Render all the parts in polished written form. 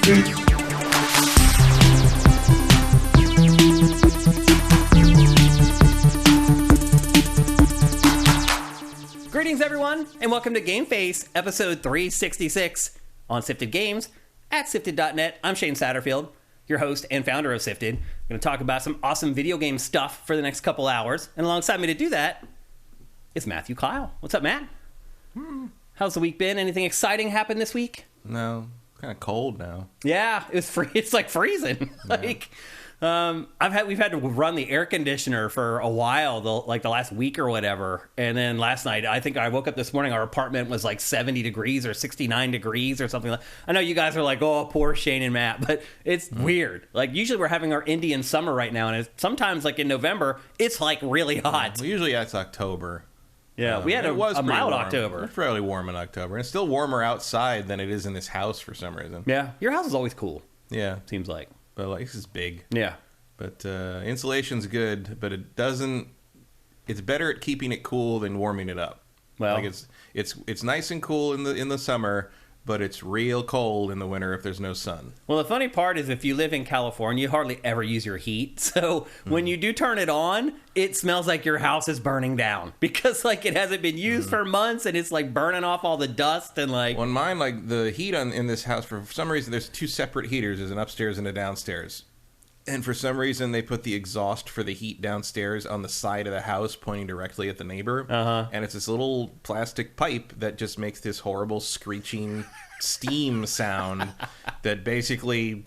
Greetings, everyone, and welcome to GameFace, episode 366 on Sifted Games at Sifted.net. I'm Shane Satterfield, your host and founder of Sifted. I'm going to talk about some awesome video game stuff for the next couple hours, and alongside me to do that is Matthew Kyle. What's up, Matt? How's the week been? Anything exciting happened this week? No, kind of cold now. Yeah, it's like freezing. Yeah. We've had to run the air conditioner for a while, the last week or whatever. And then last night, I think I woke up this morning, our apartment was like 70 degrees or 69 degrees or something. I know you guys are like, oh, poor Shane and Matt, but it's weird. Like, usually we're having our Indian summer right now, and sometimes, like in November, it's like really hot. Well, usually it's October. Yeah, we had a mild October. It's fairly warm in October. And it's still warmer outside than it is in this house for some reason. Yeah, your house is always cool. Yeah. Seems like. But like, this is big. Yeah. But insulation's good, but it doesn't. It's better at keeping it cool than warming it up. Well, like it's nice and cool in the summer, but it's real cold in the winter if there's no sun. Well, the funny part is if you live in California, you hardly ever use your heat. So when you do turn it on, it smells like your house is burning down because like it hasn't been used for months and it's like burning off all the dust and like. Well, in mine, like the heat in this house, for some reason, there's two separate heaters. There's an upstairs and a downstairs. And for some reason, they put the exhaust for the heat downstairs on the side of the house, pointing directly at the neighbor. Uh-huh. And it's this little plastic pipe that just makes this horrible screeching steam sound that basically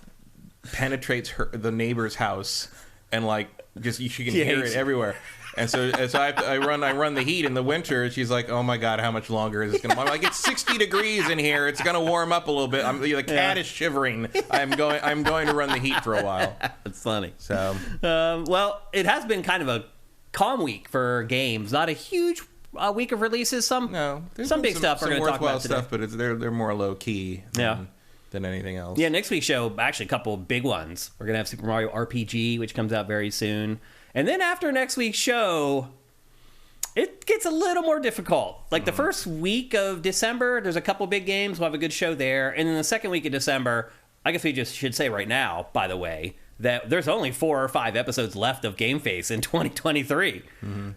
penetrates the neighbor's house, and like just you can hear it everywhere. And so I run the heat in the winter. She's like, "Oh my God, how much longer is this going to?" I'm like, "It's 60 degrees in here. It's going to warm up a little bit." The cat is shivering. I'm going to run the heat for a while. That's funny. So, well, it has been kind of a calm week for games. Not a huge week of releases. Some big stuff we're going to talk about today. Stuff, but they're more low key. Than anything else. Yeah, next week's show, actually a couple of big ones. We're going to have Super Mario RPG, which comes out very soon. And then after next week's show, it gets a little more difficult. Like the first week of December, there's a couple big games. We'll have a good show there. And then the second week of December, I guess we just should say right now, by the way, that there's only 4 or 5 episodes left of GameFace in 2023.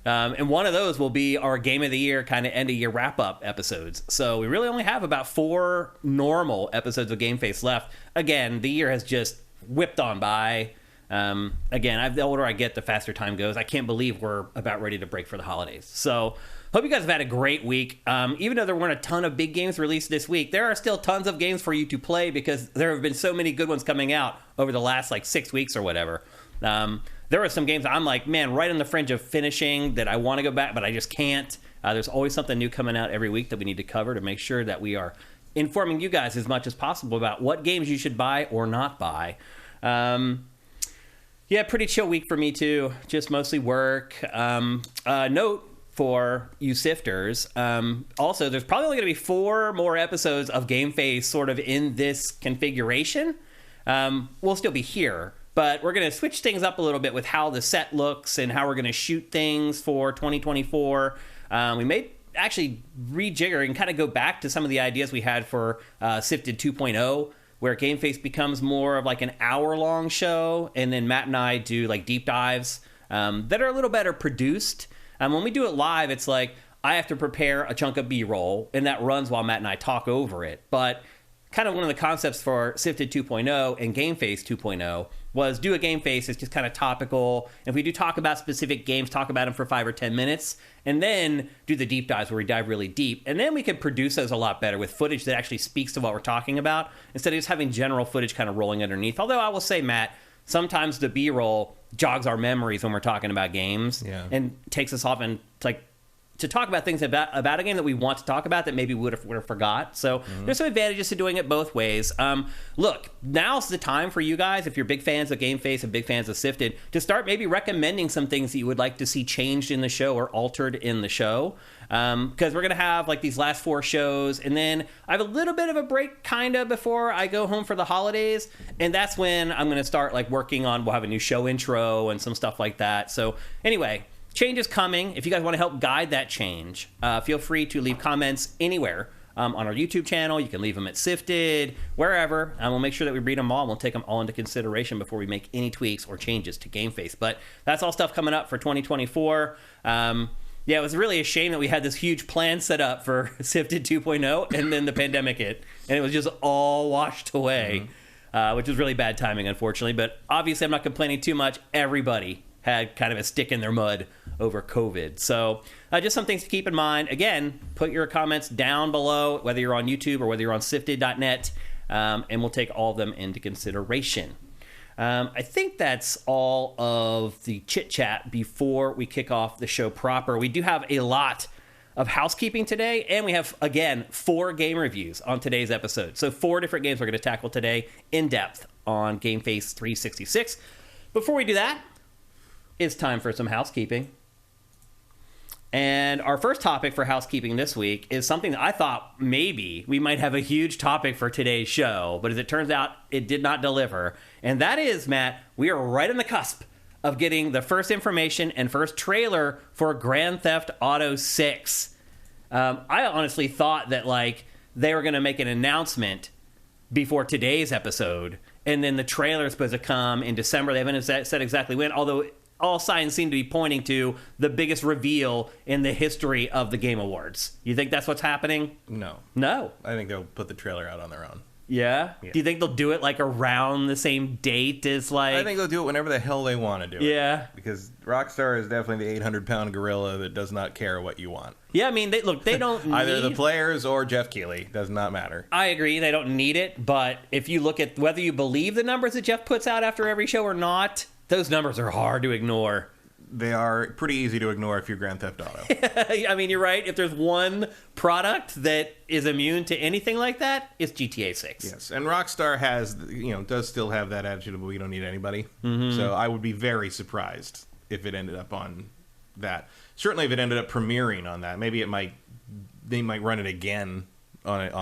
And one of those will be our Game of the Year, kind of end-of-year wrap-up episodes. So we really only have about 4 normal episodes of GameFace left. Again, the year has just whipped on by. Again, the older I get, the faster time goes. I can't believe we're about ready to break for the holidays. So hope you guys have had a great week. Even though there weren't a ton of big games released this week, there are still tons of games for you to play because there have been so many good ones coming out over the last like 6 weeks or whatever. There are some games I'm like, man, right on the fringe of finishing that I want to go back, but I just can't. There's always something new coming out every week that we need to cover to make sure that we are informing you guys as much as possible about what games you should buy or not buy. Yeah, pretty chill week for me, too. Just mostly work. Note for you sifters. Also, there's probably only going to be 4 more episodes of GameFace sort of in this configuration. We'll still be here, but we're going to switch things up a little bit with how the set looks and how we're going to shoot things for 2024. We may actually rejigger and kind of go back to some of the ideas we had for Sifted 2.0, where GameFace becomes more of like an hour-long show, and then Matt and I do like deep dives that are a little better produced. When we do it live, it's like I have to prepare a chunk of B-roll, and that runs while Matt and I talk over it. But kind of one of the concepts for Sifted 2.0 and GameFace 2.0 was do a GameFace. It's just kind of topical. If we do talk about specific games, talk about them for 5 or 10 minutes, and then do the deep dives where we dive really deep. And then we can produce those a lot better with footage that actually speaks to what we're talking about instead of just having general footage kind of rolling underneath. Although I will say, Matt, sometimes the B-roll jogs our memories when we're talking about games and takes us off and like to talk about things about a game that we want to talk about that maybe we would have forgot. So there's some advantages to doing it both ways. Look, now's the time for you guys, if you're big fans of GameFace and big fans of Sifted, to start maybe recommending some things that you would like to see changed in the show or altered in the show. Because we're going to have like these last 4 shows, and then I have a little bit of a break kind of before I go home for the holidays, and that's when I'm going to start like working on, we'll have a new show intro and some stuff like that. So anyway, change is coming. If you guys want to help guide that change, feel free to leave comments anywhere on our YouTube channel. You can leave them at Sifted, wherever, and we'll make sure that we read them all, and we'll take them all into consideration before we make any tweaks or changes to GameFace. But that's all stuff coming up for 2024. Yeah, it was really a shame that we had this huge plan set up for Sifted 2.0, and then the pandemic hit, and it was just all washed away, which was really bad timing, unfortunately. But obviously, I'm not complaining too much. Everybody had kind of a stick in their mud over COVID. So just some things to keep in mind. Again, put your comments down below, whether you're on YouTube or whether you're on sifted.net, and we'll take all of them into consideration. I think that's all of the chit-chat before we kick off the show proper. We do have a lot of housekeeping today, and we have, again, 4 game reviews on today's episode. So 4 different games we're going to tackle today in depth on GameFace 366. Before we do that, it's time for some housekeeping. And our first topic for housekeeping this week is something that I thought maybe we might have a huge topic for today's show, but as it turns out, it did not deliver. And that is, Matt, we are right on the cusp of getting the first information and first trailer for Grand Theft Auto 6. I honestly thought that, like, they were going to make an announcement before today's episode, and then the trailer is supposed to come in December. They haven't said exactly when, although all signs seem to be pointing to the biggest reveal in the history of the Game Awards. You think that's what's happening? No. No. I think they'll put the trailer out on their own. Yeah? Do you think they'll do it like around the same date as like... I think they'll do it whenever the hell they want to do it. Yeah. Because Rockstar is definitely the 800-pound gorilla that does not care what you want. Yeah, I mean, they don't Either the players or Jeff Keighley. Does not matter. I agree, they don't need it, but if you look at whether you believe the numbers that Jeff puts out after every show or not, those numbers are hard to ignore. They are pretty easy to ignore if you're Grand Theft Auto. I mean, you're right. If there's one product that is immune to anything like that, it's GTA 6. Yes, and Rockstar does still have that attitude of we don't need anybody. Mm-hmm. So I would be very surprised if it ended up on that. Certainly if it ended up premiering on that. Maybe they might run it again on it.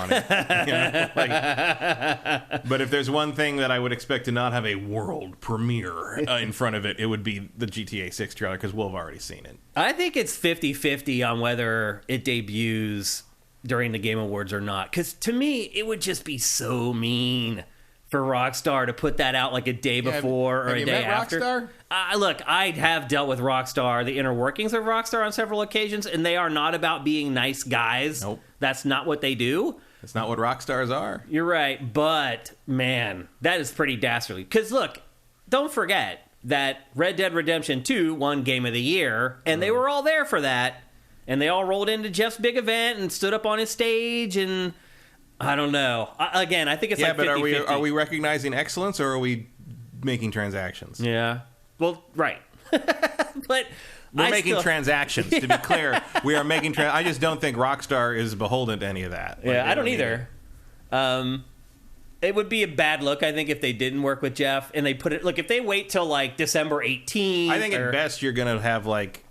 But if there's one thing that I would expect to not have a world premiere in front of it, it would be the GTA 6 trailer, because we'll have already seen it. I think it's 50-50 on whether it debuts during the Game Awards or not, because to me, it would just be so mean for Rockstar to put that out like a day before or a day after. Rockstar? Look, I have dealt with Rockstar, the inner workings of Rockstar on several occasions, and they are not about being nice guys. Nope. That's not what they do. That's not what Rockstars are. You're right, but man, that is pretty dastardly. Because look, don't forget that Red Dead Redemption 2 won Game of the Year, and they were all there for that, and they all rolled into Jeff's big event and stood up on his stage, and I don't know. Again, I think it's like 50-50. Yeah, but are we recognizing excellence, or are we making transactions? Yeah. Well, right. But we're making transactions, to be clear. We are making I just don't think Rockstar is beholden to any of that. Yeah, I don't either. It would be a bad look, I think, if they didn't work with Jeff and they put it... Look, if they wait till, like, December 18th... I think at best you're going to have, like...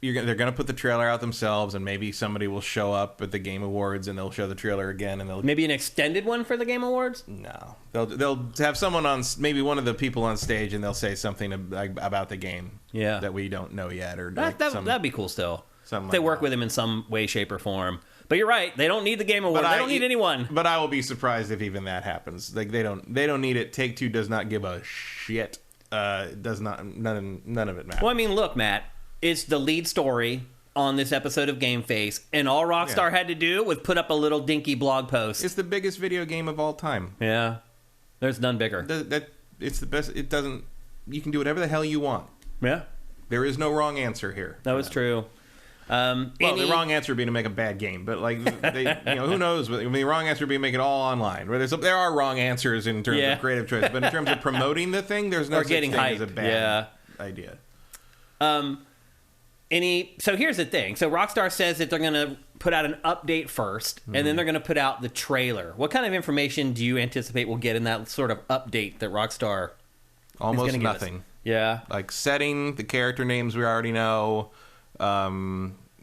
They're going to put the trailer out themselves, and maybe somebody will show up at the Game Awards and they'll show the trailer again, and they'll... Maybe an extended one for the Game Awards? No. They'll have someone on... Maybe one of the people on stage, and they'll say something about the game that we don't know yet. Or that'd be cool still. If they work with him in some way, shape, or form. But you're right. They don't need the Game Awards. They don't need anyone. But I will be surprised if even that happens. Like they don't need it. Take-Two does not give a shit. Does not. None of it matters. Well, I mean, look, Matt. It's the lead story on this episode of GameFace, and all Rockstar had to do was put up a little dinky blog post. It's the biggest video game of all time. Yeah. There's none bigger. It's the best. It doesn't... You can do whatever the hell you want. Yeah. There is no wrong answer here. That was true. The wrong answer would be to make a bad game, but like who knows? I mean, the wrong answer would be to make it all online. Where there are wrong answers in terms of creative choice, but in terms of promoting the thing, there's no such thing as a bad idea. So here's the thing. So Rockstar says that they're going to put out an update first, and then they're going to put out the trailer. What kind of information do you anticipate we'll get in that sort of update that Rockstar Almost is going to nothing. Give us? Yeah. Like setting, the character names we already know,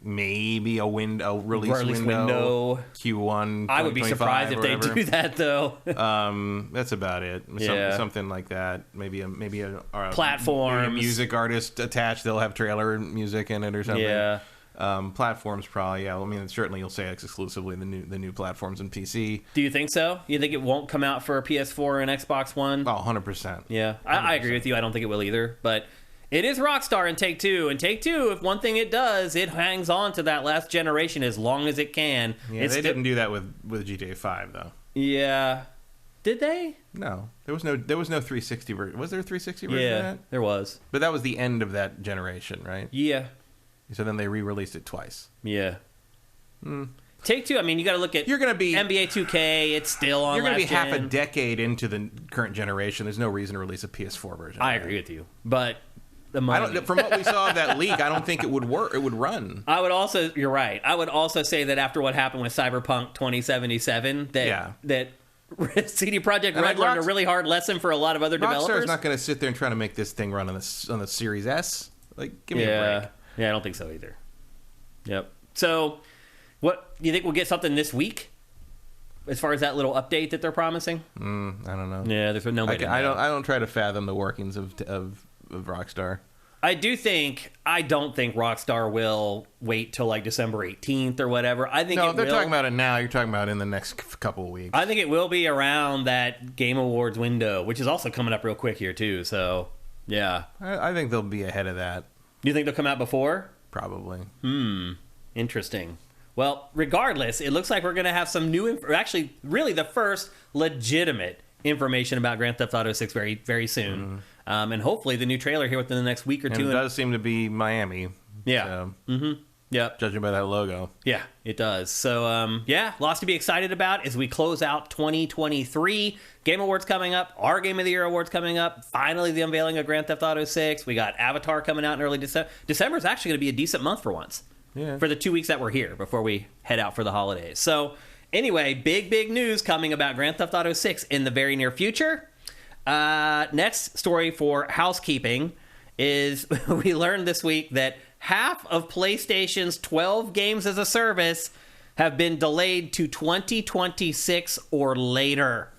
maybe a release window, Q1. I would be surprised if they do that, though. That's about it. Something like that. Maybe a platform, music artist attached. They'll have trailer music in it or something. Yeah. Platforms probably, yeah. I mean, certainly you'll say it's exclusively the new platforms and PC. Do you think so? You think it won't come out for PS4 and Xbox One? Oh, 100%. Yeah, I agree with you. I don't think it will either. But it is Rockstar and Take-Two. And Take-Two, if one thing it does, it hangs on to that last generation as long as it can. Yeah, they didn't do that with GTA 5, though. Yeah. Did they? No. There was no 360 version. Was there a 360 version of that? There was. But that was the end of that generation, right? Yeah. So then they re-released it twice. Yeah. Take-Two, I mean, you got to look at NBA 2K. It's still on. You're going to be gen. half a decade into the current generation. There's no reason to release a PS4 version. I agree with you, but the money. From what we saw of that leak, I don't think it would work. It would run. You're right. I would also say that after what happened with Cyberpunk 2077, that CD Projekt Red learned a really hard lesson for a lot of other developers. Rockstar's not going to sit there and try to make this thing run on the Series S. Like, give me a break. Yeah, I don't think so either. Yep. So, what do you think we'll get something this week? As far as that little update that they're promising? I don't know. Yeah, there's no way to know. I don't try to fathom the workings of Rockstar. I don't think Rockstar will wait till like December 18th or whatever. I think they're talking about it now. You're talking about in the next couple of weeks. I think it will be around that Game Awards window, which is also coming up real quick here too. So, yeah. I think they'll be ahead of that. Do you think they'll come out before? Probably. Interesting. Well, regardless, it looks like we're going to have some new, actually, really the first legitimate information about Grand Theft Auto 6 very, very soon. And hopefully the new trailer here within the next week or two. And it does seem to be Miami. Yeah. So, Yep. Judging by that logo. Yeah, it does. So, lots to be excited about as we close out 2023. Game Awards coming up. Our Game of the Year Awards coming up. Finally, the unveiling of Grand Theft Auto 6. We got Avatar coming out in early December. December is actually going to be a decent month for once. Yeah. For the 2 weeks that we're here before we head out for the holidays. So, anyway, big news coming about Grand Theft Auto 6 in the very near future. Next story for housekeeping is we learned this week that half of PlayStation's 12 games as a service have been delayed to 2026 or later.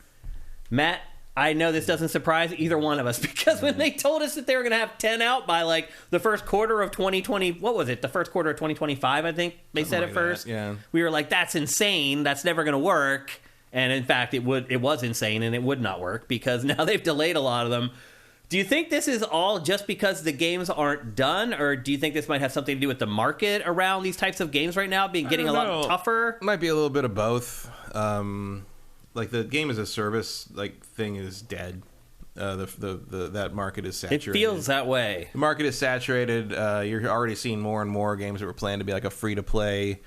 Matt, I know this doesn't surprise either one of us because when they told us that they were going to have 10 out by like the first quarter of 2020, what was it? The first quarter of 2025, I think they said at first. Yeah. We were like, that's insane. That's never going to work. And in fact, it was insane and it would not work because now they've delayed a lot of them. Do you think this is all just because the games aren't done, or do you think this might have something to do with the market around these types of games right now getting a lot tougher? It might be a little bit of both. Like the game as a service thing is dead. That market is saturated. It feels that way. The market is saturated. You're already seeing more and more games that were planned to be like a free to play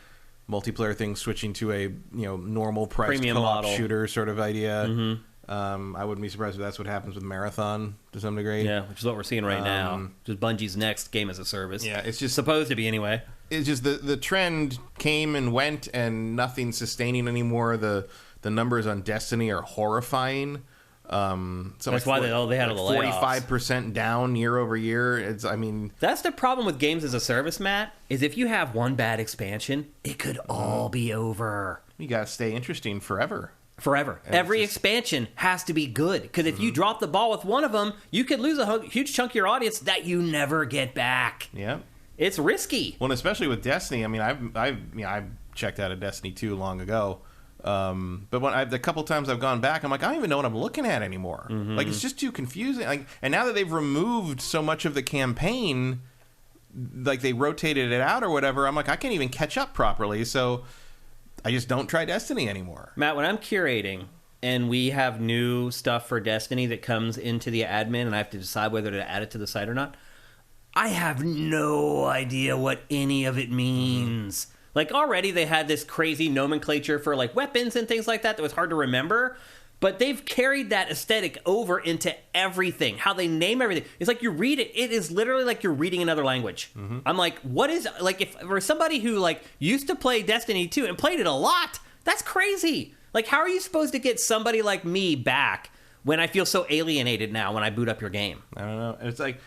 multiplayer thing switching to a normal priced premium co-op model shooter sort of idea. I wouldn't be surprised if that's what happens with Marathon to some degree. Yeah, which is what we're seeing right now. Just Bungie's next game as a service. Yeah, it's just supposed to be anyway. It's just the trend came and went, and nothing's sustaining anymore. The numbers on Destiny are horrifying. That's why they had all the layoffs. 45% down year over year. That's the problem with games as a service, Matt. Is if you have one bad expansion, it could all be over. You gotta stay interesting forever. And every expansion has to be good because if you drop the ball with one of them, you could lose a huge chunk of your audience that you never get back. Yeah, it's risky. Well, especially with Destiny. I mean, I've checked out of Destiny 2 long ago. But the couple times I've gone back, I'm like, I don't even know what I'm looking at anymore. Like, it's just too confusing. And now that they've removed so much of the campaign, like they rotated it out or whatever, I'm like, I can't even catch up properly. So I just don't try Destiny anymore. Matt, when I'm curating and we have new stuff for Destiny that comes into the admin and I have to decide whether to add it to the site or not, I have no idea what any of it means. Like, already they had this crazy nomenclature for, like, weapons and things like that was hard to remember. But they've carried that aesthetic over into everything. How they name everything. It's like you read it. It is literally like you're reading another language. I'm like, what is... Like, if for somebody who, like, used to play Destiny 2 and played it a lot, that's crazy. Like, how are you supposed to get somebody like me back when I feel so alienated now when I boot up your game? I don't know. It's like...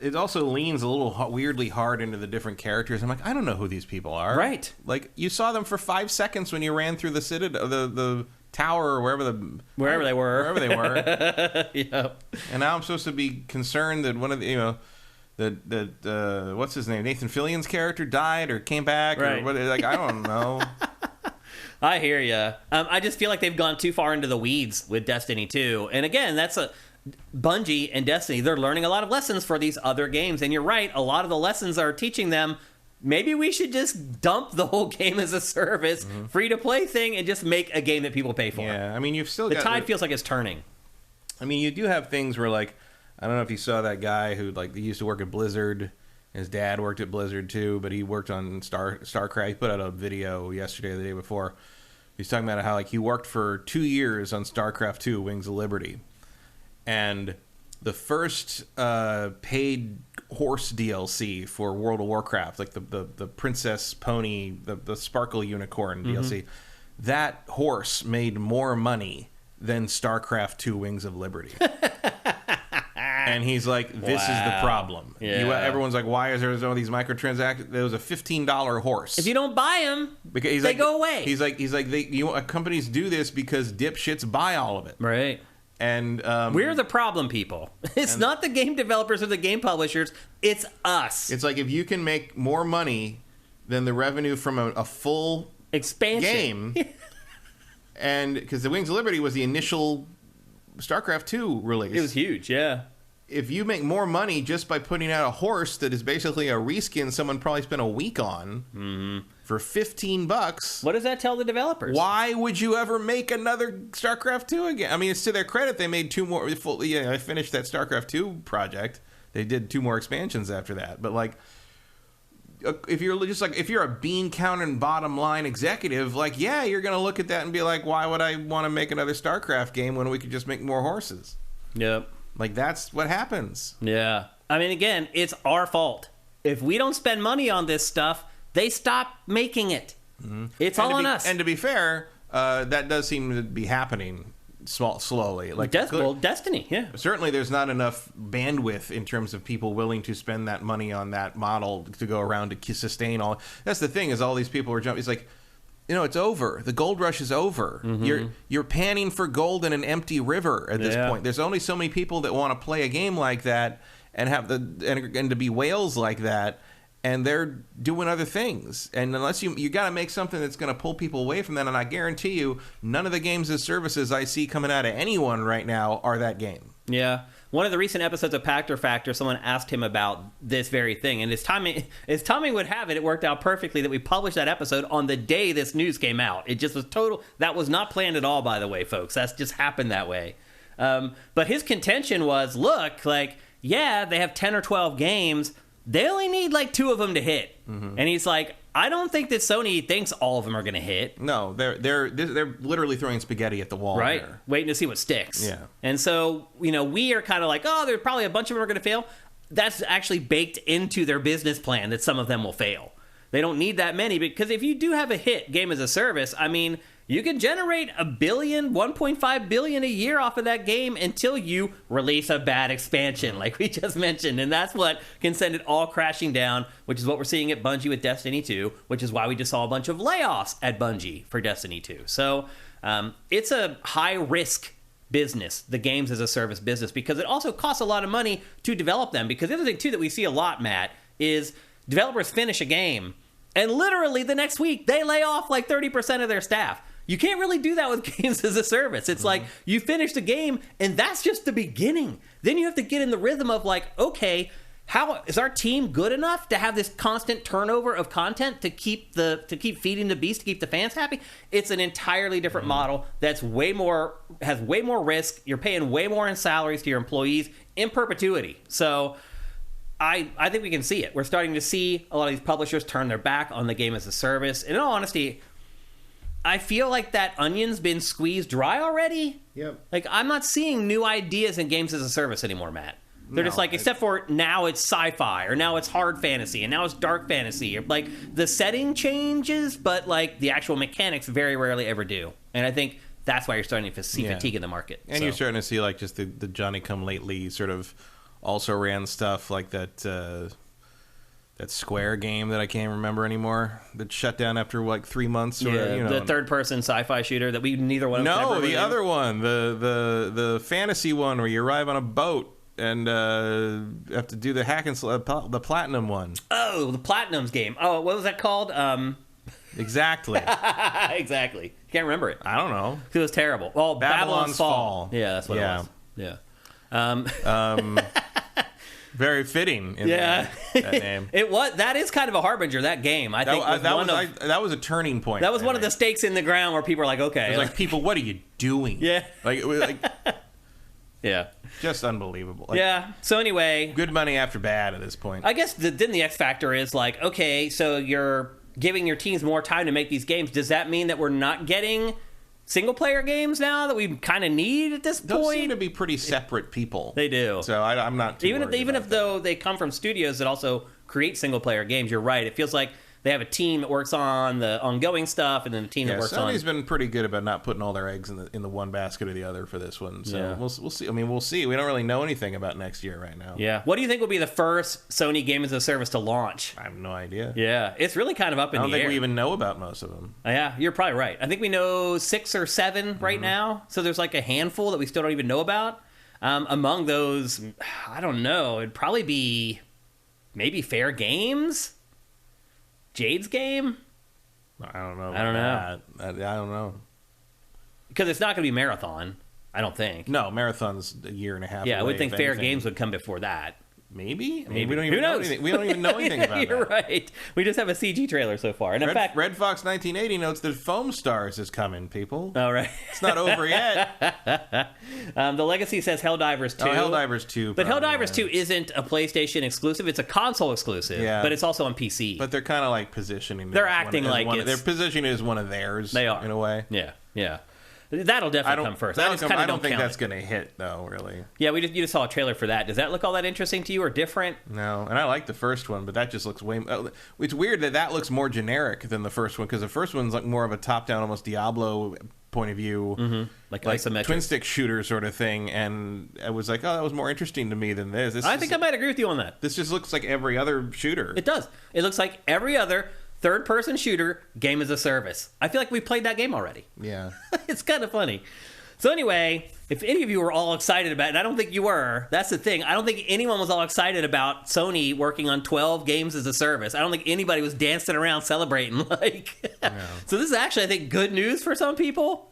It also leans a little weirdly hard into the different characters. I'm like, I don't know who these people are. Right. Like, you saw them for 5 seconds when you ran through the citadel, the tower, or wherever they were. Yeah. And now I'm supposed to be concerned that one of the, what's his name? Nathan Fillion's character died or came back or what? Like, I don't know. I hear you. I just feel like they've gone too far into the weeds with Destiny 2. And again, that's Bungie and Destiny. They're learning a lot of lessons for these other games. And you're right, a lot of the lessons are teaching them, maybe we should just dump the whole game as a service, free-to-play thing, and just make a game that people pay for. Yeah, I mean, you've still got... The tide feels like it's turning. I mean, you do have things where, like, I don't know if you saw that guy who, like, he used to work at Blizzard. His dad worked at Blizzard, too, but he worked on StarCraft. He put out a video yesterday or the day before. He's talking about how, like, he worked for 2 years on StarCraft 2, Wings of Liberty. And the first paid horse DLC for World of Warcraft, like the Princess Pony, the Sparkle Unicorn DLC, that horse made more money than StarCraft 2 Wings of Liberty. And he's like, this is the problem. Yeah. Everyone's like, why is there all these microtransactions? There was a $15 horse. If you don't buy them, they go away. He's like, companies do this because dipshits buy all of it. Right. And we're the problem people. It's not the game developers or the game publishers. It's us. It's like if you can make more money than the revenue from a full expansion game, and because the Wings of Liberty was the initial StarCraft 2 release. It was huge, yeah. If you make more money just by putting out a horse that is basically a reskin someone probably spent a week on for $15, what does that tell the developers? Why would you ever make another StarCraft 2 again? I mean, it's to their credit they made 2 more. I finished that StarCraft 2 project. They did 2 more expansions after that. But like, if you're a bean counting bottom line executive, like, yeah, you're gonna look at that and be like, why would I want to make another StarCraft game when we could just make more horses? Yep. Like, that's what happens. Yeah. I mean, again, it's our fault. If we don't spend money on this stuff, they stop making it. It's all on us. And to be fair, that does seem to be happening slowly. Like, Destiny, yeah. Certainly there's not enough bandwidth in terms of people willing to spend that money on that model to go around to sustain all. That's the thing, is all these people are jumping. It's like, it's over. The gold rush is over. You're panning for gold in an empty river at this point. There's only so many people that want to play a game like that and have and to be whales like that, and they're doing other things. And unless you got to make something that's going to pull people away from that, and I guarantee you, none of the games as services I see coming out of anyone right now are that game. Yeah. One of the recent episodes of Pact or Factor, someone asked him about this very thing, and as timing would have it, it worked out perfectly that we published that episode on the day this news came out. It just was that was not planned at all, by the way, folks. That's just happened that way. But his contention was, look, like, yeah, they have 10 or 12 games. They only need like 2 of them to hit. And he's like, I don't think that Sony thinks all of them are going to hit. No, they're literally throwing spaghetti at the wall. Right, there. waiting to see what sticks. Yeah. And so, we are kind of like, oh, there's probably a bunch of them are going to fail. That's actually baked into their business plan that some of them will fail. They don't need that many, because if you do have a hit game as a service, I mean, you can generate $1 billion, $1.5 billion a year off of that game until you release a bad expansion, like we just mentioned. And that's what can send it all crashing down, which is what we're seeing at Bungie with Destiny 2, which is why we just saw a bunch of layoffs at Bungie for Destiny 2. So it's a high-risk business, the games as a service business, because it also costs a lot of money to develop them. Because the other thing, too, that we see a lot, Matt, is developers finish a game, and literally the next week, they lay off like 30% of their staff. You can't really do that with games as a service. It's like you finish the game, and that's just the beginning. Then you have to get in the rhythm of like, okay, how is our team good enough to have this constant turnover of content to keep feeding the beast, to keep the fans happy? It's an entirely different model that's has way more risk. You're paying way more in salaries to your employees in perpetuity. So I think we can see it. We're starting to see a lot of these publishers turn their back on the game as a service. And in all honesty, I feel like that onion's been squeezed dry already. Yep. Like, I'm not seeing new ideas in games as a service anymore, Matt. They're just like, except for now it's sci-fi, or now it's hard fantasy, and now it's dark fantasy. Or like, the setting changes, but like the actual mechanics very rarely ever do. And I think that's why you're starting to see fatigue in the market. And you're starting to see like just the Johnny-come-lately sort of also-ran stuff, like that Square game that I can't remember anymore, that shut down after like 3 months. Or, the third-person sci-fi shooter that we neither one of us ever the other one, the fantasy one where you arrive on a boat have to do the hack and the platinum one. Oh, the Platinum's game. Oh, what was that called? Exactly. Exactly. Can't remember it. I don't know. It was terrible. Oh, Babylon's Fall. Fall. Yeah, that's what it was. Yeah. Very fitting in that name. That is kind of a harbinger, that game. I think that was a turning point. That was one of the stakes in the ground where people are like, okay. It was like, people, what are you doing? Yeah. Like, it was like yeah. Just unbelievable. Like, yeah. So anyway. Good money after bad at this point. I guess then the X factor is like, okay, so you're giving your teams more time to make these games. Does that mean that we're not getting single-player games now that we kind of need at this point? Those seem to be pretty separate people. They do. So I'm not too even if though they come from studios that also create single-player games. You're right. It feels like they have a team that works on the ongoing stuff, and then a team that works on. Sony's been pretty good about not putting all their eggs in the one basket or the other for this one. So we'll see. I mean, we'll see. We don't really know anything about next year right now. Yeah. What do you think will be the first Sony game as a service to launch? I have no idea. Yeah, it's really kind of up in the air. I don't think we even know about most of them. Yeah, you're probably right. I think we know 6 or 7 right now. So there's like a handful that we still don't even know about. Among those, I don't know. It'd probably be maybe Fair Games. Jade's game? I don't know. I don't know. Because it's not going to be Marathon, I don't think. No, Marathon's a year and a half away. Yeah, I would think Fair Games would come before that. Maybe? Maybe. We don't even know anything. We don't even know anything about You're that. right. We just have a CG trailer so far. And in fact, Red Fox 1980 notes that Foam Stars is coming, people. Oh, right. It's not over yet. The Legacy says Helldivers 2. Oh, Helldivers 2. But Helldivers 2 isn't a PlayStation exclusive. It's a console exclusive. Yeah. But it's also on PC. But they're kind of like positioning it. They're acting like it's... They're positioning it as one of theirs. They are. In a way. Yeah, yeah. That'll definitely come first. I don't think that's going to hit, though, really. Yeah, you just saw a trailer for that. Does that look all that interesting to you or different? No, and I like the first one, but that just looks way... It's weird that looks more generic than the first one, because the first one's like more of a top-down, almost Diablo point of view. Mm-hmm. Like isometric. Twin-stick shooter sort of thing, and I was like, oh, that was more interesting to me than this. I think I might agree with you on that. This just looks like every other shooter. It does. It looks like every other third-person shooter game as a service. I feel like we played that game already. Yeah. It's kind of funny. So anyway, if any of you were all excited about it, and I don't think you were, that's the thing. I don't think anyone was all excited about Sony working on 12 games as a service. I don't think anybody was dancing around celebrating. So this is actually, I think, good news for some people.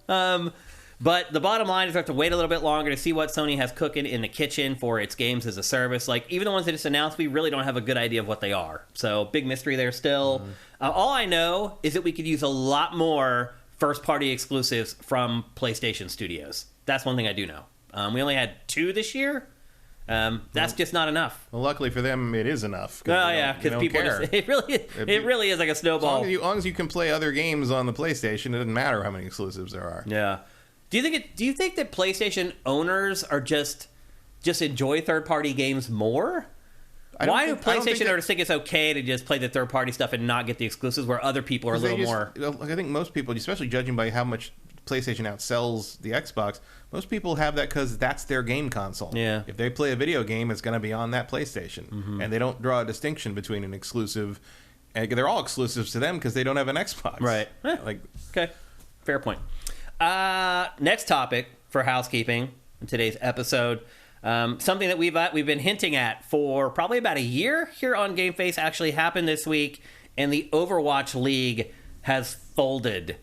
But the bottom line is we have to wait a little bit longer to see what Sony has cooking in the kitchen for its games as a service. Like, even the ones that just announced, we really don't have a good idea of what they are. So big mystery there still. All I know is that we could use a lot more first-party exclusives from PlayStation Studios. That's one thing I do know. We only had 2 this year. That's just not enough. Well, luckily for them, it is enough. Oh, yeah, because people just, it really is like a snowball. As long as you can play other games on the PlayStation, it doesn't matter how many exclusives there are. Yeah. Do you think that PlayStation owners are just enjoy third-party games more? Why do PlayStation owners think it's okay to just play the third-party stuff and not get the exclusives where other people are a little more... I think most people, especially judging by how much PlayStation outsells the Xbox, most people have that because that's their game console. Yeah. If they play a video game, it's going to be on that PlayStation. Mm-hmm. And they don't draw a distinction between an exclusive... And they're all exclusives to them because they don't have an Xbox. Right. Okay. Fair point. Next topic for housekeeping in today's episode... something that we've been hinting at for probably about a year here on GameFace actually happened this week, and the Overwatch League has folded.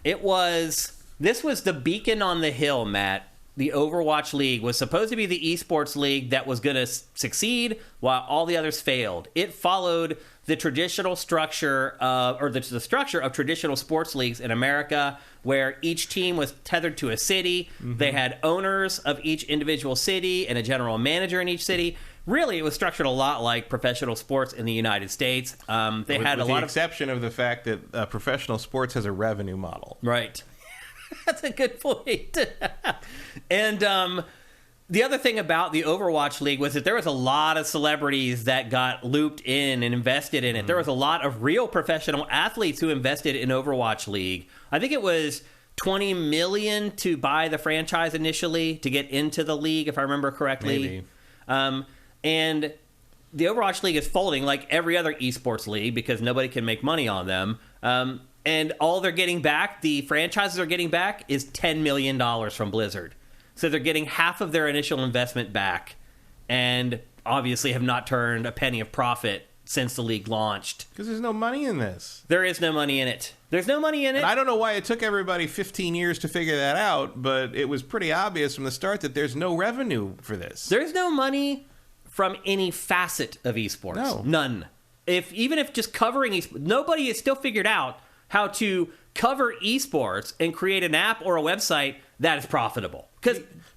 This was the beacon on the hill, Matt. The Overwatch League was supposed to be the esports league that was going to succeed while all the others failed. It followed the traditional structure the structure of traditional sports leagues in America, where each team was tethered to a city. Mm-hmm. They had owners of each individual city and a general manager in each city. Really, it was structured a lot like professional sports in the United States. With the exception of the fact that professional sports has a revenue model. Right. That's a good point. And the other thing about the Overwatch League was that there was a lot of celebrities that got looped in and invested in it. Mm. There was a lot of real professional athletes who invested in Overwatch League. I think it was $20 million to buy the franchise initially to get into the league, if I remember correctly. Maybe. And the Overwatch League is folding like every other esports league because nobody can make money on them. And all they're getting back, the franchises are getting back, is $10 million from Blizzard. So they're getting half of their initial investment back. and obviously have not turned a penny of profit since the league launched. Because there's no money in this. There is no money in it. There's no money in it. And I don't know why it took everybody 15 years to figure that out, but it was pretty obvious from the start that there's no revenue for this. There's no money from any facet of esports. No. None. Even if just covering esports, nobody has still figured out how to cover esports and create an app or a website that is profitable.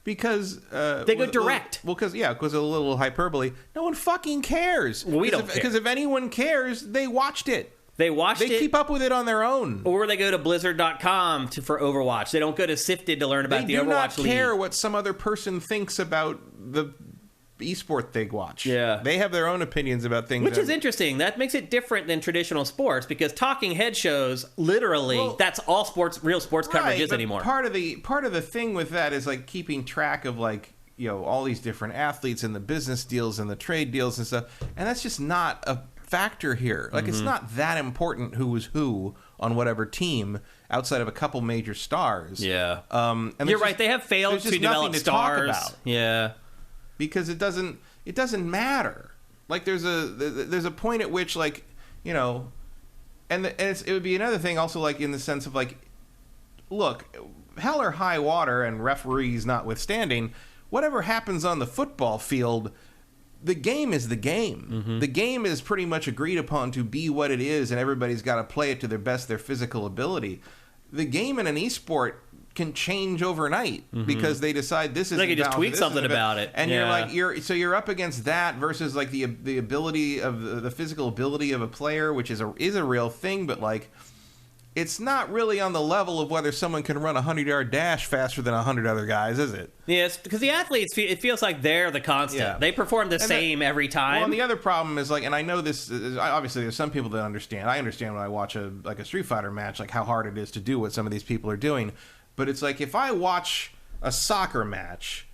Because they go direct. Because a little hyperbole. No one fucking cares. Well, we don't care. Because if anyone cares, they watched it. They keep up with it on their own. Or they go to Blizzard.com for Overwatch. They don't go to Sifted to learn about the Overwatch League. They do not care what some other person thinks about the esport they watch. Yeah. They have their own opinions about things. Which is interesting. That makes it different than traditional sports, because talking head shows, literally, that's all real sports coverage is anymore. Part of the thing with that is like keeping track of like, you know, all these different athletes and the business deals and the trade deals and stuff. And that's just not a factor here. Like, it's not that important who was who on whatever team outside of a couple major stars. Yeah. And you're right. They have failed to develop stars. Talk about. Yeah. Because it doesn't matter. Like, there's a point at which, like, you know, it would be another thing also, like, in the sense of like, look, hell or high water and referees notwithstanding, whatever happens on the football field, the game is the game. The game is pretty much agreed upon to be what it is, and everybody's got to play it to their best their physical ability. The game in an esport can change overnight because they decide this is. They can just tweak something about it, and you're up against that versus like the ability of the physical ability of a player, which is a real thing, but like, it's not really on the level of whether someone can run a 100-yard dash faster than 100 other guys, is it? Yes, because the athletes, it feels like they're the constant. Yeah. They perform the same every time. Well, and the other problem is, like, and I know this, obviously there's some people that understand. I understand when I watch a Street Fighter match, like how hard it is to do what some of these people are doing. But it's like, if I watch a soccer match,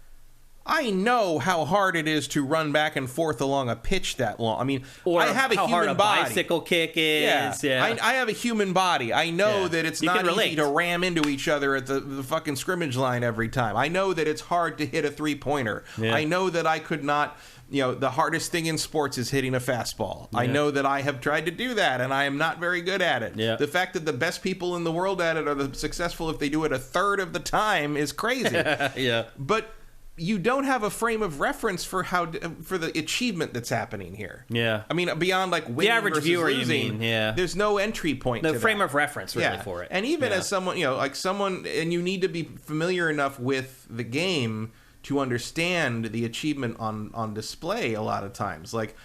I know how hard it is to run back and forth along a pitch that long. I mean, or I have a how human hard a body. bicycle kick is. Yeah. I have a human body. I know that it's not easy to ram into each other at the fucking scrimmage line every time. I know that it's hard to hit a three-pointer. Yeah. I know that I could not... You know, the hardest thing in sports is hitting a fastball. Yeah. I know that I have tried to do that, and I am not very good at it. Yeah. The fact that the best people in the world at it are the successful if they do it a third of the time is crazy. Yeah. But you don't have a frame of reference for the achievement that's happening here. Yeah. I mean, beyond like winning the average versus viewer, losing, you mean? Yeah. There's no entry point. No to frame that. of reference really for it. And even as someone, you know, like someone, and you need to be familiar enough with the game to understand the achievement on display a lot of times. Like,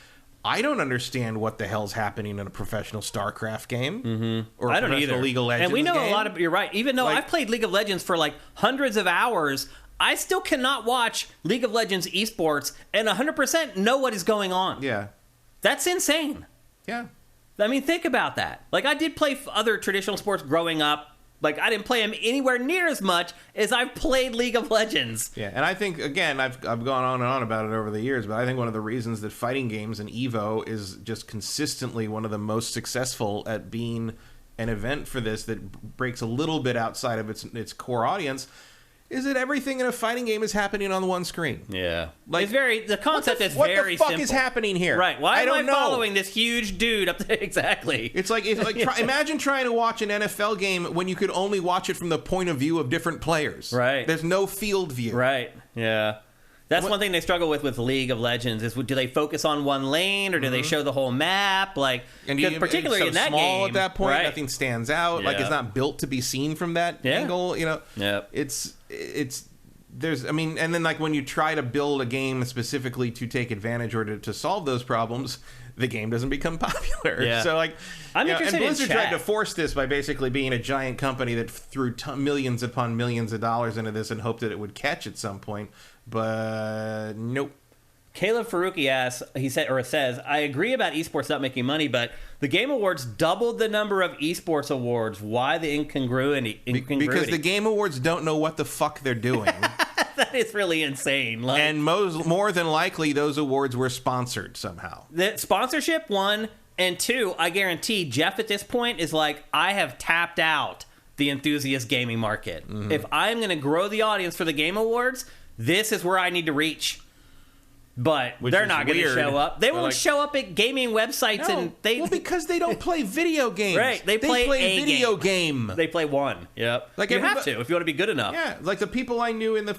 I don't understand what the hell's happening in a professional StarCraft game. Or I don't either. League of Legends and we know game. a lot of... You're right. Even though I've played League of Legends for like hundreds of hours, I still cannot watch League of Legends esports and 100% know what is going on. Yeah. That's insane. Yeah. I mean, think about that. Like, I did play other traditional sports growing up. Like, I didn't play them anywhere near as much as I've played League of Legends. Yeah, and I think, again, I've gone on and on about it over the years, but I think one of the reasons that fighting games and EVO is just consistently one of the most successful at being an event for this that breaks a little bit outside of its core audience is that everything in a fighting game is happening on one screen. Yeah. Like, the concept is very simple. What the fuck is happening here? Right. Why am I know. following this huge dude up there? Exactly. It's like imagine trying to watch an NFL game when you could only watch it from the point of view of different players. Right. There's no field view. Right. Yeah. That's one thing they struggle with League of Legends is, do they focus on one lane or do they show the whole map? Like, and particularly so in that small game, at that point, right? Nothing stands out. Yeah. Like, it's not built to be seen from that angle. You know, it's there's, I mean, and then like when you try to build a game specifically to take advantage or to solve those problems, the game doesn't become popular. Yeah. So like, I'm interested and Blizzard in tried to force this by basically being a giant company that threw millions upon millions of dollars into this and hoped that it would catch at some point. But nope. Caleb Faruqi says, I agree about esports not making money, but the Game Awards doubled the number of esports awards. Why the incongruity? Because the Game Awards don't know what the fuck they're doing. That is really insane. Like, and more than likely, those awards were sponsored somehow. The sponsorship, one, and two, I guarantee Jeff at this point is like, I have tapped out the enthusiast gaming market. Mm-hmm. If I'm going to grow the audience for the Game Awards, this is where I need to reach. But they're not going to show up. They won't show up at gaming websites, and because they don't play video games. Right? They play a video game. They play one. Yep. Like you have to if you want to be good enough. Yeah. Like the people I knew in the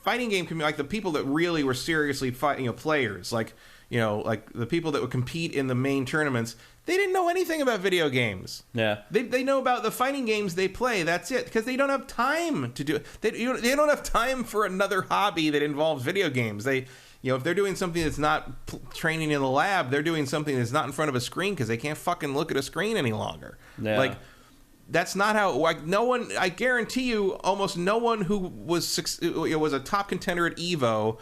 fighting game community, like the people that really were seriously fighting, players, like like the people that would compete in the main tournaments. They didn't know anything about video games. Yeah. They know about the fighting games they play. That's it. Because they don't have time to do it. They don't have time for another hobby that involves video games. If they're doing something that's not training in the lab, they're doing something that's not in front of a screen because they can't fucking look at a screen any longer. Yeah. Like, that's not how. Like, no one. I guarantee you, almost no one who was a top contender at Evo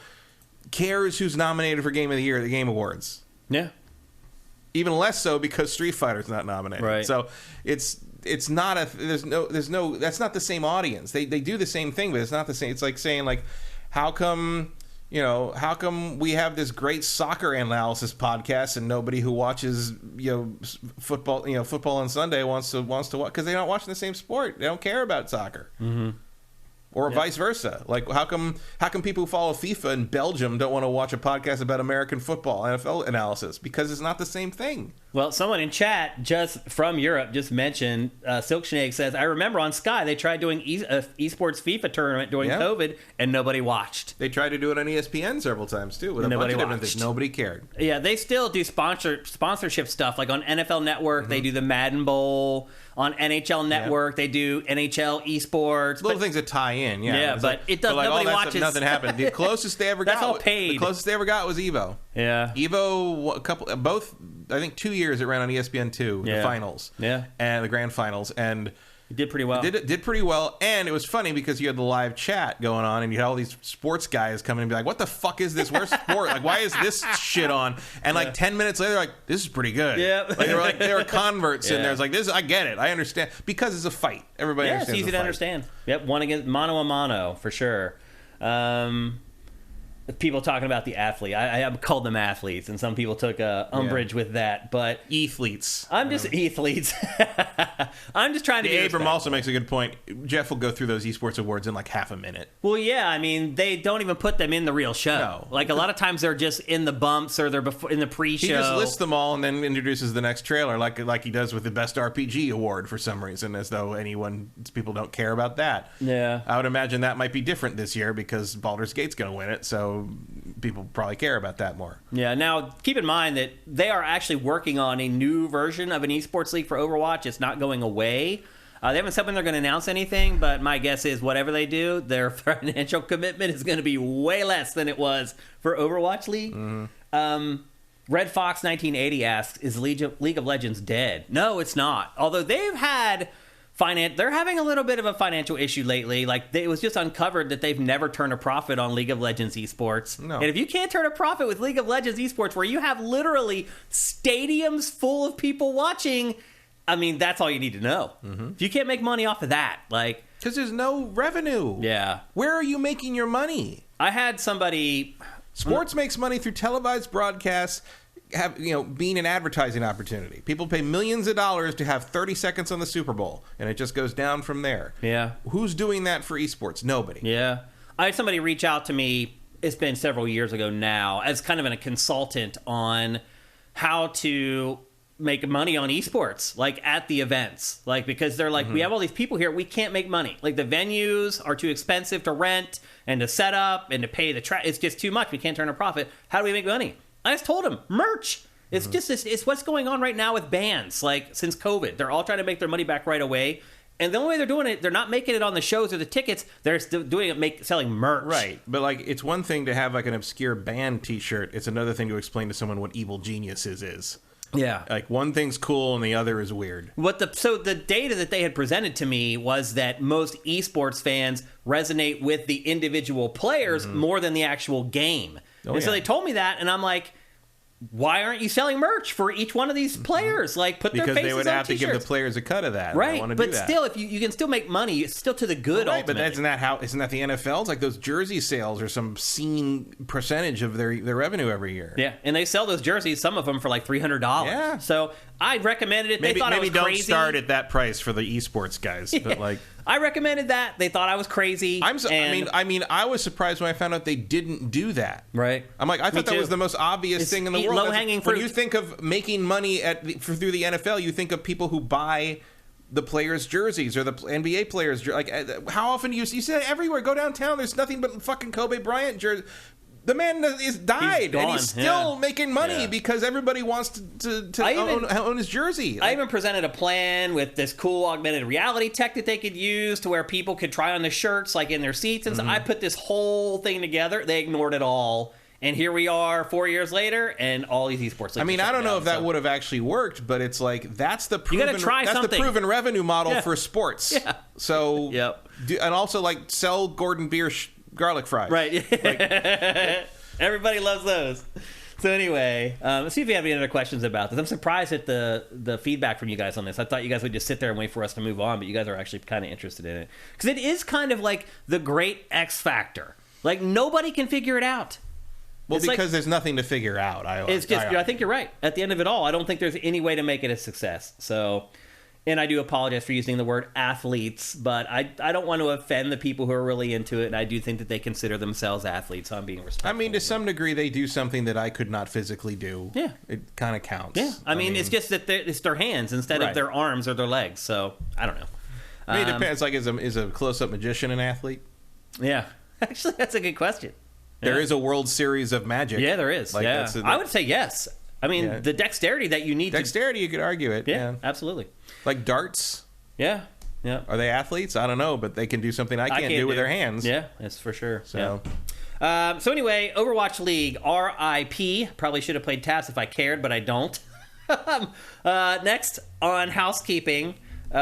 cares who's nominated for Game of the Year at the Game Awards. Yeah. Even less so because Street Fighter's not nominated. Right. So it's not there's no that's not the same audience. They do the same thing, but it's not the same. It's like saying how come we have this great soccer analysis podcast and nobody who watches football on Sunday wants to watch because they're not watching the same sport. They don't care about soccer. Mm-hmm. Or vice versa. Like, how come people who follow FIFA in Belgium don't want to watch a podcast about American football, NFL analysis? Because it's not the same thing. Well, someone in chat just from Europe just mentioned, Silksnake says, I remember on Sky they tried doing esports FIFA tournament during COVID and nobody watched. They tried to do it on ESPN several times too with a bunch of different things. Nobody cared. Yeah, they still do sponsorship stuff. Like on NFL Network, they do the Madden Bowl. On NHL Network, they do NHL esports. Little things that tie in, yeah. But it does. Nobody watches. Nothing happened. The closest they ever got. That's all paid. The closest they ever got was Evo. Yeah. Evo, both. I think 2 years it ran on ESPN2, the finals, and the grand finals, and it did pretty well. It did pretty well, and it was funny because you had the live chat going on, and you had all these sports guys coming and be like, "What the fuck is this? Where's sport? Like, why is this shit on?" And 10 minutes later, like, "This is pretty good." Yeah, they were converts in there. It's like this. I get it. I understand because it's a fight. Everybody understands. It's easy to understand. Yep, one against mano a mano for sure. People talking about the athlete. I called them athletes, and some people took umbrage with that. But athletes. I'm just athletes. I'm just trying to. Abram also makes a good point. Jeff will go through those esports awards in like half a minute. Well, yeah. I mean, they don't even put them in the real show. No. Like a lot of times they're just in the bumps or they're in the pre-show. He just lists them all and then introduces the next trailer, like he does with the Best RPG award for some reason, as though people don't care about that. Yeah. I would imagine that might be different this year because Baldur's Gate's going to win it, so people probably care about that more. Yeah, now keep in mind that they are actually working on a new version of an esports league for Overwatch. It's not going away. They haven't said when they're going to announce anything, but my guess is whatever they do, their financial commitment is going to be way less than it was for Overwatch League. Mm-hmm. Red Fox 1980 asks, is League of Legends dead? No, it's not. Although they've had... they're having a little bit of a financial issue lately. Like, it was just uncovered that they've never turned a profit on League of Legends esports. No. And if you can't turn a profit with League of Legends esports, where you have literally stadiums full of people watching, I mean, that's all you need to know. Mm-hmm. If you can't make money off of that, like... Because there's no revenue. Yeah. Where are you making your money? I had somebody... Sports makes money through televised broadcasts, being an advertising opportunity. People pay millions of dollars to have 30 seconds on the Super Bowl, and it just goes down from there. Yeah. Who's doing that for esports? Nobody. Yeah. I had somebody reach out to me, it's been several years ago now, as kind of a consultant on how to make money on esports, like at the events. Like, because they're like, we have all these people here, we can't make money. Like, the venues are too expensive to rent and to set up and to pay it's just too much. We can't turn a profit. How do we make money? I just told him, merch. It's just it's what's going on right now with bands. Like, since COVID, they're all trying to make their money back right away. And the only way they're doing it, they're not making it on the shows or the tickets. They're still doing it, selling merch. Right. But, like, it's one thing to have, like, an obscure band T-shirt. It's another thing to explain to someone what Evil Geniuses is. Yeah. Like, one thing's cool and the other is weird. So the data that they had presented to me was that most esports fans resonate with the individual players more than the actual game. So they told me that, and I'm like, why aren't you selling merch for each one of these players? Like, put their faces on because they would have to give the players a cut of that. Right, want to but do that. still, if you can still make money, it's still to the good. Right, ultimately. but isn't that the NFL? It's like those jersey sales are some obscene percentage of their revenue every year. Yeah, and they sell those jerseys, some of them for like $300. Yeah. So I recommended it. Maybe, they thought I was don't crazy. start at that price for the esports guys, but like I recommended that. They thought I was crazy. I was surprised when I found out they didn't do that. Right. I'm like, I thought that was the most obvious thing in the world. Low-hanging fruit. When you think of making money through the NFL, you think of people who buy the players' jerseys or the NBA players. Like, how often do you see it everywhere? Go downtown. There's nothing but fucking Kobe Bryant jerseys. The man is died, and he's still making money because everybody wants to own his jersey. I even presented a plan with this cool augmented reality tech that they could use to where people could try on the shirts like in their seats. And so I put this whole thing together. They ignored it all. And here we are 4 years later, and all these esports. I mean, I don't know if that would have actually worked, but it's like that's the proven, the proven revenue model for sports. Yeah. So, and also like sell Gordon Biersch garlic fries. Right. Everybody loves those. So anyway, let's see if you have any other questions about this. I'm surprised at the feedback from you guys on this. I thought you guys would just sit there and wait for us to move on, but you guys are actually kind of interested in it. Because it is kind of like the great X Factor. Like, nobody can figure it out. Well, it's because there's nothing to figure out. I think you're right. At the end of it all, I don't think there's any way to make it a success. So, and I do apologize for using the word athletes, but I don't want to offend the people who are really into it, and I do think that they consider themselves athletes, so I'm being respectful. I mean, to some degree, they do something that I could not physically do. Yeah. It kind of counts. Yeah. I mean, it's just that it's their hands instead of their arms or their legs, so I don't know. I mean, it depends. Like, is a close-up magician an athlete? Yeah. Actually, that's a good question. There is a World Series of Magic. Yeah, there is. Like, I would say yes. I mean, the dexterity that you need. Dexterity, you could argue it. Yeah, absolutely. Like darts. Yeah. Are they athletes? I don't know, but they can do something I can't do with their hands. Yeah, that's for sure. So, so anyway, Overwatch League, RIP. Probably should have played TAPS if I cared, but I don't. Next on housekeeping.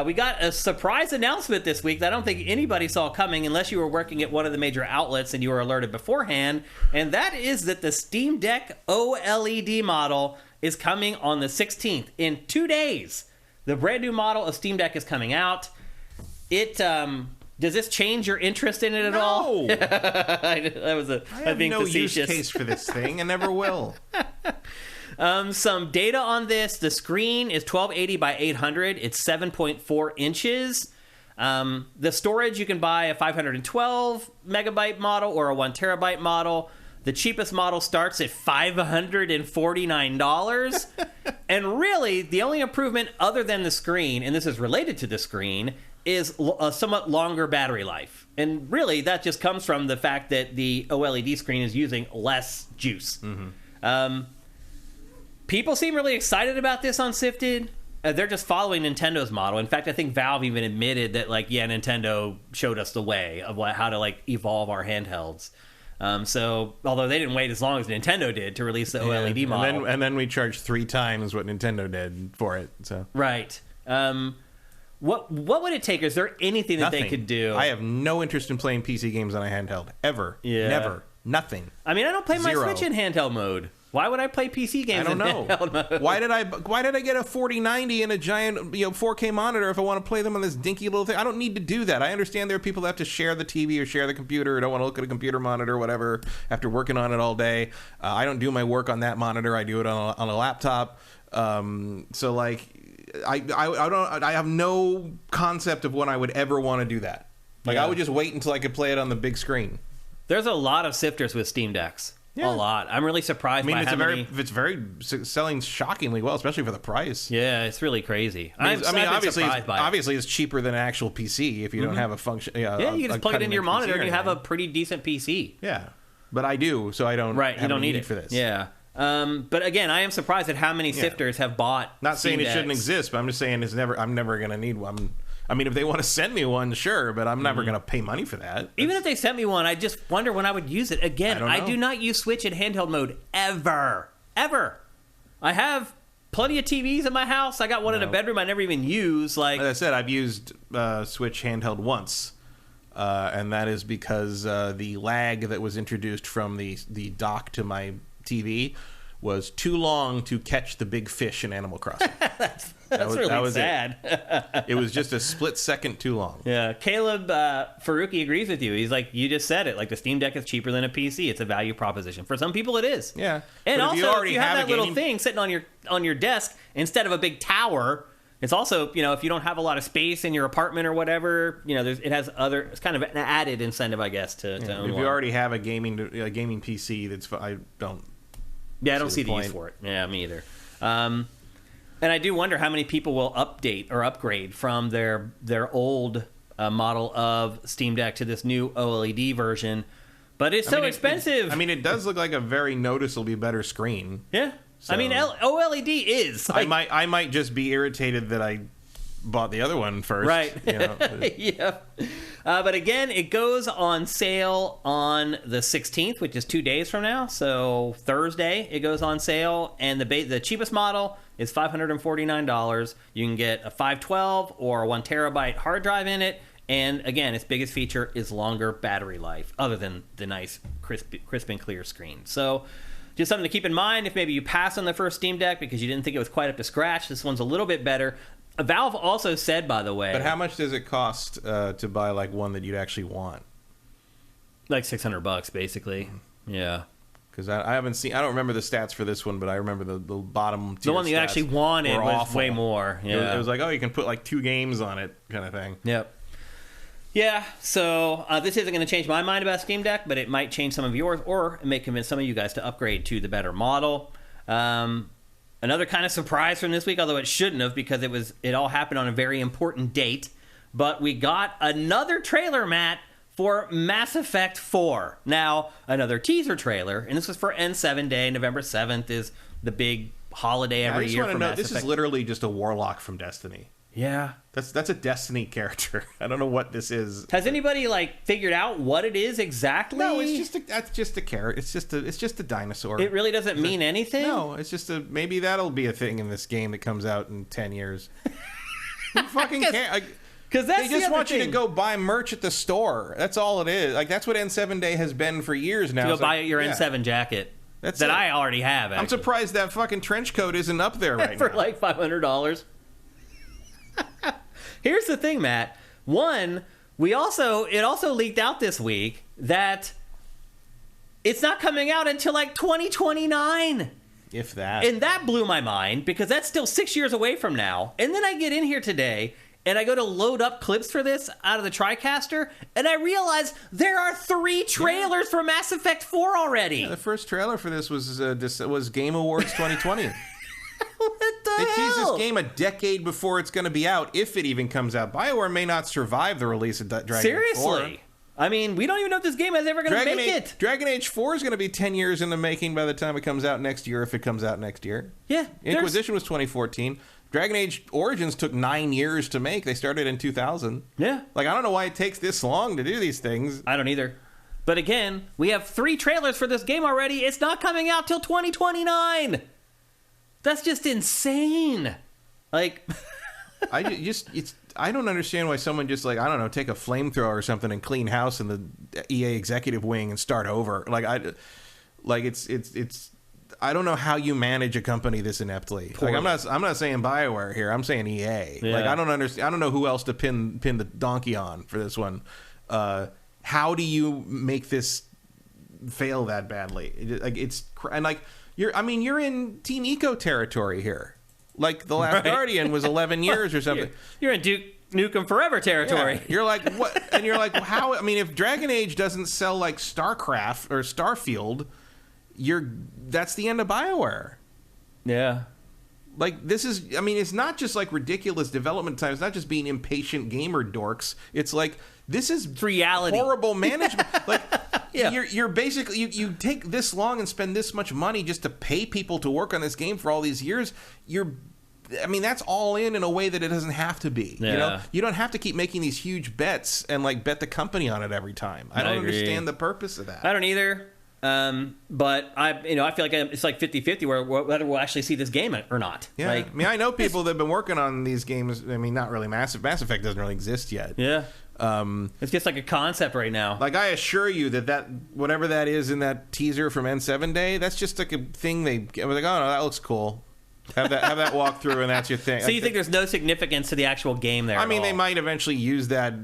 We got a surprise announcement this week that I don't think anybody saw coming unless you were working at one of the major outlets and you were alerted beforehand, and that is that the Steam Deck OLED model is coming on the 16th. In 2 days, the brand new model of Steam Deck is coming out. It does this change your interest in it at all? No. I have no use case for this thing and never will. Some data on this. The screen is 1280 by 800. It's 7.4 inches. The storage, you can buy a 512 megabyte model or a 1 terabyte model. The cheapest model starts at $549. And really, the only improvement other than the screen, and this is related to the screen, is a somewhat longer battery life. And really, that just comes from the fact that the OLED screen is using less juice. People seem really excited about this on Sifted. They're just following Nintendo's model. In fact, I think Valve even admitted that, Nintendo showed us the way of how to, evolve our handhelds. So, although they didn't wait as long as Nintendo did to release the OLED model. And then we charged 3 times what Nintendo did for it. So right. What would it take? Is there anything that they could do? I have no interest in playing PC games on a handheld. Ever. Yeah. Never. Nothing. I mean, I don't play my Switch in handheld mode. Why would I play PC games in handheld mode? Why did I get a 4090 and a giant 4K monitor if I want to play them on this dinky little thing? I don't need to do that. I understand there are people that have to share the TV or share the computer or don't want to look at a computer monitor or whatever after working on it all day. I don't do my work on that monitor. I do it on a laptop. So I have no concept of when I would ever want to do that. I would just wait until I could play it on the big screen. There's a lot of sifters with Steam Decks. Yeah. A lot. I'm really surprised by how many... it's very selling shockingly well, especially for the price. Yeah, it's really crazy. Obviously it's cheaper than an actual PC if you don't have a function. You can just plug it into your monitor and you have a pretty decent PC. Yeah, but I do, so I don't. Right, you don't need it for this. Yeah. But again, I am surprised at how many sifters have bought. Not saying Steam it shouldn't exist, but I'm just saying I'm never going to need one. I mean, if they want to send me one, sure, but I'm never going to pay money for that. Even if they sent me one, I just wonder when I would use it. Again, I do not use Switch in handheld mode ever. Ever. I have plenty of TVs in my house. I got one in a bedroom I never even use. Like I said, I've used Switch handheld once, and that is because the lag that was introduced from the dock to my TV was too long to catch the big fish in Animal Crossing. That's really sad. It was just a split second too long. Yeah, Caleb Faruqi agrees with you. He's like, you just said it. Like, the Steam Deck is cheaper than a PC. It's a value proposition. For some people, it is. Yeah. And but also, if you have that little thing sitting on your desk instead of a big tower, it's also, if you don't have a lot of space in your apartment or whatever, it's kind of an added incentive, I guess, to own one. If you already have a gaming PC, I don't see the use for it. Yeah, me either. And I do wonder how many people will update or upgrade from their old model of Steam Deck to this new OLED version. But it's expensive. It does look like a very noticeably better screen. Yeah. So, OLED is. Like, I might just be irritated that I bought the other one first. Right. Yeah. But again, it goes on sale on the 16th, which is 2 days from now. So Thursday, it goes on sale. And the cheapest model is $549. You can get a 512 or a 1 terabyte hard drive in it. And again, its biggest feature is longer battery life, other than the nice crisp and clear screen. So just something to keep in mind if maybe you pass on the first Steam Deck because you didn't think it was quite up to scratch. This one's a little bit better. Valve also said, by the way... But how much does it cost to buy like one that you'd actually want? Like $600, basically. Yeah. Because I haven't seen... I don't remember the stats for this one, but I remember the bottom tier. The one that you actually wanted was awful. Way more. Yeah. It was like, you can put like 2 games on it kind of thing. Yep. Yeah, so this isn't going to change my mind about Steam Deck, but it might change some of yours, or it may convince some of you guys to upgrade to the better model. Another kind of surprise from this week, although it shouldn't have, because it all happened on a very important date. But we got another trailer, Matt, for Mass Effect 4. Now, another teaser trailer, and this was for N7 Day. November 7th is the big holiday every year for Mass Effect. This is literally just a warlock from Destiny. Yeah. That's a Destiny character. I don't know what this is. Has anybody figured out what it is exactly? No, that's just a carrot. It's just a dinosaur. It really doesn't mean anything? No, it's just maybe that'll be a thing in this game that comes out in 10 years. Who fucking care? Because they just want you to go buy merch at the store. That's all it is. Like, that's what N7 Day has been for years now. To go buy your N7 jacket. I already have, actually. I'm surprised that fucking trench coat isn't up there right now. For like $500. Here's the thing, Matt. One, it also leaked out this week that it's not coming out until like 2029. If that. And that blew my mind because that's still 6 years away from now. And then I get in here today and I go to load up clips for this out of the TriCaster, and I realize there are 3 trailers for Mass Effect 4 already. Yeah, the first trailer for this was Game Awards 2020. What the hell? They teased this game a decade before it's going to be out, if it even comes out. BioWare may not survive the release of Dragon Age 4. Seriously? I mean, we don't even know if this game is ever going to make it. Dragon Age 4 is going to be 10 years in the making by the time it comes out next year, if it comes out next year. Yeah. Inquisition was 2014. Dragon Age Origins took 9 years to make. They started in 2000. Yeah. Like, I don't know why it takes this long to do these things. I don't either. But again, we have 3 trailers for this game already. It's not coming out till 2029. That's just insane. Like, I don't understand why someone just take a flamethrower or something and clean house in the EA executive wing and start over. It's I don't know how you manage a company this ineptly. Like, I'm not saying BioWare here. I'm saying EA. Yeah. Like, I don't understand. I don't know who else to pin the donkey on for this one. How do you make this fail that badly? You're in Team Eco territory here. Like, The Last Guardian was 11 years or something. You're in Duke Nukem Forever territory. Yeah. You're like, what? And you're like, how? I mean, if Dragon Age doesn't sell like StarCraft or Starfield, that's the end of BioWare. Yeah. Like, this is, it's not just like ridiculous development time. It's not just being impatient gamer dorks. It's like, this is reality. Horrible management. Like, yeah. You're basically, you take this long and spend this much money just to pay people to work on this game for all these years. That's all in a way that it doesn't have to be. Yeah. You don't have to keep making these huge bets and like bet the company on it every time. I don't understand the purpose of that. I don't either. But I feel like it's like 50-50 whether we'll actually see this game or not. Yeah, like, I mean, I know people that have been working on these games. I mean, not really Mass Effect doesn't really exist yet. Yeah. It's just like a concept right now. Like, I assure you that whatever that is in that teaser from N7 Day, that's just like a thing they was like, oh no, that looks cool. Have that walk through, and that's your thing. So you think there's no significance to the actual game there? I mean, they might eventually use that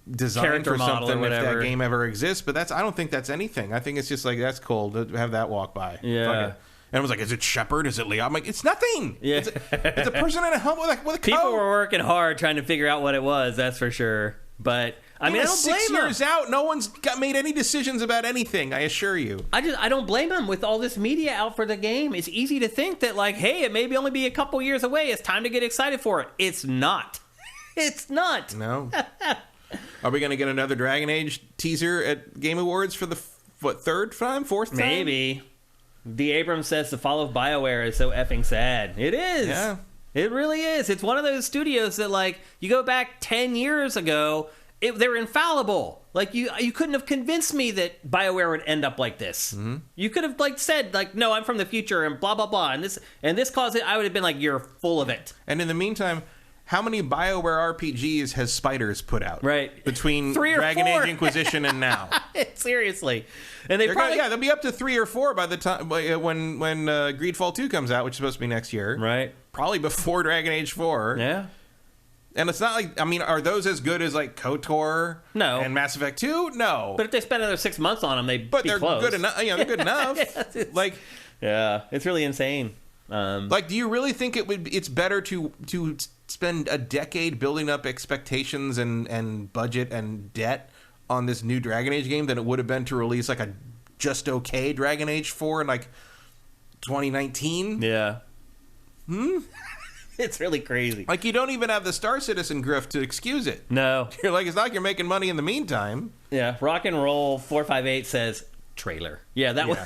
design character for model something or if that whatever. game ever exists, but I don't think that's anything. I think it's just like, that's cool to have that walk by. Yeah. Fuck it. And it was like, is it Shepard? Is it Leon? I'm like, it's nothing. Yeah. It's a person in a helmet with a coat. People were working hard trying to figure out what it was. That's for sure. But I mean, I don't blame 6 them. years out, no one's made any decisions about anything. I assure you. I don't blame them with all this media out for the game. It's easy to think that like, hey, it may only be a couple years away. It's time to get excited for it. It's not. It's not. No. Are we going to get another Dragon Age teaser at Game Awards for the third time, fourth time? Maybe. The Abrams says the fall of BioWare is so effing sad. It is. Yeah. It really is. It's one of those studios that, like, you go back 10 years ago, they were infallible. Like, you couldn't have convinced me that BioWare would end up like this. Mm-hmm. You could have, like, said, like, no, I'm from the future and blah, blah, blah. And this caused it. I would have been like, you're full of it. And in the meantime, how many BioWare RPGs has Spiders put out? Right. Between 3 or Dragon 4. Age Inquisition and now. Seriously. And they'll be up to 3 or 4 by the time when Greedfall 2 comes out, which is supposed to be next year. Right. Probably before Dragon Age 4. Yeah. And it's not like, I mean, are those as good as like KOTOR? No. And Mass Effect 2? No. But if they spend another 6 months on them, they're close. Good enough. They're good enough. Yeah, it's really insane. Like, do you really think it's better to spend a decade building up expectations and budget and debt on this new Dragon Age game than it would have been to release like a just okay Dragon Age 4 in like 2019? Yeah. It's really crazy. Like, you don't even have the Star Citizen grift to excuse it. No. You're like, it's not like you're making money in the meantime. Yeah, Rock and Roll 458 says trailer. Yeah, that was...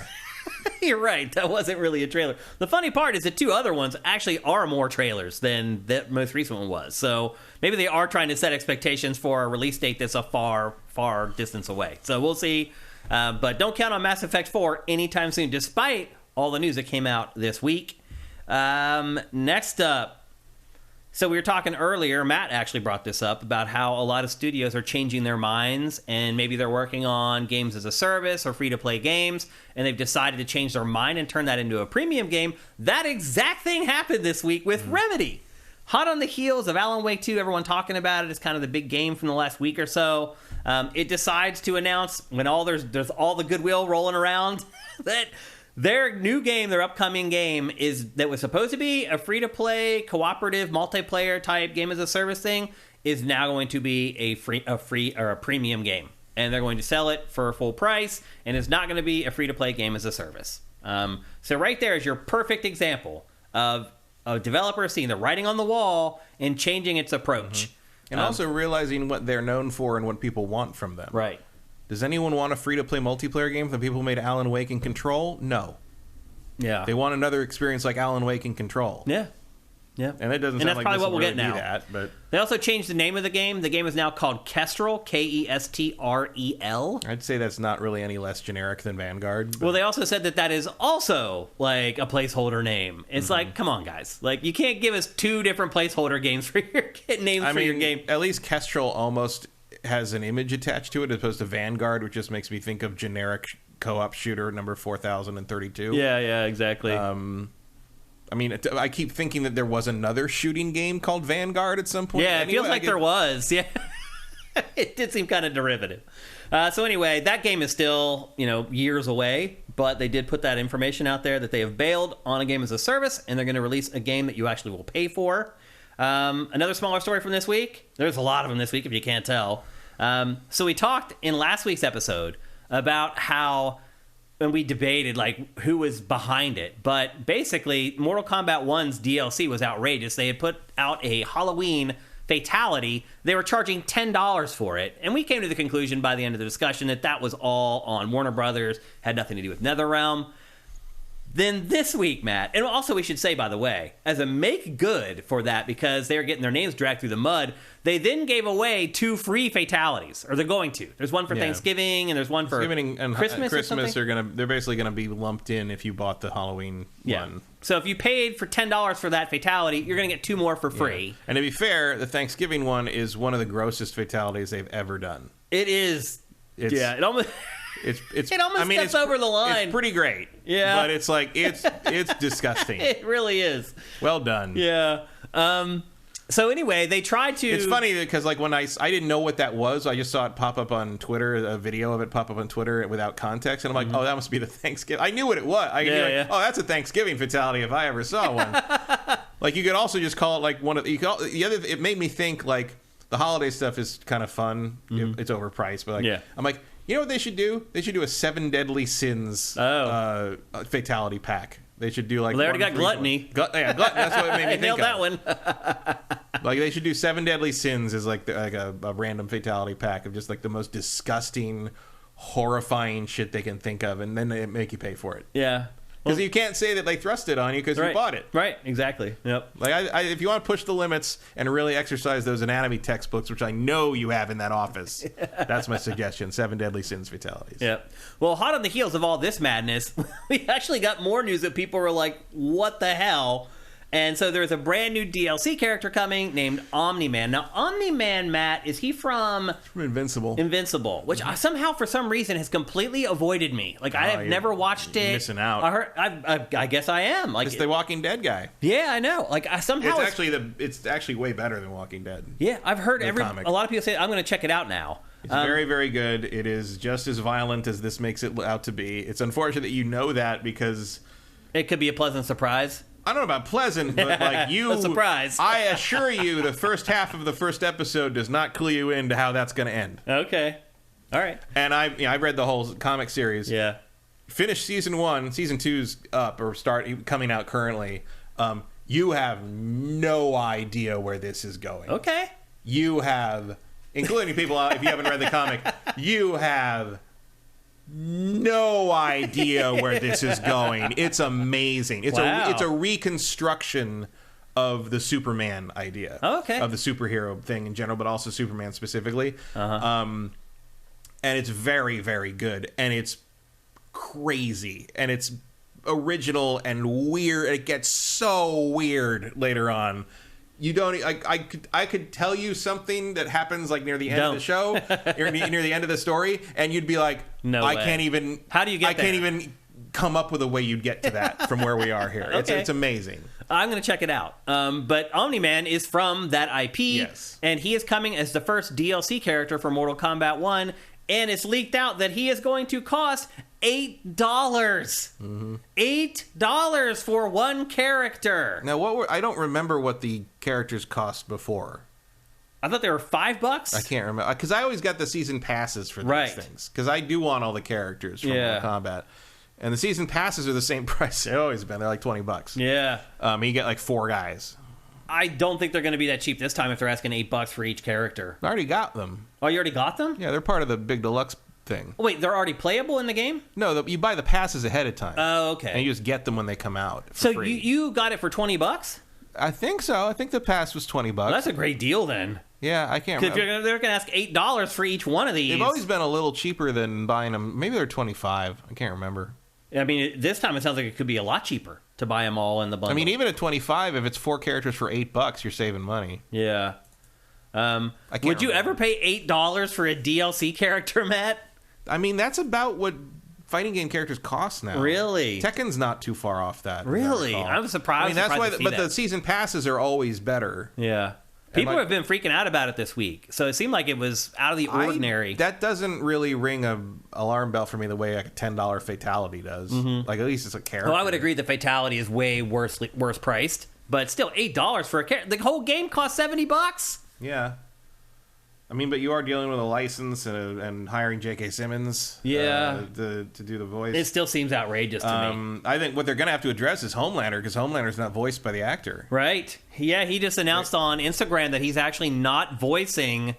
You're right. That wasn't really a trailer. The funny part is that 2 other ones actually are more trailers than that most recent one was. So maybe they are trying to set expectations for a release date that's a far, far distance away. So we'll see. But don't count on Mass Effect 4 anytime soon, despite all the news that came out this week. Next up. So we were talking earlier, Matt actually brought this up, about how a lot of studios are changing their minds and maybe they're working on games as a service or free-to-play games, and they've decided to change their mind and turn that into a premium game. That exact thing happened this week with Remedy. Hot on the heels of Alan Wake 2, everyone talking about it. It's kind of the big game from the last week or so. It decides to announce, when there's all the goodwill rolling around, that their new game, their upcoming game, that was supposed to be a free-to-play, cooperative, multiplayer type game as a service thing, is now going to be a free or a premium game, and they're going to sell it for full price, and it's not going to be a free-to-play game as a service. So right there is your perfect example of a developer seeing the writing on the wall and changing its approach, and also realizing what they're known for and what people want from them. Right. Does anyone want a free-to-play multiplayer game from people who made Alan Wake and Control? No. Yeah. They want another experience like Alan Wake and Control. Yeah. Yeah. And that doesn't and sound that's like probably this what will we'll really get now. be that, but They also changed the name of the game. The game is now called Kestrel, Kestrel. I'd say that's not really any less generic than Vanguard. But... Well, they also said that is also like a placeholder name. It's like, come on, guys. Like, you can't give us 2 different placeholder games for your names for your game. At least Kestrel almost has an image attached to it as opposed to Vanguard, which just makes me think of generic co-op shooter number 4032. Yeah, exactly. I mean, I keep thinking that there was another shooting game called Vanguard at some point. Yeah, it feels like there was. Yeah. It did seem kind of derivative. So anyway, that game is still, years away, but they did put that information out there that they have bailed on a game as a service, and they're going to release a game that you actually will pay for. Another smaller story from this week. There's a lot of them this week, if you can't tell. So we talked in last week's episode about how, and we debated like who was behind it, but basically Mortal Kombat 1's DLC was outrageous. They had put out a Halloween fatality. They were charging $10 for it, and we came to the conclusion by the end of the discussion that was all on Warner Brothers, had nothing to do with NetherRealm. Then this week, Matt, and also we should say, by the way, as a make good for that, because they're getting their names dragged through the mud, they then gave away 2 free fatalities, or they're going to. There's one for Thanksgiving, and there's one for Christmas. Christmas they're basically going to be lumped in if you bought the Halloween one. So if you paid for $10 for that fatality, you're going to get 2 more for free. Yeah. And to be fair, the Thanksgiving one is one of the grossest fatalities they've ever done. It is. It almost. It almost steps over the line. It's pretty great. Yeah. But it's like, it's disgusting. It really is. Well done. Yeah. So anyway, they tried to... It's funny because like when I didn't know what that was. I just saw it pop up on Twitter, a video of it pop up on Twitter without contect. And I'm like, oh, that must be the Thanksgiving. I knew what it was. Oh, that's a Thanksgiving fatality if I ever saw one. Like you could also just call it like one of... it made me think like the holiday stuff is kind of fun. It's overpriced. But like, I'm like... You know what they should do? They should do a 7 Deadly Sins fatality pack. They should do like... Well, they already got gluttony. Gluttony. That's what it made me think nailed of. that one. Like they should do 7 Deadly Sins as like a random fatality pack of just like the most disgusting, horrifying shit they can think of, and then they make you pay for it. Yeah. Because you can't say that they thrust it on you because you bought it. Right, exactly. Yep. Like, if you want to push the limits and really exercise those anatomy textbooks, which I know you have in that office, that's my suggestion. 7 Deadly Sins fatalities. Yep. Well, hot on the heels of all this madness, we actually got more news that people were like, what the hell? And so there's a brand new DLC character coming named Omni-Man. Now, Omni-Man, Matt, is he from Invincible? Invincible, which somehow, for some reason, has completely avoided me. Like, I have never watched it. Missing out. I guess I am. Like, it's the Walking Dead guy. Yeah, I know. Like, somehow it's actually way better than Walking Dead. Yeah, I've heard a lot of people say I'm going to check it out now. It's very, very good. It is just as violent as this makes it out to be. It's unfortunate that you know that because it could be a pleasant surprise. I don't know about pleasant, but like you... A surprise. I assure you the first half of the first episode does not clue you into how that's going to end. Okay. All right. And I read the whole comic series. Yeah. Finished season 1. Season 2's up or coming out currently. You have no idea where this is going. Okay. You have, including people, if you haven't read the comic, you have... no idea where this is going. It's amazing. It's a reconstruction of the Superman idea. Oh, okay. Of the superhero thing in general, but also Superman specifically. And it's very, very good. And it's crazy. And it's original and weird. It gets so weird later on. You don't. I could tell you something that happens like near the end of the show, near the end of the story, and you'd be like, "No way. Can't even." How do you get there? I can't even come up with a way you'd get to that from where we are here. Okay. It's amazing. I'm going to check it out. But Omni-Man is from that IP, yes, and he is coming as the first DLC character for Mortal Kombat 1, and it's leaked out that he is going to cost $8. $8 for one character. Now, I don't remember what the characters cost before. I thought they were $5. I can't remember because I always got the season passes for these things because I do want all the characters from Mortal Kombat. And the season passes are the same price they've always been. They're like $20. Yeah. You get like 4 guys. I don't think they're going to be that cheap this time if they're asking $8 for each character. I already got them. Oh, you already got them? Yeah, they're part of the big deluxe thing. Oh, wait, they're already playable in the game? No, you buy the passes ahead of time. Oh, okay. And you just get them when they come out for so free. you got it for $20? I think so. I think the pass was $20. Well, that's a great deal then. Yeah, I can't remember. Because they're going to ask $8 for each one of these. They've always been a little cheaper than buying them. Maybe they're $25. I can't remember. I mean, this time it sounds like it could be a lot cheaper to buy them all in the bundle. I mean, even at $25, if it's 4 characters for $8, you're saving money. Yeah. Would you ever pay $8 for a DLC character, Matt? I mean, that's about what fighting game characters cost now. Really? Tekken's not too far off that. Really? I'm surprised. I mean, that's why. But the season passes are always better. Yeah. People have been freaking out about it this week, so it seemed like it was out of the ordinary. That doesn't really ring an alarm bell for me the way a $10 fatality does. Mm-hmm. Like, at least it's a character. Well, I would agree the fatality is way worse priced, but still $8 for a character. The whole game costs $70. Yeah. I mean, but you are dealing with a license and hiring J.K. Simmons to do the voice. It still seems outrageous to me. I think what they're going to have to address is Homelander, because Homelander's not voiced by the actor. Right. Yeah, he just announced on Instagram that he's actually not voicing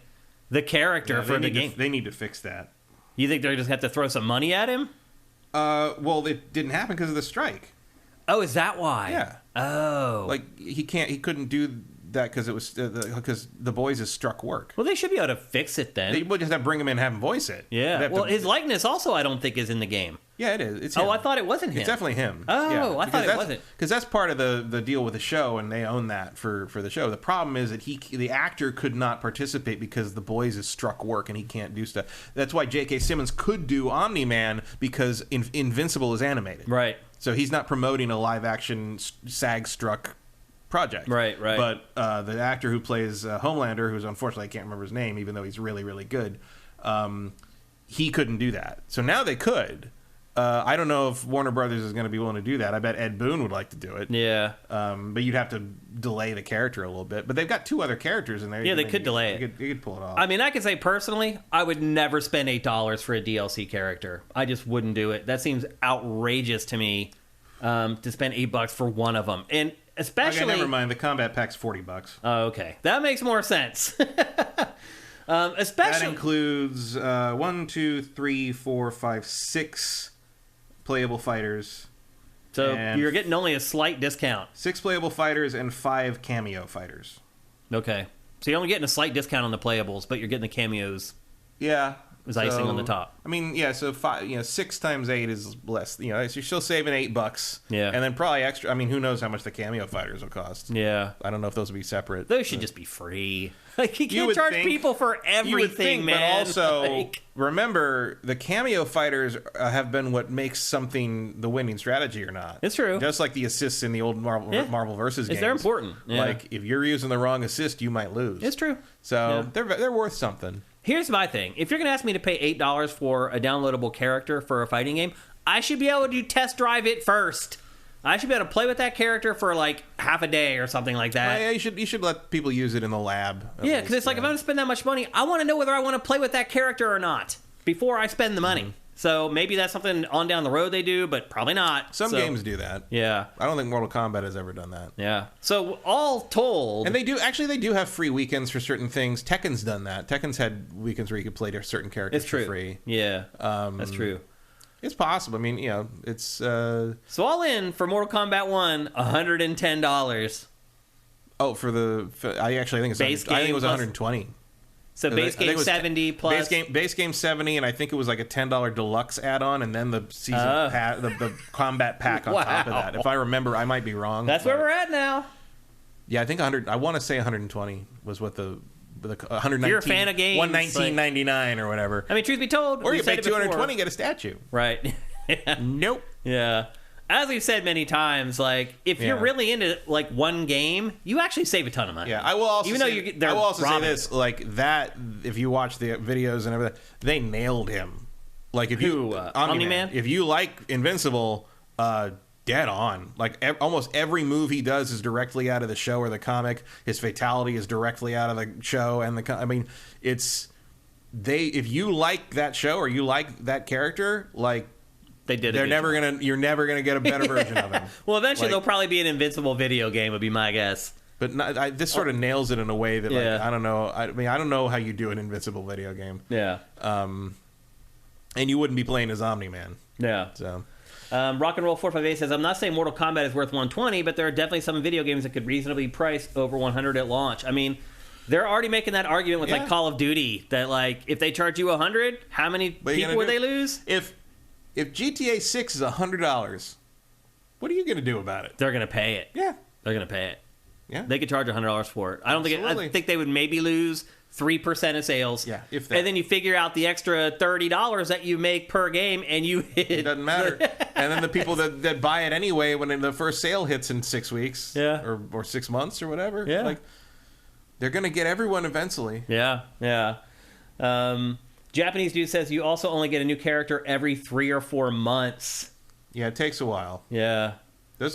the character for the game. They need to fix that. You think they're just going to have to throw some money at him? Well, it didn't happen because of the strike. Oh, is that why? Yeah. Oh. Like he couldn't do that because it was because The Boys has struck work. Well, they should be able to fix it then. They would just have to bring him in and have him voice it. Yeah. Well, his likeness also I don't think is in the game. Yeah, it is. It's him. Oh, I thought it wasn't him. It's definitely him. Oh, yeah, I thought it wasn't. Because that's part of the deal with the show, and they own that for the show. The problem is that the actor could not participate because The Boys has struck work and he can't do stuff. That's why J.K. Simmons could do Omni-Man because Invincible is animated. Right. So he's not promoting a live-action SAG-struck project. Right. But the actor who plays Homelander, who's unfortunately I can't remember his name, even though he's really, really good, he couldn't do that. So now they could. I don't know if Warner Brothers is going to be willing to do that. I bet Ed Boon would like to do it. Yeah. But you'd have to delay the character a little bit. But they've got 2 other characters in there. Yeah, they could delay it. You could pull it off. I mean, I could say personally, I would never spend $8 for a DLC character. I just wouldn't do it. That seems outrageous to me to spend $8 for one of them. And especially... Okay, never mind. The combat pack's $40. Oh, okay. That makes more sense. Especially... That includes 1, 2, 3, 4, 5, 6... playable fighters. So you're getting only a slight discount. 6 playable fighters and 5 cameo fighters. Okay. So you're only getting a slight discount on the playables, but you're getting the cameos Yeah. as icing on the top. I mean, yeah, so 6 times 8 is less. So you're still saving $8. Yeah. And then probably extra. I mean, who knows how much the cameo fighters will cost. Yeah. I don't know if those will be separate. Those should just be free. Like, you can't would charge think- people for everything, you would think, man. But also, Like- remember, the cameo fighters have been what makes something the winning strategy or not. It's true. Just like the assists in the old Marvel versus games. They're important. Yeah. Like, if you're using the wrong assist, you might lose. It's true. So they're worth something. Here's my thing. If you're going to ask me to pay $8 for a downloadable character for a fighting game, I should be able to test drive it first. I should be able to play with that character for like half a day or something like that. Yeah, you should let people use it in the lab. Yeah, because it's like, if I'm going to spend that much money, I want to know whether I want to play with that character or not before I spend the money. Mm-hmm. So maybe that's something on down the road they do, but probably not. Some games do that. Yeah. I don't think Mortal Kombat has ever done that. Yeah. So all told... And they do have free weekends for certain things. Tekken's done that. Tekken's had weekends where you could play their certain characters for free. Yeah, that's true. It's possible. I mean, it's... So all in, for Mortal Kombat 1, $110. Oh, I think it's... Base game I think it was plus- 120. So base game 70 plus... Base game 70, and I think it was like a $10 deluxe add-on, and then the season the combat pack on top of that. If I remember, I might be wrong. That's where we're at now. Yeah, I think 100. I want to say 120 was what the 119. You're a fan of games, 119.99 or whatever. I mean, truth be told, Or you said pay it before. 220, get a statue. Right. Nope. Yeah. As we've said many times, like, if you're really into like one game, you actually save a ton of money. Yeah, I will also say this, like, that if you watch the videos and everything, they nailed him. Like, if Omni-Man? If you like Invincible, dead on. Like, almost every move he does is directly out of the show or the comic. His fatality is directly out of the show and I mean, if you like that show or you like that character, like, you're never gonna get a better version of him. Well, eventually there'll probably be an Invincible video game, would be my guess. But this sort of nails it in a way that, like, I don't know. I mean, I don't know how you do an Invincible video game. Yeah. And you wouldn't be playing as Omni-Man. Yeah. So. Rock and Roll 458 says, I'm not saying Mortal Kombat is worth 120, but there are definitely some video games that could reasonably price over 100 at launch. I mean, they're already making that argument with like Call of Duty that, like, if they charge you 100, how many people would they lose? If GTA 6 is $100, what are you going to do about it? They're going to pay it. Yeah. They're going to pay it. Yeah. They could charge $100 for it. I think they would maybe lose 3% of sales. Yeah, if that. And then you figure out the extra $30 that you make per game, and you hit... It doesn't matter. And then the people that buy it anyway when the first sale hits in 6 weeks or 6 months or whatever, like, they're going to get everyone eventually. Yeah, yeah. Japanese dude says you also only get a new character every 3 or 4 months. Yeah, it takes a while. Yeah.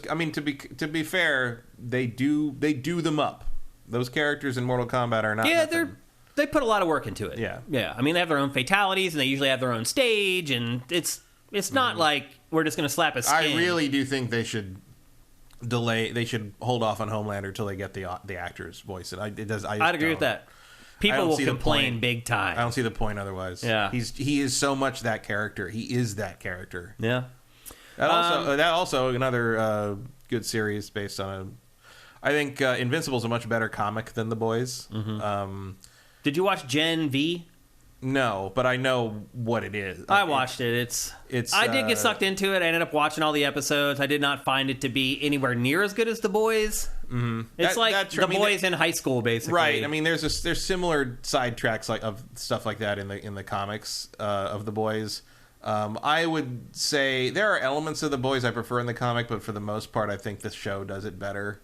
I mean, to be fair, they do them up. Those characters in Mortal Kombat are not. Yeah, they put a lot of work into it. Yeah, yeah. I mean, they have their own fatalities, and they usually have their own stage, and it's not like we're just going to slap a skin. I really do think they should delay. They should hold off on Homelander till they get the actor's voice. I'd agree with that. People will complain big time. I don't see the point otherwise. Yeah, he is so much that character. He is that character. Yeah. That also another good series based on I think Invincible's a much better comic than The Boys. Did you watch Gen V? No, but I know what it is. I watched it. I did get sucked into it. I ended up watching all the episodes. I did not find it to be anywhere near as good as The Boys. It's The Boys in high school, basically. Right. I mean, there's similar sidetracks of stuff like that in the comics of The Boys. I would say there are elements of The Boys I prefer in the comic, but for the most part, I think the show does it better.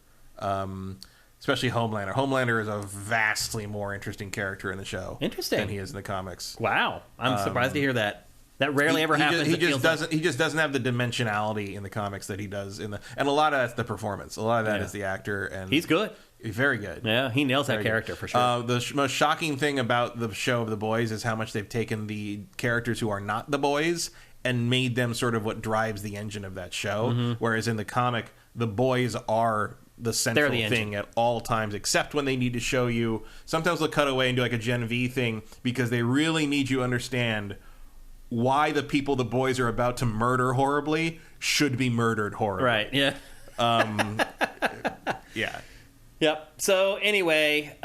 Especially Homelander. Homelander is a vastly more interesting character in the show than he is in the comics. Wow. I'm surprised to hear that. That rarely ever happens. He just doesn't have the dimensionality in the comics that he does and a lot of that's the performance. A lot of that is the actor, and he's good. He's very good. Yeah, he nails that character for sure. The most shocking thing about the show of The Boys is how much they've taken the characters who are not the boys and made them sort of what drives the engine of that show. Whereas in the comic, the boys are the central thing at all times, except when they need to show you. Sometimes they'll cut away and do like a Gen V thing because they really need you to understand why the people the boys are about to murder horribly should be murdered horribly. Right, yeah. Yeah. Yep. So anyway,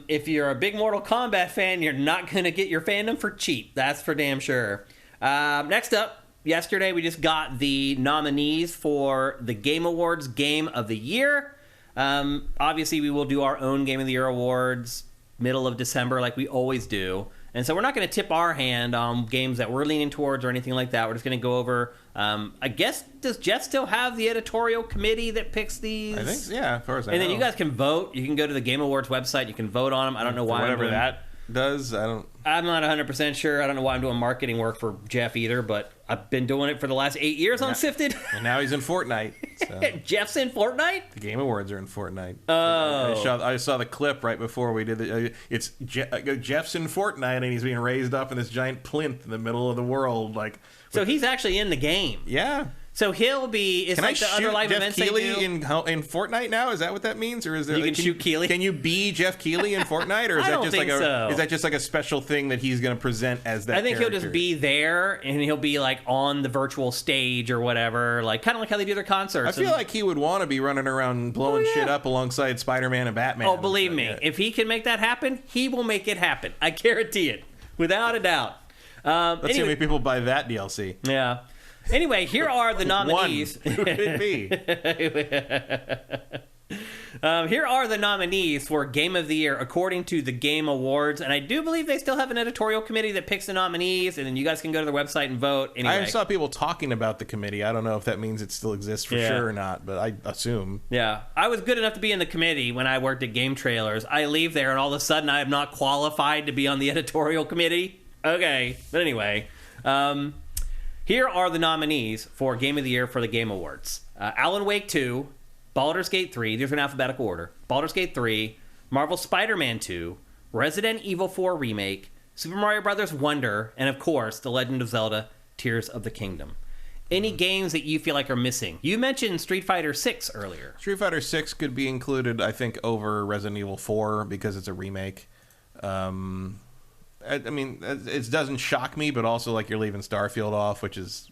if you're a big Mortal Kombat fan, you're not going to get your fandom for cheap. That's for damn sure. Next up, yesterday we just got the nominees for the Game Awards Game of the Year. Obviously, we will do our own Game of the Year awards middle of December like we always do. And so we're not going to tip our hand on games that we're leaning towards or anything like that. We're just going to go over, I guess, does Jeff still have the editorial committee that picks these? I think, yeah, as far as I know. And then you guys can vote. You can go to the Game Awards website. You can vote on them. I don't know why. Whatever that does, I'm not 100% sure. I don't know why I'm doing marketing work for Jeff either, but I've been doing it for the last 8 years on Sifted. And now he's in Fortnite. So. Jeff's in Fortnite? The Game Awards are in Fortnite. Oh. I saw the clip right before we did it. It's Jeff's in Fortnite, and he's being raised up in this giant plinth in the middle of the world. So he's actually in the game. Yeah. So he'll be. It's can like I the other live Jeff events Keighley they do. in Fortnite now? Is that what that means, or is there? You can shoot Keighley. Can you be Jeff Keighley in Fortnite, or is Is that just like a special thing that he's going to present as that? I think character? he'll just be there, and he'll be like on the virtual stage or whatever, like kind of like how they do their concerts. I feel like he would want to be running around blowing shit up alongside Spider-Man and Batman. Oh, believe me, if he can make that happen, he will make it happen. I guarantee it, without a doubt. Let's see how many people buy that DLC. Yeah. Anyway, here are the nominees. Who could it be? Here are the nominees for Game of the Year according to the Game Awards, and I do believe they still have an editorial committee that picks the nominees, and then you guys can go to their website and vote. Anyway. I saw people talking about the committee. I don't know if that means it still exists for sure or not, but I assume. Yeah. I was good enough to be in the committee when I worked at Game Trailers. I leave there, and all of a sudden I am not qualified to be on the editorial committee. Okay. But anyway, here are the nominees for Game of the Year for the Game Awards. Alan Wake 2, Baldur's Gate 3, these are in alphabetical order, Baldur's Gate 3, Marvel Spider-Man 2, Resident Evil 4 Remake, Super Mario Bros. Wonder, and of course, The Legend of Zelda, Tears of the Kingdom. Any games that you feel like are missing? You mentioned Street Fighter 6 earlier. Street Fighter 6 could be included, I think, over Resident Evil 4 because it's a remake. I mean, it doesn't shock me, but also like you're leaving Starfield off, which is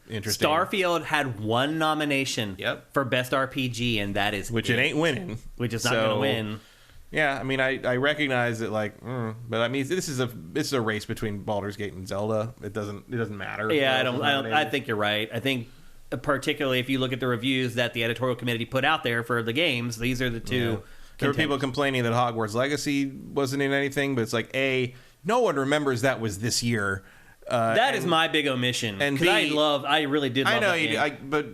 interesting. Starfield had one nomination for Best RPG, and that is which it ain't winning. Which is not going to win. Yeah, I mean, I recognize that, but I mean, this is a race between Baldur's Gate and Zelda. It doesn't matter. Yeah, I think you're right. I think particularly if you look at the reviews that the editorial committee put out there for the games, these are the two. Yeah. There were people complaining that Hogwarts Legacy wasn't in anything, but it's like no one remembers that was this year. That is my big omission. And I really did love that game. But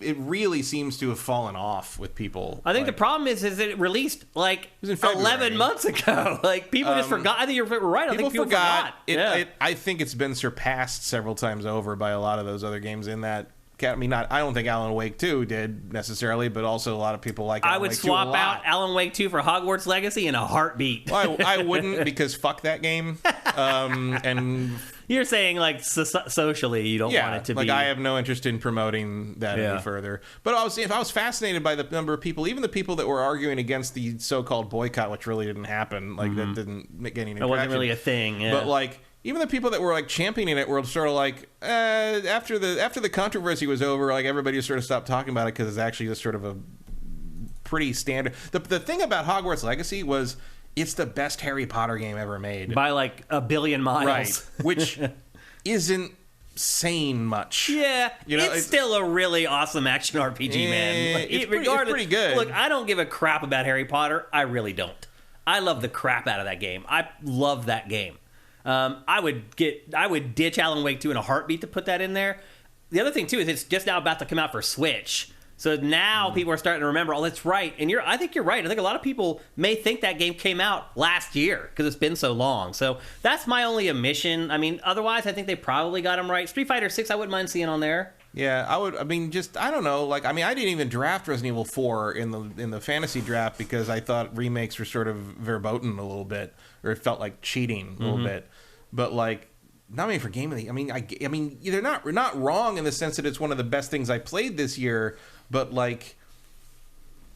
it really seems to have fallen off with people. I think the problem is that it released 11 months ago. Like people just forgot. I think you're right. I think people forgot. I think it's been surpassed several times over by a lot of those other games in that. I mean, I don't think Alan Wake 2 did necessarily, but also a lot of people like Alan Wake 2 I would swap out Alan Wake 2 for Hogwarts Legacy in a heartbeat. Well, I wouldn't because fuck that game. And you're saying socially you don't want it to be. I have no interest in promoting that any further. But I was fascinated by the number of people, even the people that were arguing against the so-called boycott, which really didn't happen. That didn't get any traction. It wasn't really a thing. Yeah. But even the people that were like championing it were sort of like, after the controversy was over, like everybody just sort of stopped talking about it because it's actually just sort of a pretty standard. The thing about Hogwarts Legacy was it's the best Harry Potter game ever made by like a billion miles, right? Which isn't saying much. Yeah, it's still a really awesome action RPG, man. It's pretty good. Look, I don't give a crap about Harry Potter. I really don't. I love the crap out of that game. I love that game. I would ditch Alan Wake 2 in a heartbeat to put that in there. The other thing too is it's just now about to come out for Switch. So now people are starting to remember, oh, that's right. And I think you're right. I think a lot of people may think that game came out last year because it's been so long. So that's my only omission. I mean, otherwise, I think they probably got them right. Street Fighter 6, I wouldn't mind seeing on there. Yeah, I would. I mean, just I don't know. Like, I mean, I didn't even draft Resident Evil 4 in the fantasy draft because I thought remakes were sort of verboten a little bit, or it felt like cheating a little bit. But like, nominated for Game of the, I mean, they're not wrong in the sense that it's one of the best things I played this year. But like,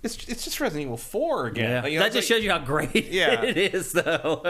it's just Resident Evil 4 again. Yeah. You know, that just shows you how great it is, though.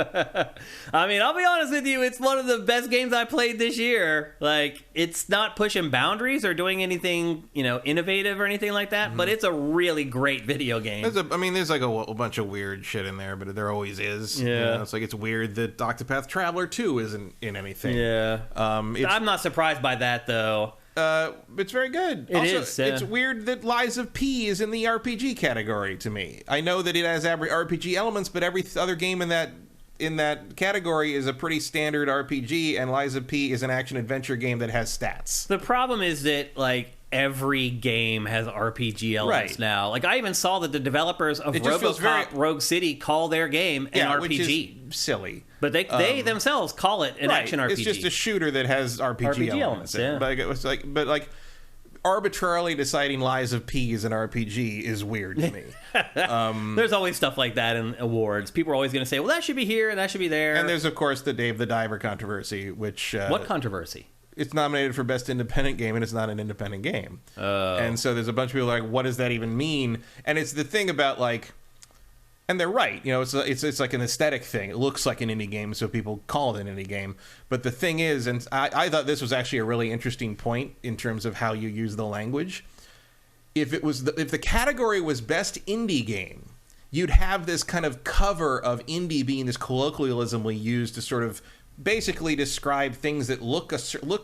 I mean, I'll be honest with you, it's one of the best games I played this year. Like, it's not pushing boundaries or doing anything, innovative or anything like that, but it's a really great video game. There's like a bunch of weird shit in there, but there always is. Yeah. It's like it's weird that Octopath Traveler 2 isn't in anything. Yeah. I'm not surprised by that, though. It's very good. It's weird that Lies of P is in the RPG category to me. I know that it has RPG elements, but every other game in that category is a pretty standard RPG, and Lies of P is an action-adventure game that has stats. The problem is that, like, every game has RPG elements now. Like, I even saw that the developers of RoboCop Rogue City call their game an RPG. Which is silly. But they themselves call it an action RPG. It's just a shooter that has RPG elements. Yeah. But it's like arbitrarily deciding Lies of P is an RPG is weird to me. There's always stuff like that in awards. People are always going to say, well, that should be here and that should be there. And there's, of course, the Dave the Diver controversy, which... what controversy? It's nominated for Best Independent Game, and it's not an independent game. And so there's a bunch of people like, what does that even mean? And it's the thing about, like... And they're right. It's like an aesthetic thing. It looks like an indie game, so people call it an indie game. But the thing is, and I thought this was actually a really interesting point in terms of how you use the language. If the category was Best Indie Game, you'd have this kind of cover of indie being this colloquialism we use to sort of basically describe things that look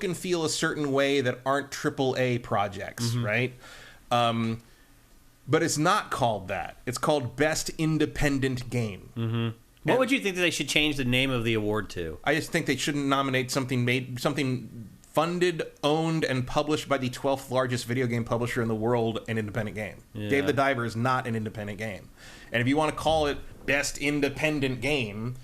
and feel a certain way that aren't AAA projects, right? But it's not called that. It's called Best Independent Game. Mm-hmm. What would you think that they should change the name of the award to? I just think they shouldn't nominate something funded, owned, and published by the 12th largest video game publisher in the world, an independent game. Yeah. Dave the Diver is not an independent game. And if you want to call it Best Independent Game,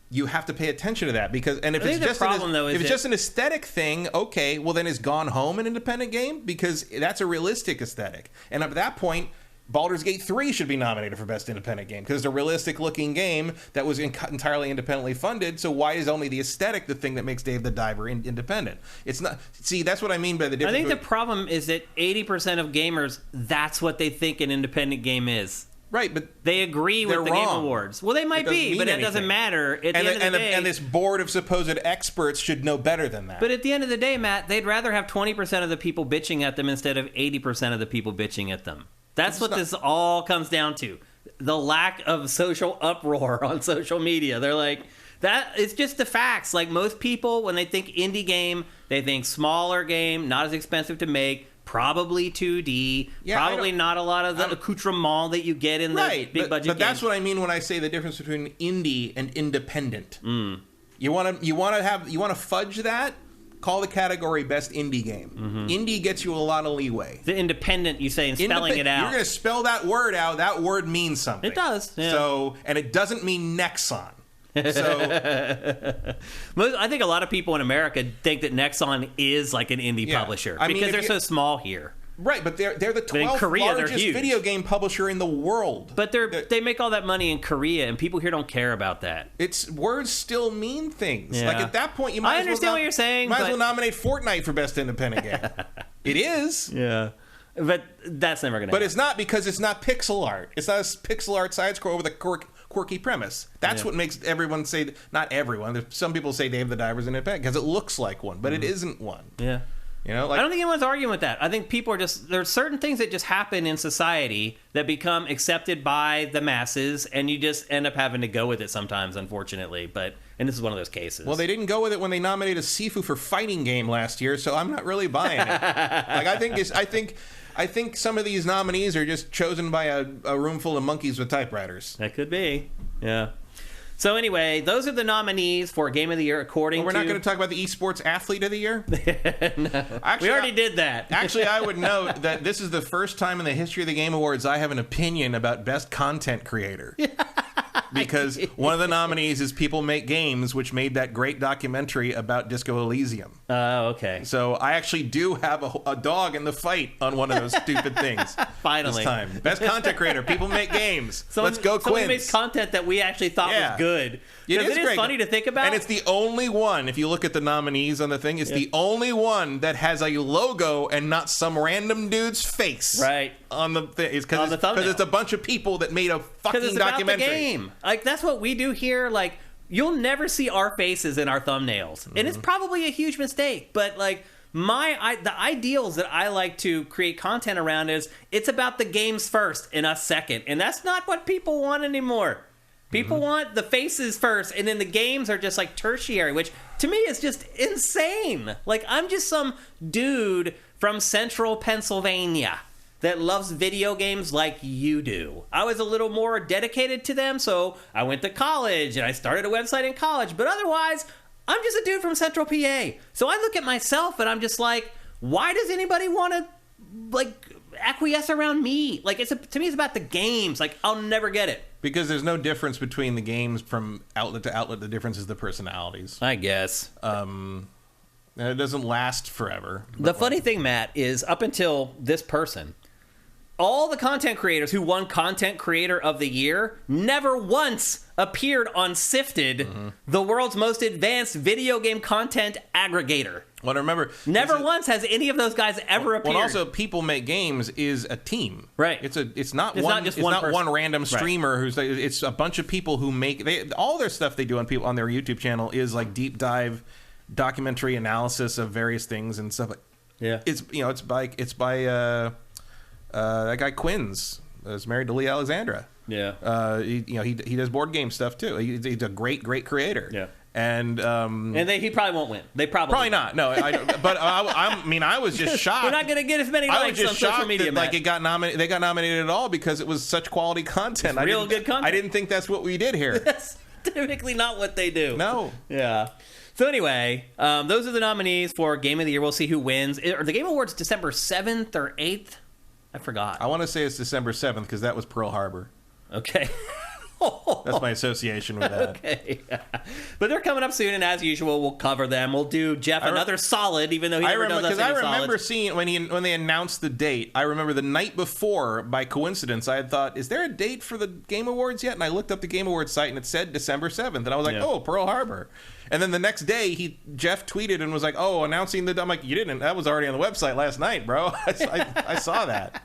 you have to pay attention to that because if it's just an aesthetic thing, okay, well then is Gone Home an independent game? Because that's a realistic aesthetic. And at that point, Baldur's Gate 3 should be nominated for Best Independent Game because it's a realistic looking game that was entirely independently funded. So why is only the aesthetic the thing that makes Dave the Diver independent? It's not. See, that's what I mean by the difference. I think the problem is that 80% of gamers, that's what they think an independent game is. Right, but they agree with the Game Awards. Well, they might be, but it doesn't matter. At the end of the day, and this board of supposed experts should know better than that. But at the end of the day, Matt, they'd rather have 20% of the people bitching at them instead of 80% of the people bitching at them. That's what this all comes down to. The lack of social uproar on social media. They're like, that it's just the facts. Like most people, when they think indie game, they think smaller game, not as expensive to make, probably 2D, probably not a lot of the accoutrement that you get in the big budget games. But that's what I mean when I say the difference between indie and independent. You want to fudge that? Call the category Best Indie Game. Mm-hmm. Indie gets you a lot of leeway. The independent, you say, and spelling it out. You're going to spell that word out. That word means something. It does. Yeah. So, and it doesn't mean Nexon. So, I think a lot of people in America think that Nexon is like an indie publisher because they're so small here. Right, but they're the 12th largest video game publisher in the world. But they make all that money in Korea, and people here don't care about that. Words still mean things. Yeah. Like at that point, you might as well nominate Fortnite for Best Independent Game. It is. Yeah. But that's never going to happen. But it's not because it's not pixel art. It's not a pixel art side scroll with a quirky premise. That's what makes everyone say, not everyone, some people say Dave the Diver's in it because it looks like one, but it isn't one. Yeah. You know, I don't think anyone's arguing with that. I think people are just, there's certain things that just happen in society that become accepted by the masses, and you just end up having to go with it sometimes, unfortunately. And this is one of those cases. Well, they didn't go with it when they nominated Sifu for fighting game last year, so I'm not really buying it. I think some of these nominees are just chosen by a room full of monkeys with typewriters. That could be. Yeah. So anyway, those are the nominees for Game of the Year according to... We're not going to talk about the Esports Athlete of the Year? No. Actually, we already did that. Actually, I would note that this is the first time in the history of the Game Awards I have an opinion about Best Content Creator. Because one of the nominees is People Make Games, which made that great documentary about Disco Elysium. Oh, okay. So I actually do have a dog in the fight on one of those stupid things. Finally. This time. Best Content Creator, People Make Games. Let's go, Quinn. Someone makes content that we actually thought was good. It is funny to think about. And it's the only one, if you look at the nominees on the thing, it's the only one that has a logo and not some random dude's face. Right. On the thing. Because it's a bunch of people that made a fucking documentary. Because it's about the game. Like, that's what we do here. Like, you'll never see our faces in our thumbnails. And it's probably a huge mistake. But, like, the ideals that I like to create content around is it's about the games first and us second. And that's not what people want anymore. People want the faces first, and then the games are just like tertiary, which to me is just insane. Like, I'm just some dude from central Pennsylvania that loves video games like you do. I was a little more dedicated to them, so I went to college and I started a website in college, but otherwise, I'm just a dude from central PA. So I look at myself and I'm just like, why does anybody want to, like, acquiesce around me? Like, to me, it's about the games. Like, I'll never get it. Because there's no difference between the games from outlet to outlet. The difference is the personalities. I guess. And it doesn't last forever. The funny thing, Matt, is up until this person, all the content creators who won Content Creator of the Year never once appeared on Sifted, the world's most advanced video game content aggregator. Well, remember, never once has any of those guys ever appeared. Well, also, People Make Games is a team, right? It's not one random streamer who's. It's a bunch of people who make all their stuff they do on their YouTube channel is like deep dive documentary analysis of various things and stuff. Yeah, it's by that guy Quinn's is married to Lee Alexandra. Yeah, he does board game stuff too. He's a great creator. Yeah. And he probably won't win. They probably not. No, but I was just shocked. We're not going to get as many likes on social media. Like they got nominated at all because it was such quality content. Real good content. I didn't think that's what we did here. That's typically not what they do. No. Yeah. So anyway, those are the nominees for Game of the Year. We'll see who wins. Are the Game Awards December 7th or 8th? I forgot. I want to say it's December 7th because that was Pearl Harbor. Okay. That's my association with that. Okay. But they're coming up soon, and as usual, we'll cover them. We'll do Jeff another solid, even though he never does us any solids. I remember seeing when they announced the date. I remember the night before, by coincidence, I had thought, "Is there a date for the Game Awards yet?" And I looked up the Game Awards site, and it said December 7th, and I was like, "Oh, Pearl Harbor." And then the next day, Jeff tweeted and was like, "Oh, announcing the." I'm like, "You didn't? That was already on the website last night, bro." I saw that.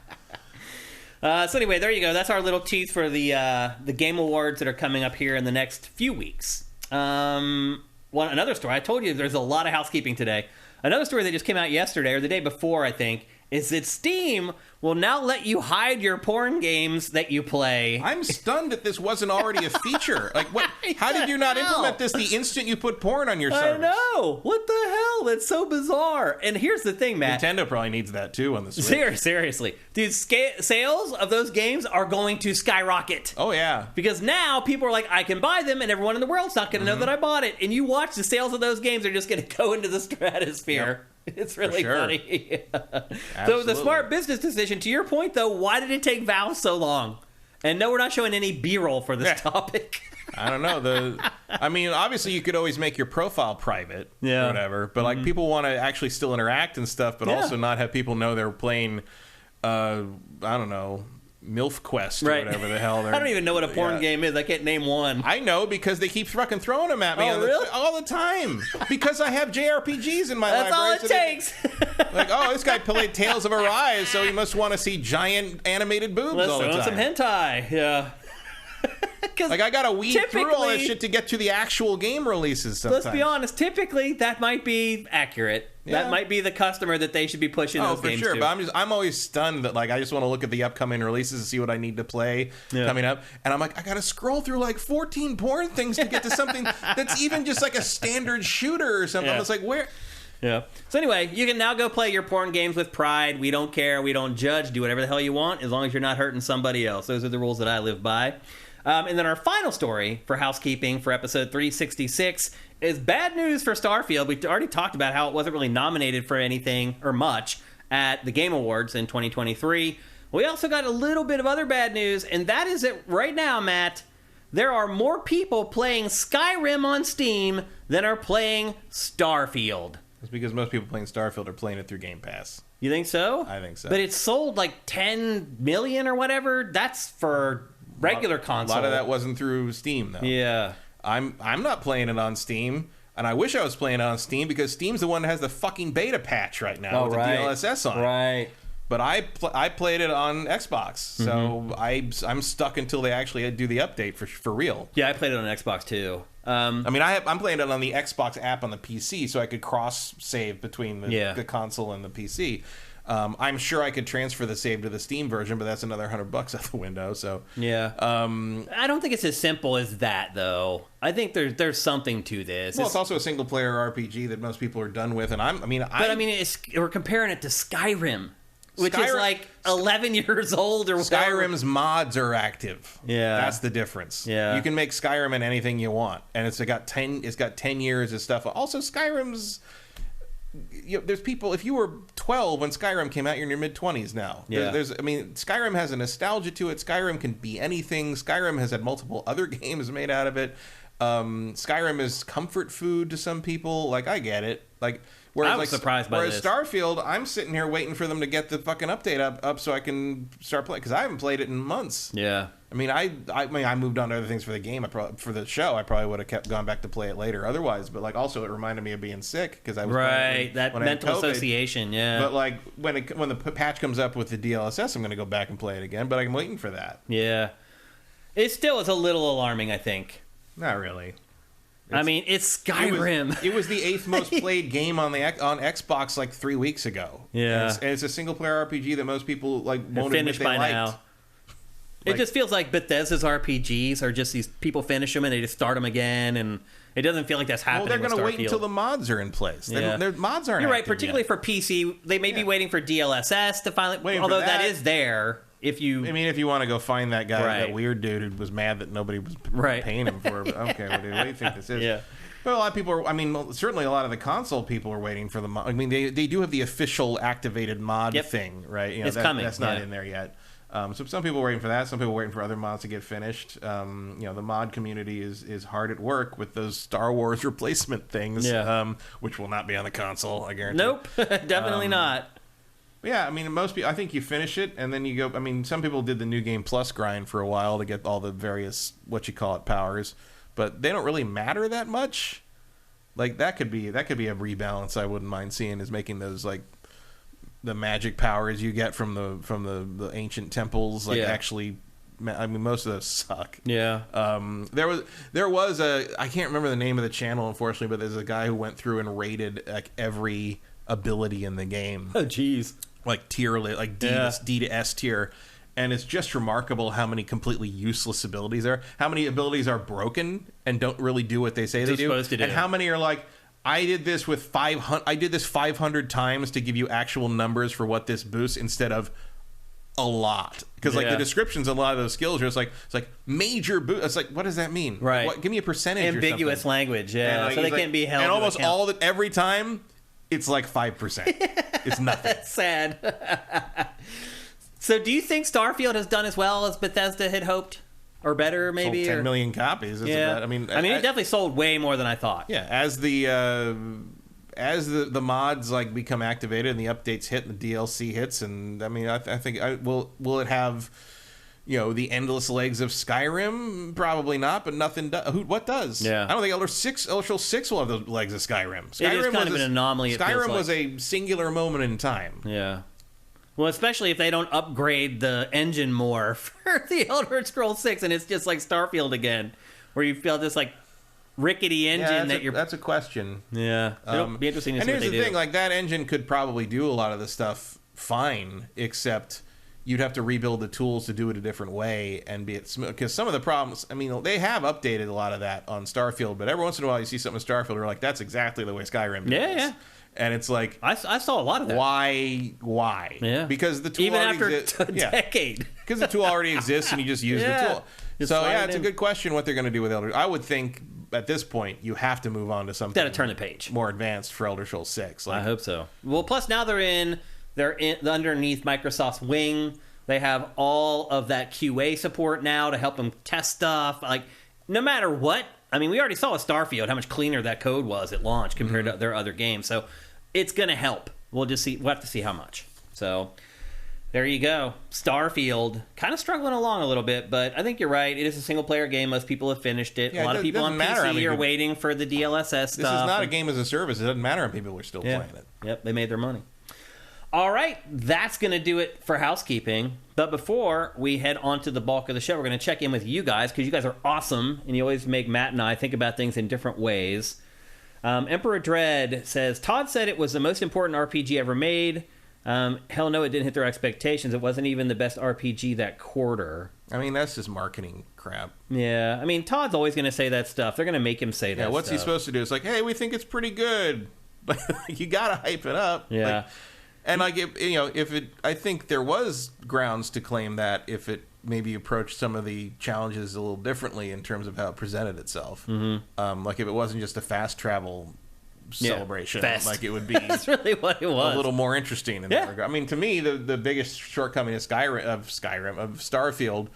So anyway, there you go. That's our little tease for the Game Awards that are coming up here in the next few weeks. Another story. I told you there's a lot of housekeeping today. Another story that just came out yesterday, or the day before, I think, is that Steam will now let you hide your porn games that you play. I'm stunned that this wasn't already a feature. Like, what? How did you not implement this the instant you put porn on your service? I know. What the hell? That's so bizarre. And here's the thing, Matt. Nintendo probably needs that too on the Switch. Seriously. Dude, sales of those games are going to skyrocket. Oh, yeah. Because now people are like, I can buy them, and everyone in the world's not going to know that I bought it. And you watch, the sales of those games are just going to go into the stratosphere. Yep. It's really funny. So the smart business decision, to your point, though, why did it take Valve so long? And no, we're not showing any B-roll for this topic. I don't know. I mean, obviously, you could always make your profile private or whatever. But, like, people want to actually still interact and stuff, but also not have people know they're playing, I don't know, MILF Quest or whatever the hell they're... I don't even know what a porn game is. I can't name one. I know because they keep fucking throwing them at me all the time. Because I have JRPGs in my library. That's all it takes. Like, oh, this guy played Tales of Arise, so he must want to see giant animated boobs all the time. Let's throw in some hentai. Yeah. Like, I gotta weed through all this shit to get to the actual game releases sometimes. Let's be honest, typically that might be accurate. Yeah. That might be the customer that they should be pushing those games to. Oh, for sure, but I'm always stunned that, like, I just want to look at the upcoming releases and see what I need to play coming up. And I'm like, I gotta scroll through like 14 porn things to get to something that's even just like a standard shooter or something. It's like, where... Yeah. So anyway, you can now go play your porn games with pride. We don't care. We don't judge. Do whatever the hell you want as long as you're not hurting somebody else. Those are the rules that I live by. And then our final story for housekeeping for episode 366 is bad news for Starfield. We already talked about how it wasn't really nominated for anything or much at the Game Awards in 2023. We also got a little bit of other bad news, and that is that right now, Matt, there are more people playing Skyrim on Steam than are playing Starfield. It's because most people playing Starfield are playing it through Game Pass. You think so? I think so. But it's sold like 10 million or whatever. That's for regular console. A lot of that wasn't through Steam, though. Yeah. I'm not playing it on Steam, and I wish I was playing it on Steam because Steam's the one that has the fucking beta patch right now with the DLSS on it. Right. But I played it on Xbox, so I'm stuck until they actually do the update for real. Yeah, I played it on Xbox too. I mean, I'm playing it on the Xbox app on the PC, so I could cross save between the console and the PC. I'm sure I could transfer the save to the Steam version, but that's another $100 out the window. So yeah, I don't think it's as simple as that, though. I think there's something to this. Well, it's also a single player RPG that most people are done with, and we're comparing it to Skyrim. Which is like 11 years old or whatever. Skyrim's mods are active. Yeah. That's the difference. Yeah. You can make Skyrim in anything you want. And it's got 10 years of stuff. Also, Skyrim's... there's people... If you were 12 when Skyrim came out, you're in your mid-20s now. Yeah. Skyrim has a nostalgia to it. Skyrim can be anything. Skyrim has had multiple other games made out of it. Skyrim is comfort food to some people. Like, I get it. Like... I was surprised by this. Whereas Starfield, I'm sitting here waiting for them to get the fucking update up so I can start playing, because I haven't played it in months. Yeah. I mean, I moved on to other things for the game. For the show, I probably would have gone back to play it later otherwise. But like, also, it reminded me of being sick because I was that mental association. Yeah. But like, when the patch comes up with the DLSS, I'm going to go back and play it again. But I'm waiting for that. Yeah. It still is a little alarming, I think. Not really. It's Skyrim. It was the 8th most played game on Xbox like 3 weeks ago. Yeah, and it's a single player RPG that most people like won't finish by now. It just feels like Bethesda's RPGs are just these people finish them and they just start them again, and it doesn't feel like that's happening. Well, they're going to wait until the mods are in place. Yeah. Their mods aren't. You're right, particularly for PC. They may be waiting for DLSS to finally. Although that is there. If you want to go find that guy, that weird dude who was mad that nobody was paying him for it. But okay, well, dude, what do you think this is? Yeah. But a lot of people are, certainly a lot of the console people are waiting for the mod. I mean, they do have the official activated mod thing, right? It's coming. That's not in there yet. So some people are waiting for that. Some people are waiting for other mods to get finished. The mod community is hard at work with those Star Wars replacement things, which will not be on the console, I guarantee. Nope, definitely not. Yeah, I mean, most people, I think you finish it and then you go. I mean, some people did the New Game Plus grind for a while to get all the various powers, but they don't really matter that much. Like that could be a rebalance I wouldn't mind seeing, is making those like the magic powers you get from the ancient temples actually. I mean, most of those suck. Yeah. There was a, I can't remember the name of the channel, unfortunately, but there's a guy who went through and rated like every ability in the game. Oh, jeez. Like tier, like D to S tier, and it's just remarkable how many completely useless abilities are. How many abilities are broken and don't really do what they say they do, supposed to do, and how many are like, I did this 500 times to give you actual numbers for what this boosts instead of a lot, because like the descriptions of a lot of those skills are just like, it's like major boost. It's like, what does that mean? Right. Give me a percentage. Ambiguous language. Yeah. And, so they can't be held. And almost all that every time. It's like 5%. It's nothing. That's sad. So do you think Starfield has done as well as Bethesda had hoped? Or better, maybe? Sold 10 million copies. I mean, it definitely sold way more than I thought. Yeah, as the mods like become activated and the updates hit and the DLC hits, and I mean, I think will it have... the endless legs of Skyrim? Probably not, but nothing does. What does? Yeah. I don't think Elder Scrolls 6 will have those legs of Skyrim. It is kind of an anomaly. Skyrim was a singular moment in time. Yeah. Well, especially if they don't upgrade the engine more for the Elder Scrolls 6, and it's just like Starfield again, where you feel this like rickety engine that's a question. Yeah, it'll be interesting to see what they do. And here's the thing, like that engine could probably do a lot of the stuff fine, except you'd have to rebuild the tools to do it a different way and be it smooth. Because some of the problems, I mean, they have updated a lot of that on Starfield, but every once in a while you see something in Starfield, you're like, that's exactly the way Skyrim does. Yeah. And it's like, I saw a lot of that. Why? Yeah. Because the tool even already after a decade. Because the tool already exists and you just use the tool. So it's a good question what they're going to do with Elder. I would think at this point you have to move on to something. Got to turn the page. More advanced for Elder Scrolls 6. Like, I hope so. Well, plus now they're underneath Microsoft's wing. They have all of that QA support now to help them test stuff. Like, no matter what. I mean, we already saw with Starfield how much cleaner that code was at launch compared to their other games. So it's going to help. We'll have to see how much. So there you go. Starfield, kind of struggling along a little bit, but I think you're right. It is a single-player game. Most people have finished it. A lot of people on PC are waiting for the DLSS stuff. This is not a game as a service. It doesn't matter if people are still playing it. Yep, they made their money. All right, that's going to do it for housekeeping. But before we head on to the bulk of the show, we're going to check in with you guys, because you guys are awesome, and you always make Matt and I think about things in different ways. Emperor Dread says, Todd said it was the most important RPG ever made. Hell no, it didn't hit their expectations. It wasn't even the best RPG that quarter. I mean, that's just marketing crap. Yeah, I mean, Todd's always going to say that stuff. They're going to make him say that stuff. What's he supposed to do? It's like, hey, we think it's pretty good. You got to hype it up. Yeah. I think there was grounds to claim that if it maybe approached some of the challenges a little differently in terms of how it presented itself. Mm-hmm. Like if it wasn't just a fast travel celebration, like it would be that's really what it was. A little more interesting in that regard. I mean, to me, the biggest shortcoming of Starfield,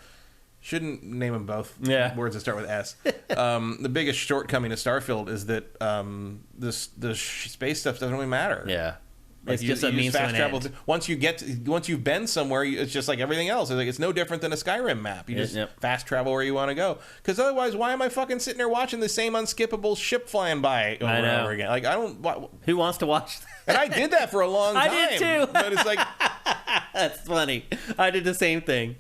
shouldn't name them both words that start with S. The biggest shortcoming of Starfield is that the space stuff doesn't really matter. Yeah. Like it's just a means to an end. Once you've been somewhere, it's just like everything else. It's no different than a Skyrim map. You just fast travel where you want to go. Because otherwise, why am I fucking sitting there watching the same unskippable ship flying by over and over again? Like I don't. Who wants to watch that? And I did that for a long time. I did too. But it's like that's funny. I did the same thing.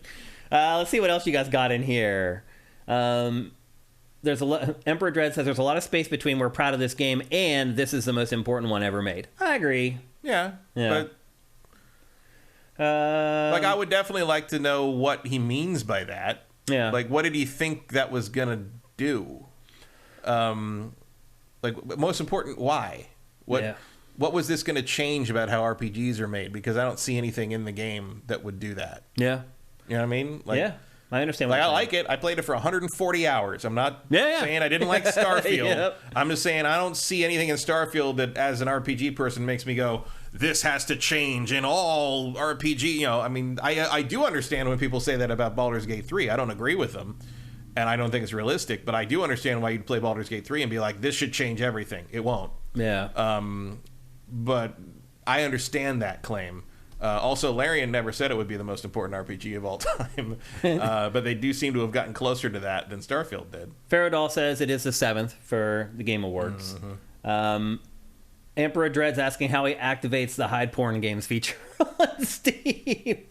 Let's see what else you guys got in here. There's Emperor Dread says there's a lot of space between we're proud of this game and this is the most important one ever made. I agree. Yeah. But I would definitely like to know what he means by that. Yeah. Like, what did he think that was gonna do? Most important, why? What was this gonna change about how RPGs are made? Because I don't see anything in the game that would do that. Yeah. You know what I mean? I understand. I like it. I played it for 140 hours. I'm not saying I didn't like Starfield. I'm just saying I don't see anything in Starfield that, as an RPG person, makes me go, this has to change in all RPG. You know, I mean, I do understand when people say that about Baldur's Gate 3. I don't agree with them, and I don't think it's realistic. But I do understand why you'd play Baldur's Gate 3 and be like, this should change everything. It won't. Yeah. But I understand that claim. Also, Larian never said it would be the most important RPG of all time, but they do seem to have gotten closer to that than Starfield did. Faradol says it is the 7th for the Game Awards. Mm-hmm. Emperor Dread's asking how he activates the hide porn games feature on Steam.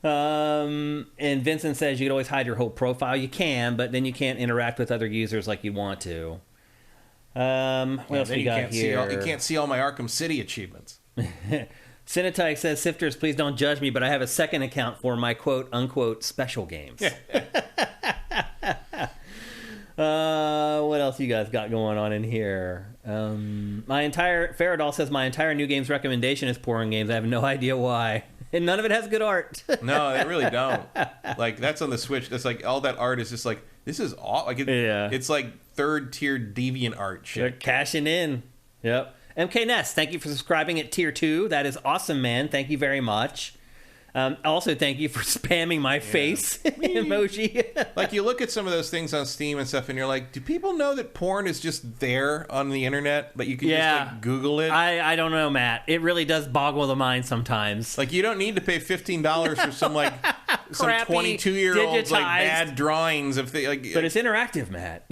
And Vincent says you could always hide your whole profile. You can, but then you can't interact with other users like you want to. What else we got here? You can't see all my Arkham City achievements. Cinetike says, Sifters, please don't judge me, but I have a second account for my quote-unquote special games. What else you guys got going on in here? Faradol says, my entire new games recommendation is porn games. I have no idea why. And none of it has good art. No, they really don't. Like, that's on the Switch. That's like, all that art is just like, this is awful. Like, it's like third-tier deviant art shit. They're cashing in. Yep. MK Ness, thank you for subscribing at Tier 2. That is awesome, man. Thank you very much. Also, thank you for spamming my face emoji. Like, you look at some of those things on Steam and stuff, and you're like, do people know that porn is just there on the internet? But you can just, like, Google it? I don't know, Matt. It really does boggle the mind sometimes. Like, you don't need to pay $15 for some, like, some 22-year-olds, like, bad drawings of things. Like, but it's interactive, Matt.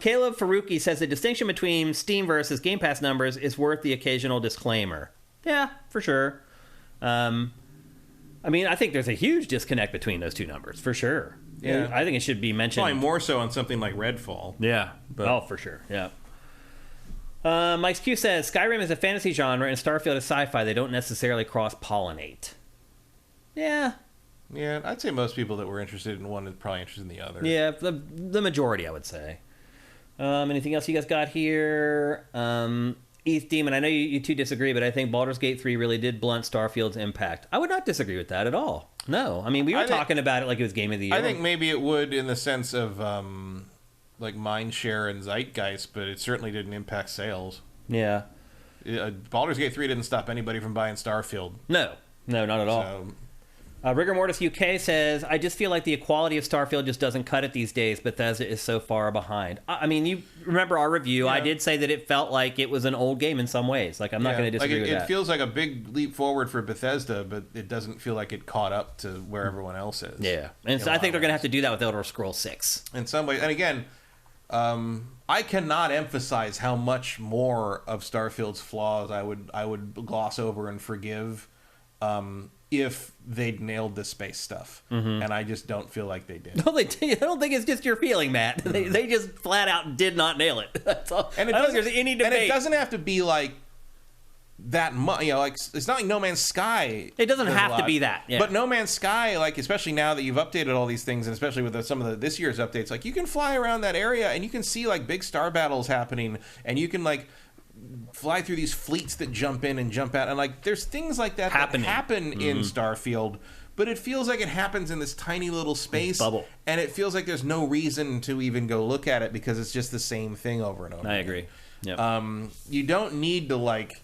Caleb Faruqi says the distinction between Steam versus Game Pass numbers is worth the occasional disclaimer. Yeah, for sure. I mean, I think there's a huge disconnect between those two numbers, for sure. Yeah. I think it should be mentioned. Probably more so on something like Redfall. Yeah. But... for sure. Yeah. Mike's Q says, Skyrim is a fantasy genre and Starfield is sci-fi. They don't necessarily cross-pollinate. Yeah. Yeah, I'd say most people that were interested in one is probably interested in the other. Yeah, the majority, I would say. Anything else you guys got here? East Demon, I know you two disagree, but I think Baldur's Gate 3 really did blunt Starfield's impact. I would not disagree with that at all. No. I mean, we were talking about it like it was Game of the Year. I think maybe it would in the sense of like mindshare and zeitgeist, but it certainly didn't impact sales. Yeah. Baldur's Gate 3 didn't stop anybody from buying Starfield. No, not at all. So, Rigor Mortis UK says, I just feel like the equality of Starfield just doesn't cut it these days. Bethesda is so far behind. I mean, you remember our review. Yeah. I did say that it felt like it was an old game in some ways. Like, I'm not going to disagree with that. It feels like a big leap forward for Bethesda, but it doesn't feel like it caught up to where everyone else is. Yeah. And so I think they're going to have to do that with Elder Scrolls 6. In some ways. And again, I cannot emphasize how much more of Starfield's flaws I would gloss over and forgive if they'd nailed the space stuff. Mm-hmm. And I just don't feel like they did. No, I don't think it's just your feeling, Matt. Mm-hmm. They just flat out did not nail it. That's all. And I don't think there's any debate. And it doesn't have to be like that much, like it's not like No Man's Sky. It doesn't have to be that. Yeah. But No Man's Sky, like especially now that you've updated all these things, and especially with some of this year's updates, like you can fly around that area and you can see like big star battles happening, and you can like fly through these fleets that jump in and jump out, and like there's things like that happen in Starfield, but it feels like it happens in this tiny little space bubble, and it feels like there's no reason to even go look at it because it's just the same thing over and over. I agree. Yep. You don't need to like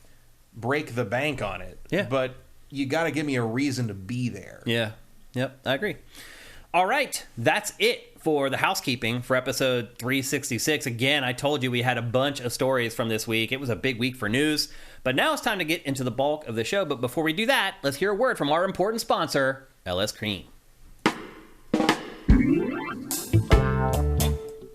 break the bank on it, but you got to give me a reason to be there. Yeah. Yep. I agree. All right, that's it for the housekeeping for episode 366. Again, I told you we had a bunch of stories from this week. It was a big week for news, but now it's time to get into the bulk of the show. But before we do that, let's hear a word from our important sponsor, LS Cream.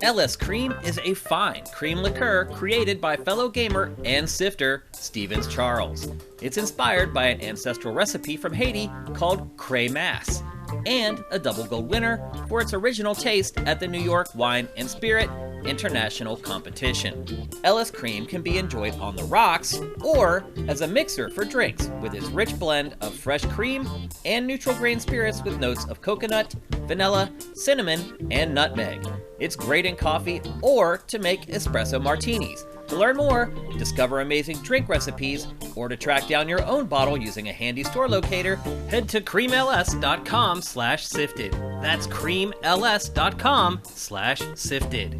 LS Cream is a fine cream liqueur created by fellow gamer and sifter Stevens Charles. It's inspired by an ancestral recipe from Haiti called Cray Mass, and a double gold winner for its original taste at the New York Wine and Spirit International Competition. LS Cream can be enjoyed on the rocks or as a mixer for drinks with its rich blend of fresh cream and neutral grain spirits with notes of coconut, vanilla, cinnamon, and nutmeg. It's great in coffee or to make espresso martinis. To learn more, discover amazing drink recipes, or to track down your own bottle using a handy store locator, head to creamls.com/sifted. That's creamls.com/sifted.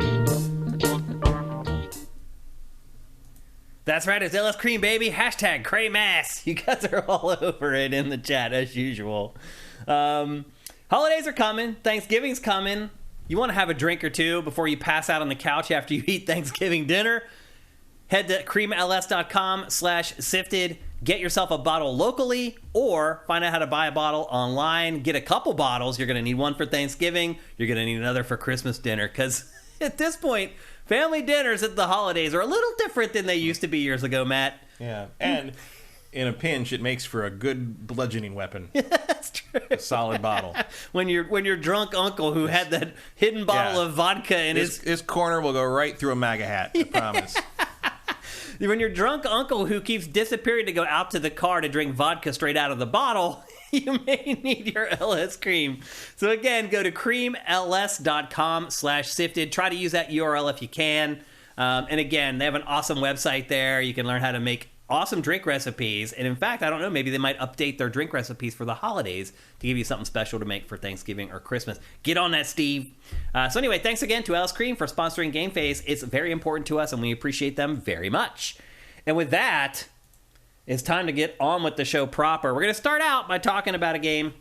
That's right, it's LS Cream, baby. Hashtag CrayMass. You guys are all over it in the chat, as usual. Holidays are coming. Thanksgiving's coming. You want to have a drink or two before you pass out on the couch after you eat Thanksgiving dinner? Head to creamls.com/sifted. Get yourself a bottle locally or find out how to buy a bottle online. Get a couple bottles. You're going to need one for Thanksgiving. You're going to need another for Christmas dinner because at this point, family dinners at the holidays are a little different than they used to be years ago, Matt. Yeah, and in a pinch, it makes for a good bludgeoning weapon. That's true. A solid bottle. When your drunk uncle who had that hidden bottle of vodka in his corner will go right through a MAGA hat, I promise. When your drunk uncle who keeps disappearing to go out to the car to drink vodka straight out of the bottle, you may need your LS Cream. So again, go to creamls.com/sifted. Try to use that URL if you can. And again, they have an awesome website there. You can learn how to make awesome drink recipes. And in fact, I don't know, maybe they might update their drink recipes for the holidays to give you something special to make for Thanksgiving or Christmas. Get on that, Steve. So anyway, thanks again to LS Cream for sponsoring GameFace. It's very important to us, and we appreciate them very much. And with that, it's time to get on with the show proper. We're going to start out by talking about a game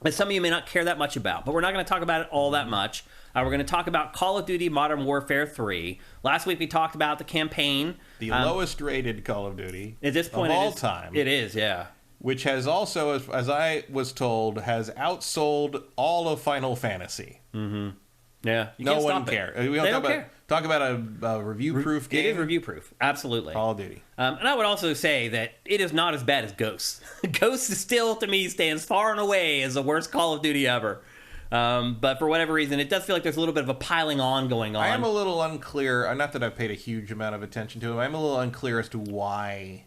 that some of you may not care that much about, but we're not going to talk about it all that much. We're going to talk about Call of Duty Modern Warfare 3. Last week we talked about the campaign. The lowest rated Call of Duty at this point of all time. It is, yeah. Which has also, as I was told, has outsold all of Final Fantasy. Mm-hmm. Yeah, you No can't one stop it. cares. We They don't don't care. talk about a review-proof game. It is review-proof, absolutely. Call of Duty. And I would also say that it is not as bad as Ghosts. Ghosts still, to me, stands far and away as the worst Call of Duty ever. But for whatever reason, it does feel like there's a little bit of a piling on going on. I am a little unclear. Not that I've paid a huge amount of attention to it. I'm a little unclear as to why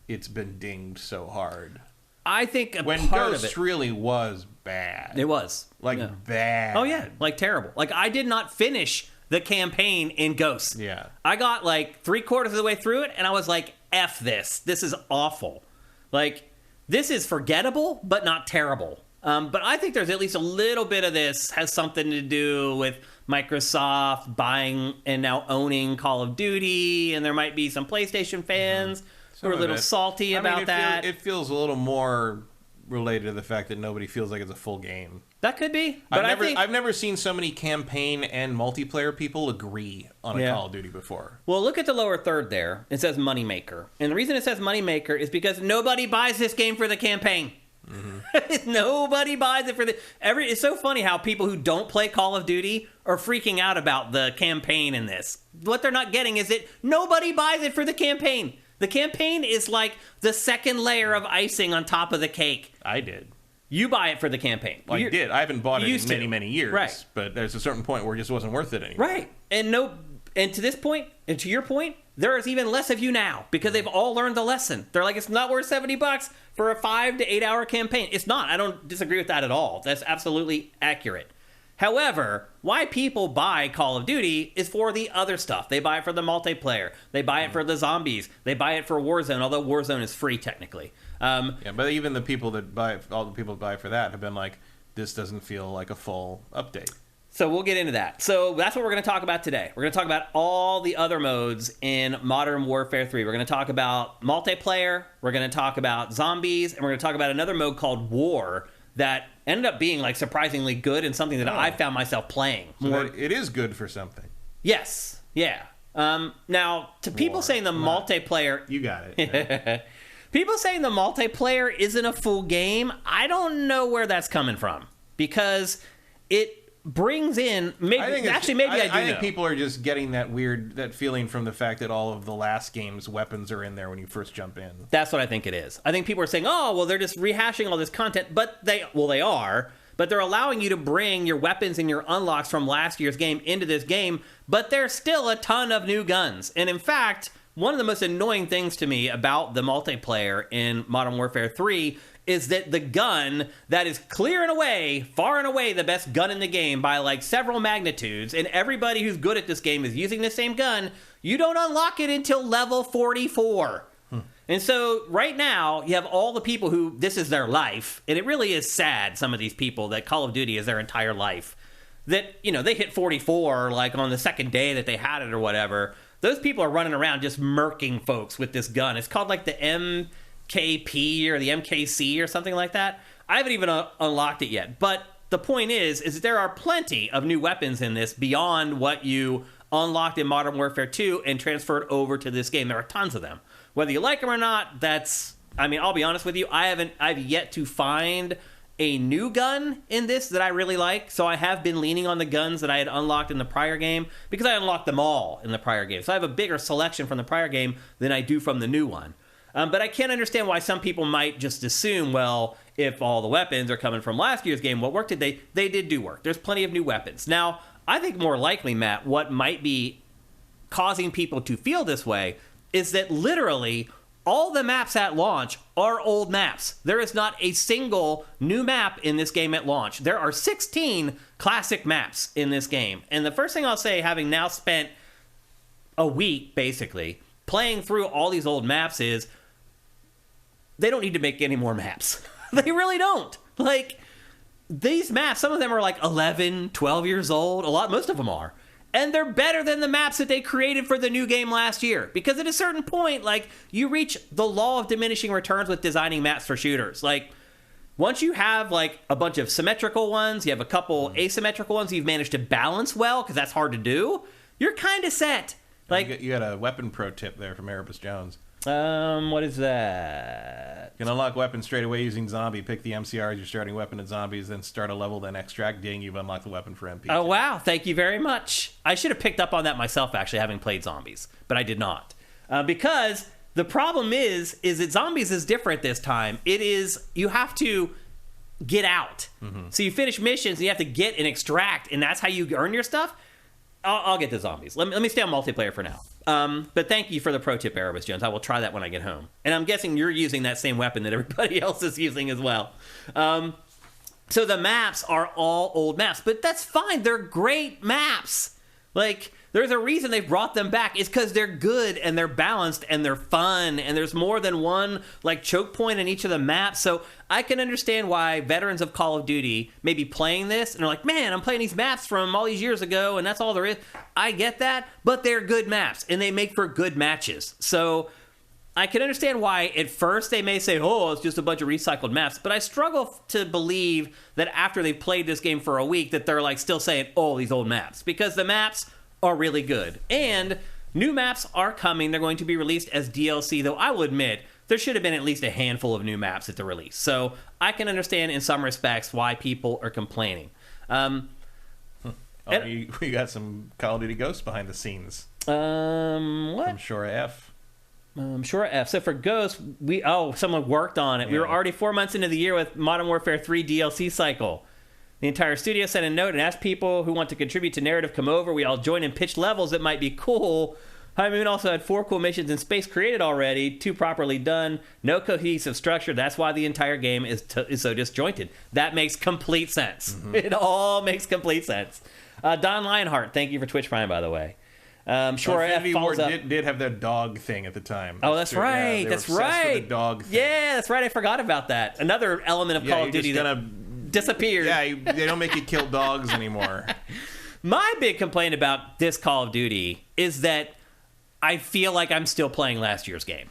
it's been dinged so hard. I think when part Ghosts of it really was bad. It was. Bad. Oh, yeah. Like, terrible. Like, I did not finish the campaign in Ghosts. Yeah. I got, like, 3/4 of the way through it, and I was like, F this. This is awful. Like, this is forgettable, but not terrible. But I think there's at least a little bit of this has something to do with Microsoft buying and now owning Call of Duty, and there might be some PlayStation fans who are a little salty about that. It feels a little more related to the fact that nobody feels like it's a full game. That could be. But I've never seen so many campaign and multiplayer people agree on a Call of Duty before. Well, look at the lower third there. It says Moneymaker. And the reason it says Moneymaker is because nobody buys this game for the campaign. Mm-hmm. Nobody buys it for the... It's so funny how people who don't play Call of Duty are freaking out about the campaign in this. What they're not getting is that nobody buys it for the campaign. The campaign is like the second layer of icing on top of the cake. I did. You buy it for the campaign. Well, I did. I haven't bought it in many, many years. Right. But there's a certain point where it just wasn't worth it anymore. Right. And to this point, and to your point, there is even less of you now because they've all learned the lesson. They're like, it's not worth $70 for a 5 to 8 hour campaign. It's not. I don't disagree with that at all. That's absolutely accurate. However, why people buy Call of Duty is for the other stuff. They buy it for the multiplayer. They buy it for the zombies. They buy it for Warzone, although Warzone is free technically. But even the people that buy, all the people that buy for that have been like, this doesn't feel like a full update. So we'll get into that. So that's what we're going to talk about today. We're going to talk about all the other modes in Modern Warfare 3. We're going to talk about multiplayer. We're going to talk about zombies. And we're going to talk about another mode called War that ended up being like surprisingly good and something that I found myself playing. So it is good for something. Yes. Yeah. Now, to people saying the multiplayer... You got it. People saying the multiplayer isn't a full game, I don't know where that's coming from. Because it brings in... I think people are just getting that feeling from the fact that all of the last game's weapons are in there when you first jump in. That's what I think it is. I think people are saying, oh, well, they're just rehashing all this content, but they are, but they're allowing you to bring your weapons and your unlocks from last year's game into this game, but there's still a ton of new guns. And in fact, one of the most annoying things to me about the multiplayer in Modern Warfare 3 is that the gun that is clear and away, far and away, the best gun in the game by like several magnitudes, and everybody who's good at this game is using the same gun, you don't unlock it until level 44. And so right now, you have all the people who, this is their life, and it really is sad, some of these people, that Call of Duty is their entire life. That, they hit 44, like on the second day that they had it or whatever. Those people are running around just murking folks with this gun. It's called like the MKP or the MKC or something like that. I haven't even unlocked it yet. But the point is that there are plenty of new weapons in this beyond what you unlocked in Modern Warfare 2 and transferred over to this game. There are tons of them. Whether you like them or not, I'll be honest with you, I've yet to find a new gun in this that I really like. So I have been leaning on the guns that I had unlocked in the prior game because I unlocked them all in the prior game. So I have a bigger selection from the prior game than I do from the new one. But I can't understand why some people might just assume, well, if all the weapons are coming from last year's game, what work did they did do work. There's plenty of new weapons. Now, I think more likely, Matt, what might be causing people to feel this way is that literally all the maps at launch are old maps. There is not a single new map in this game at launch. There are 16 classic maps in this game. And the first thing I'll say, having now spent a week, basically, playing through all these old maps is they don't need to make any more maps. They really don't. Like, these maps, some of them are like 11, 12 years old. Most of them are. And they're better than the maps that they created for the new game last year. Because at a certain point, like, you reach the law of diminishing returns with designing maps for shooters. Like, once you have, like, a bunch of symmetrical ones, you have a couple asymmetrical ones you've managed to balance well, because that's hard to do, you're kind of set. Like, you got a weapon pro tip there from Erebus Jones. What is that? You can unlock weapons straight away using zombie. Pick the MCR as your starting weapon at zombies, then start a level, then extract. Ding, you've unlocked the weapon for MP. Oh, wow. Thank you very much. I should have picked up on that myself, actually, having played zombies, but I did not. Because the problem is that zombies is different this time. It is, you have to get out. So you finish missions, and you have to get and extract, and that's how you earn your stuff. I'll get the zombies. Let me stay on multiplayer for now. But thank you for the pro tip, Erebus Jones. I will try that when I get home. And I'm guessing you're using that same weapon that everybody else is using as well. So the maps are all old maps, but that's fine. They're great maps. Like, there's a reason they brought them back. It's because they're good and they're balanced and they're fun and there's more than one like choke point in each of the maps. So I can understand why veterans of Call of Duty may be playing this and they're like, man, I'm playing these maps from all these years ago and that's all there is. I get that, but they're good maps and they make for good matches. So I can understand why at first they may say, oh, it's just a bunch of recycled maps, but I struggle to believe that after they've played this game for a week that they're like still saying, oh, these old maps, because the maps are really good. And new maps are coming. They're going to be released as DLC, though I will admit there should have been at least a handful of new maps at the release. So I can understand in some respects why people are complaining. We got some Call of Duty Ghosts behind the scenes. What? From Shora F. Shora F. So for Ghosts, someone worked on it. Yeah. We were already 4 months into the year with Modern Warfare 3 DLC cycle. The entire studio sent a note and asked people who want to contribute to narrative come over. We all joined and pitched levels that might be cool. High Moon also had 4 cool missions in space created already, 2 properly done, no cohesive structure. That's why the entire game is so disjointed. That makes complete sense. It all makes complete sense. Don Lionheart, thank you for Twitch Prime, by the way. Sure, Infinity Ward did have their dog thing at the time. Oh, that's right. Yeah, that's right. With the dog thing. Yeah, that's right. I forgot about that. Another element of Call of Duty that disappeared. Yeah, they don't make you kill dogs anymore. My big complaint about this Call of Duty is that I feel like I'm still playing last year's game.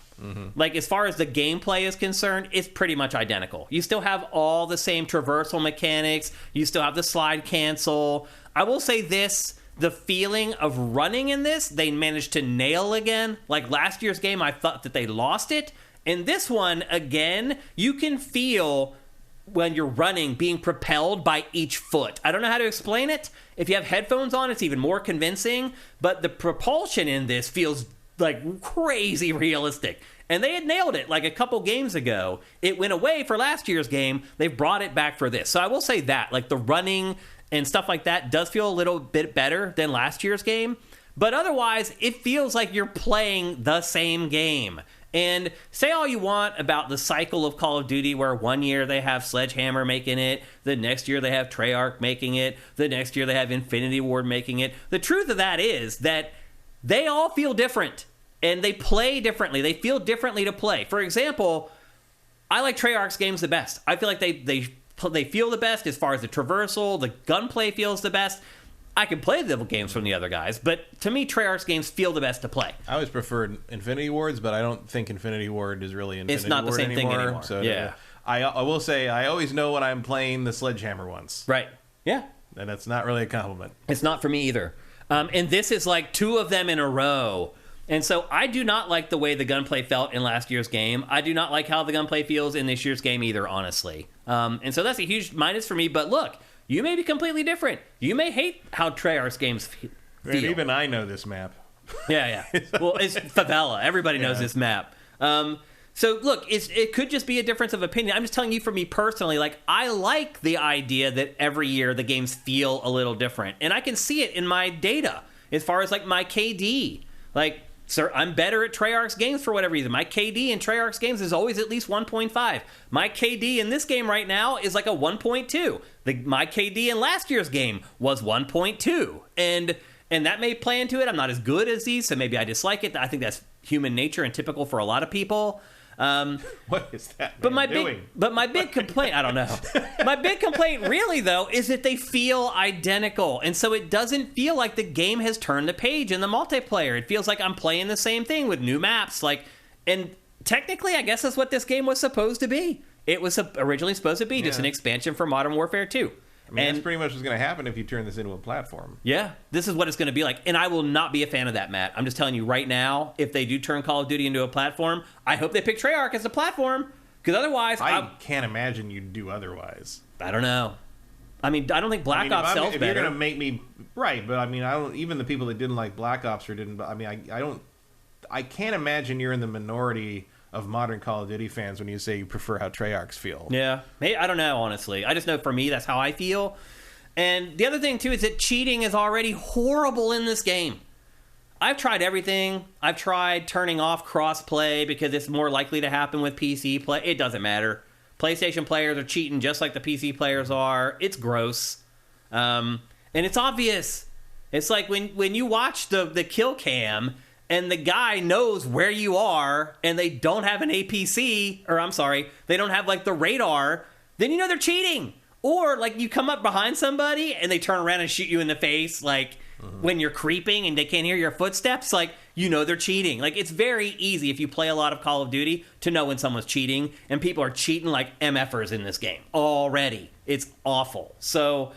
Like, as far as the gameplay is concerned, it's pretty much identical. You still have all the same traversal mechanics. You still have the slide cancel. I will say this. The feeling of running in this, they managed to nail again. Like last year's game, I thought that they lost it. In this one, again, you can feel when you're running being propelled by each foot. I don't know how to explain it. If you have headphones on, it's even more convincing. But the propulsion in this feels like crazy realistic. And they had nailed it like a couple games ago. It went away for last year's game. They've brought it back for this. So I will say that, like the running and stuff like that does feel a little bit better than last year's game. But otherwise, it feels like you're playing the same game. And say all you want about the cycle of Call of Duty, where one year they have Sledgehammer making it, the next year they have Treyarch making it, the next year they have Infinity Ward making it. The truth of that is that they all feel different, and they play differently. They feel differently to play. For example, I like Treyarch's games the best. I feel like they feel the best as far as the traversal, the gunplay feels the best. I can play the games from the other guys, but to me, Treyarch's games feel the best to play. I always preferred Infinity Wards, but I don't think Infinity Ward is really Infinity Ward anymore. It's not the same thing anymore. So yeah. I will say, I always know when I'm playing the Sledgehammer ones. Right. Yeah. And that's not really a compliment. It's not for me either. And this is like 2 of them in a row. And so I do not like the way the gunplay felt in last year's game. I do not like how the gunplay feels in this year's game either, honestly. And so that's a huge minus for me. But look, you may be completely different. You may hate how Treyarch's games feel. And even I know this map. Yeah. Well, it's Favela. Everybody knows this map. So look, it could just be a difference of opinion. I'm just telling you, for me personally, like, I like the idea that every year the games feel a little different. And I can see it in my data as far as like my KD. Like, sir, I'm better at Treyarch's games for whatever reason. My KD in Treyarch's games is always at least 1.5. My KD in this game right now is like a 1.2. My KD in last year's game was 1.2. And that may play into it. I'm not as good as these, so maybe I dislike it. I think that's human nature and typical for a lot of people. What is that doing? But my big complaint, I don't know. My big complaint really, though, is that they feel identical. And so it doesn't feel like the game has turned the page in the multiplayer. It feels like I'm playing the same thing with new maps. And technically, I guess that's what this game was supposed to be. It was originally supposed to be just an expansion for Modern Warfare 2. I mean, that's pretty much what's going to happen if you turn this into a platform. Yeah, this is what it's going to be like. And I will not be a fan of that, Matt. I'm just telling you right now, if they do turn Call of Duty into a platform, I hope they pick Treyarch as a platform. Because otherwise... I can't imagine you'd do otherwise. I don't know. I mean, I don't think Black Ops sells if better. If you're going to make me... Right, but I mean, I don't... Even the people that didn't like Black Ops or didn't... I mean, I don't... I can't imagine you're in the minority of modern Call of Duty fans when you say you prefer how Treyarchs feel. Yeah. Maybe, I don't know, honestly. I just know for me, that's how I feel. And the other thing, too, is that cheating is already horrible in this game. I've tried everything. I've tried turning off cross-play because it's more likely to happen with PC play. It doesn't matter. PlayStation players are cheating just like the PC players are. It's gross. And it's obvious. It's like when you watch the kill cam and the guy knows where you are and they don't have an APC, or I'm sorry, they don't have like the radar, then you know they're cheating. Or like you come up behind somebody and they turn around and shoot you in the face, like when you're creeping and they can't hear your footsteps, like you know they're cheating. Like it's very easy if you play a lot of Call of Duty to know when someone's cheating, and people are cheating like MFers in this game already. It's awful. So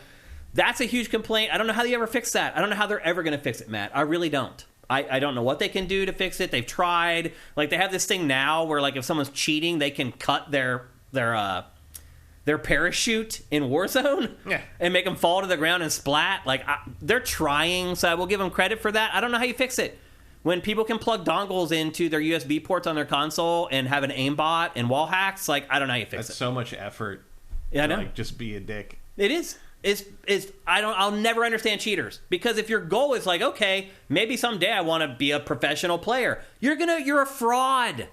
that's a huge complaint. I don't know how they ever fix that. I don't know how they're ever going to fix it, Matt. I really don't. I don't know what they can do to fix it. They've tried. Like they have this thing now where like if someone's cheating, they can cut their parachute in Warzone and make them fall to the ground and splat. Like they're trying, so I will give them credit for that. I don't know how you fix it. When people can plug dongles into their USB ports on their console and have an aimbot and wall hacks, like I don't know how you fix it. That's so much effort. Yeah, I know. Like just be a dick. It is. I'll never understand cheaters, because if your goal is like, okay, maybe someday I want to be a professional player, you're a fraud.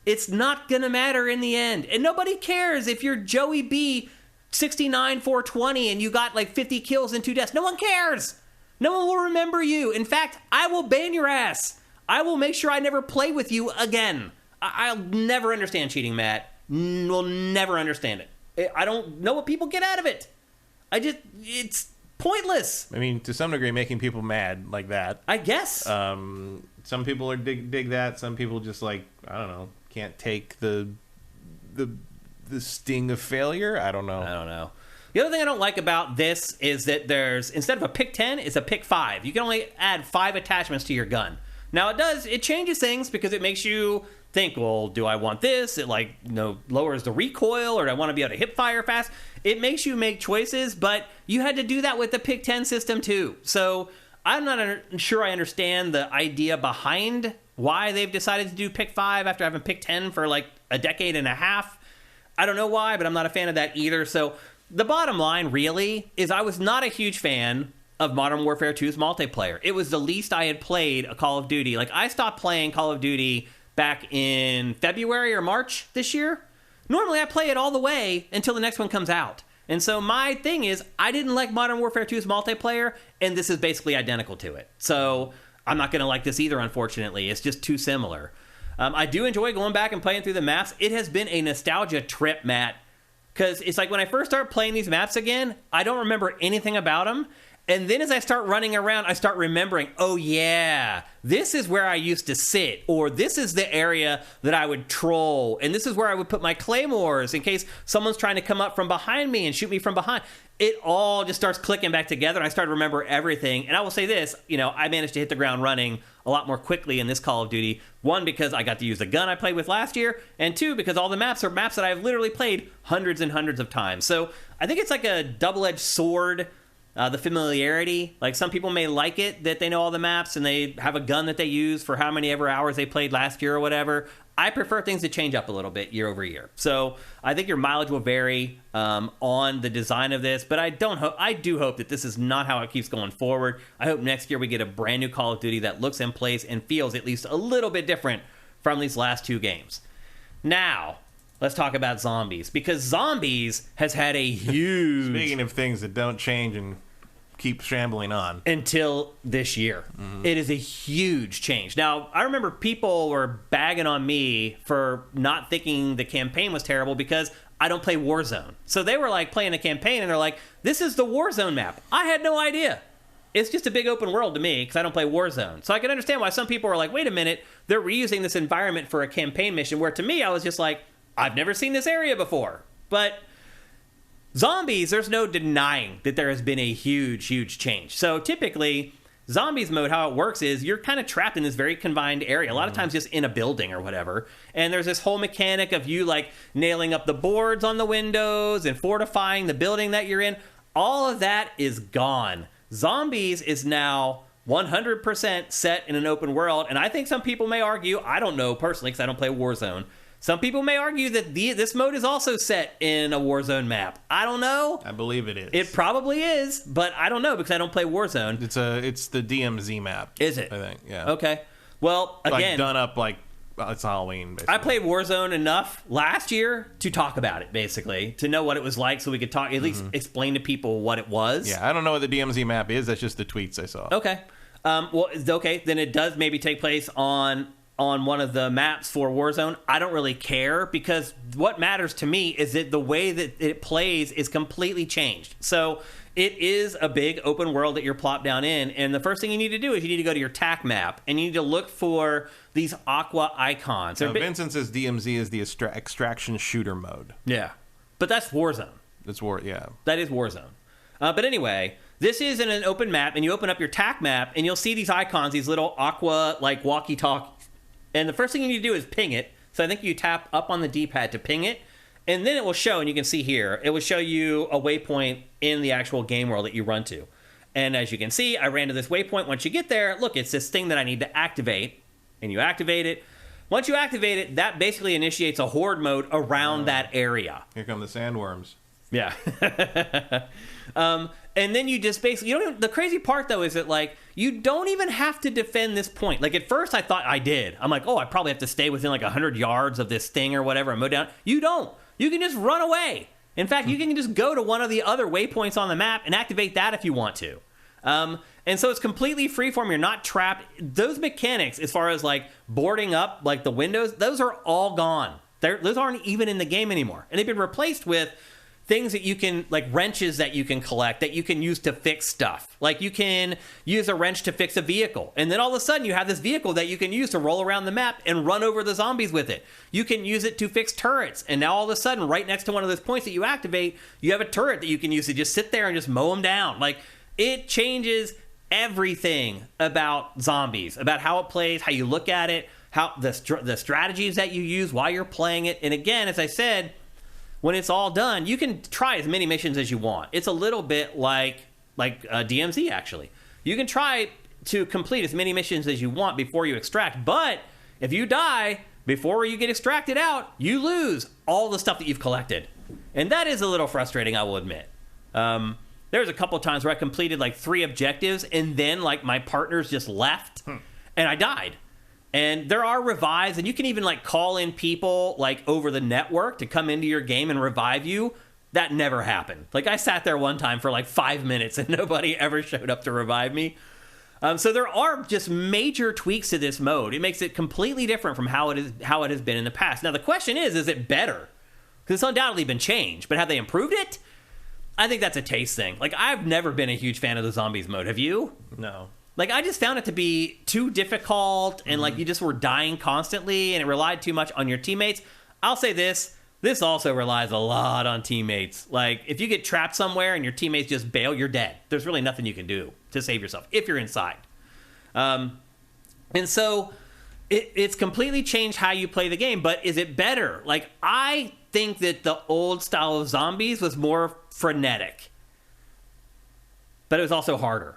It's not gonna matter in the end, and nobody cares if you're Joey B 69 420 and you got like 50 kills and 2 deaths. No one cares. No one will remember you. In fact, I will ban your ass. I will make sure I never play with you again. I'll never understand cheating, Matt. Will never understand it. I don't know what people get out of it. It's pointless. I mean, to some degree, making people mad like that. I guess. Some people are dig that. Some people just like, I don't know, can't take the sting of failure. I don't know. The other thing I don't like about this is that there's, instead of a pick 10, it's a pick 5. You can only add 5 attachments to your gun. Now it changes things because it makes you think, well, do I want this? It lowers the recoil, or do I want to be able to hip fire fast? It makes you make choices, but you had to do that with the pick 10 system too. So I'm not sure I understand the idea behind why they've decided to do pick 5 after having pick 10 for like a decade and a half. I don't know why, but I'm not a fan of that either. So the bottom line really is I was not a huge fan of Modern Warfare 2's multiplayer. It was the least I had played a Call of Duty. Like I stopped playing Call of Duty back in February or March this year. Normally I play it all the way until the next one comes out. And so my thing is, I didn't like Modern Warfare 2's multiplayer, and this is basically identical to it. So I'm not going to like this either, unfortunately. It's just too similar. I do enjoy going back and playing through the maps. It has been a nostalgia trip, Matt, because it's like when I first start playing these maps again, I don't remember anything about them. And then as I start running around, I start remembering, oh yeah, this is where I used to sit, or this is the area that I would troll, and this is where I would put my claymores in case someone's trying to come up from behind me and shoot me from behind. It all just starts clicking back together, and I start to remember everything. And I will say this, I managed to hit the ground running a lot more quickly in this Call of Duty. 1, because I got to use the gun I played with last year, and 2, because all the maps are maps that I've literally played hundreds and hundreds of times. So I think it's like a double-edged sword. The familiarity, like some people may like it that they know all the maps and they have a gun that they use for how many ever hours they played last year or whatever. I prefer things to change up a little bit year over year. So I think your mileage will vary on the design of this, but I do hope that this is not how it keeps going forward. I hope next year we get a brand new Call of Duty that looks and plays and feels at least a little bit different from these last 2 games. Now, let's talk about Zombies, because Zombies has had a huge... Speaking of things that don't change and keep shambling on. Until this year. Mm-hmm. It is a huge change. Now, I remember people were bagging on me for not thinking the campaign was terrible because I don't play Warzone. So they were like playing a campaign and they're like, this is the Warzone map. I had no idea. It's just a big open world to me because I don't play Warzone. So I can understand why some people are like, wait a minute, they're reusing this environment for a campaign mission, where to me, I was just like, I've never seen this area before. But Zombies, there's no denying that there has been a huge change. So typically, zombies mode, how it works is you're kind of trapped in this very confined area, a lot of times just in a building or whatever. And there's this whole mechanic of you like nailing up the boards on the windows and fortifying the building that you're in. All of that is gone. Zombies is now 100% set in an open world. And I think some people may argue, I don't know personally because I don't play Warzone, some people may argue that this mode is also set in a Warzone map. I don't know. I believe it is. It probably is, but I don't know because I don't play Warzone. It's the DMZ map. Is it? I think, yeah. Okay. Well, again, like done up like it's Halloween, basically. I played Warzone enough last year to talk about it, basically, to know what it was like so we could talk, at least explain to people what it was. Yeah, I don't know what the DMZ map is. That's just the tweets I saw. Okay. Then it does maybe take place on one of the maps for Warzone. I don't really care because what matters to me is that the way that it plays is completely changed. So it is a big open world that you're plopped down in, and the first thing you need to do is you need to go to your TAC map, and you need to look for these aqua icons. Vincent says DMZ is the extraction shooter mode. Yeah, but that's Warzone. Yeah. That is Warzone. But anyway, this is in an open map, and you open up your TAC map, and you'll see these icons, these little aqua, like, walkie-talkie. And the first thing you need to do is ping it. So I think you tap up on the D-pad to ping it. And then it will show, and you can see here, it will show you a waypoint in the actual game world that you run to. And as you can see, I ran to this waypoint. Once you get there, look, it's this thing that I need to activate. And you activate it. Once you activate it, that basically initiates a horde mode around that area. Here come the sandworms. Yeah. And then you just basically, the crazy part though is that like, you don't even have to defend this point. Like at first I thought I did. I'm like, oh, I probably have to stay within like 100 yards of this thing or whatever and mow down. You don't. You can just run away. In fact, you can just go to one of the other waypoints on the map and activate that if you want to. And so it's completely freeform. You're not trapped. Those mechanics, as far as like boarding up like the windows, those are all gone. Those aren't even in the game anymore. And they've been replaced with things that you can, like wrenches that you can collect, that you can use to fix stuff. Like you can use a wrench to fix a vehicle. And then all of a sudden you have this vehicle that you can use to roll around the map and run over the zombies with it. You can use it to fix turrets. And now all of a sudden, right next to one of those points that you activate, you have a turret that you can use to just sit there and just mow them down. Like it changes everything about zombies, about how it plays, how you look at it, how the strategies that you use while you're playing it. And again, as I said, when it's all done, you can try as many missions as you want. It's a little bit like DMZ, actually. You can try to complete as many missions as you want before you extract, but if you die before you get extracted out, you lose all the stuff that you've collected. And that is a little frustrating, I will admit. There's a couple of times where I completed like 3 objectives, and then like my partners just left, and I died. And there are revives, and you can even like call in people like over the network to come into your game and revive you. That never happened. Like I sat there one time for like 5 minutes and nobody ever showed up to revive me. So there are just major tweaks to this mode. It makes it completely different from how it has been in the past. Now the question is it better? Because it's undoubtedly been changed, but have they improved it? I think that's a taste thing. Like I've never been a huge fan of the zombies mode. Have you? No. Like, I just found it to be too difficult, and, like, you just were dying constantly, and it relied too much on your teammates. I'll say this also relies a lot on teammates. Like, if you get trapped somewhere and your teammates just bail, you're dead. There's really nothing you can do to save yourself if you're inside. And so, it's completely changed how you play the game, but is it better? Like, I think that the old style of zombies was more frenetic. But it was also harder.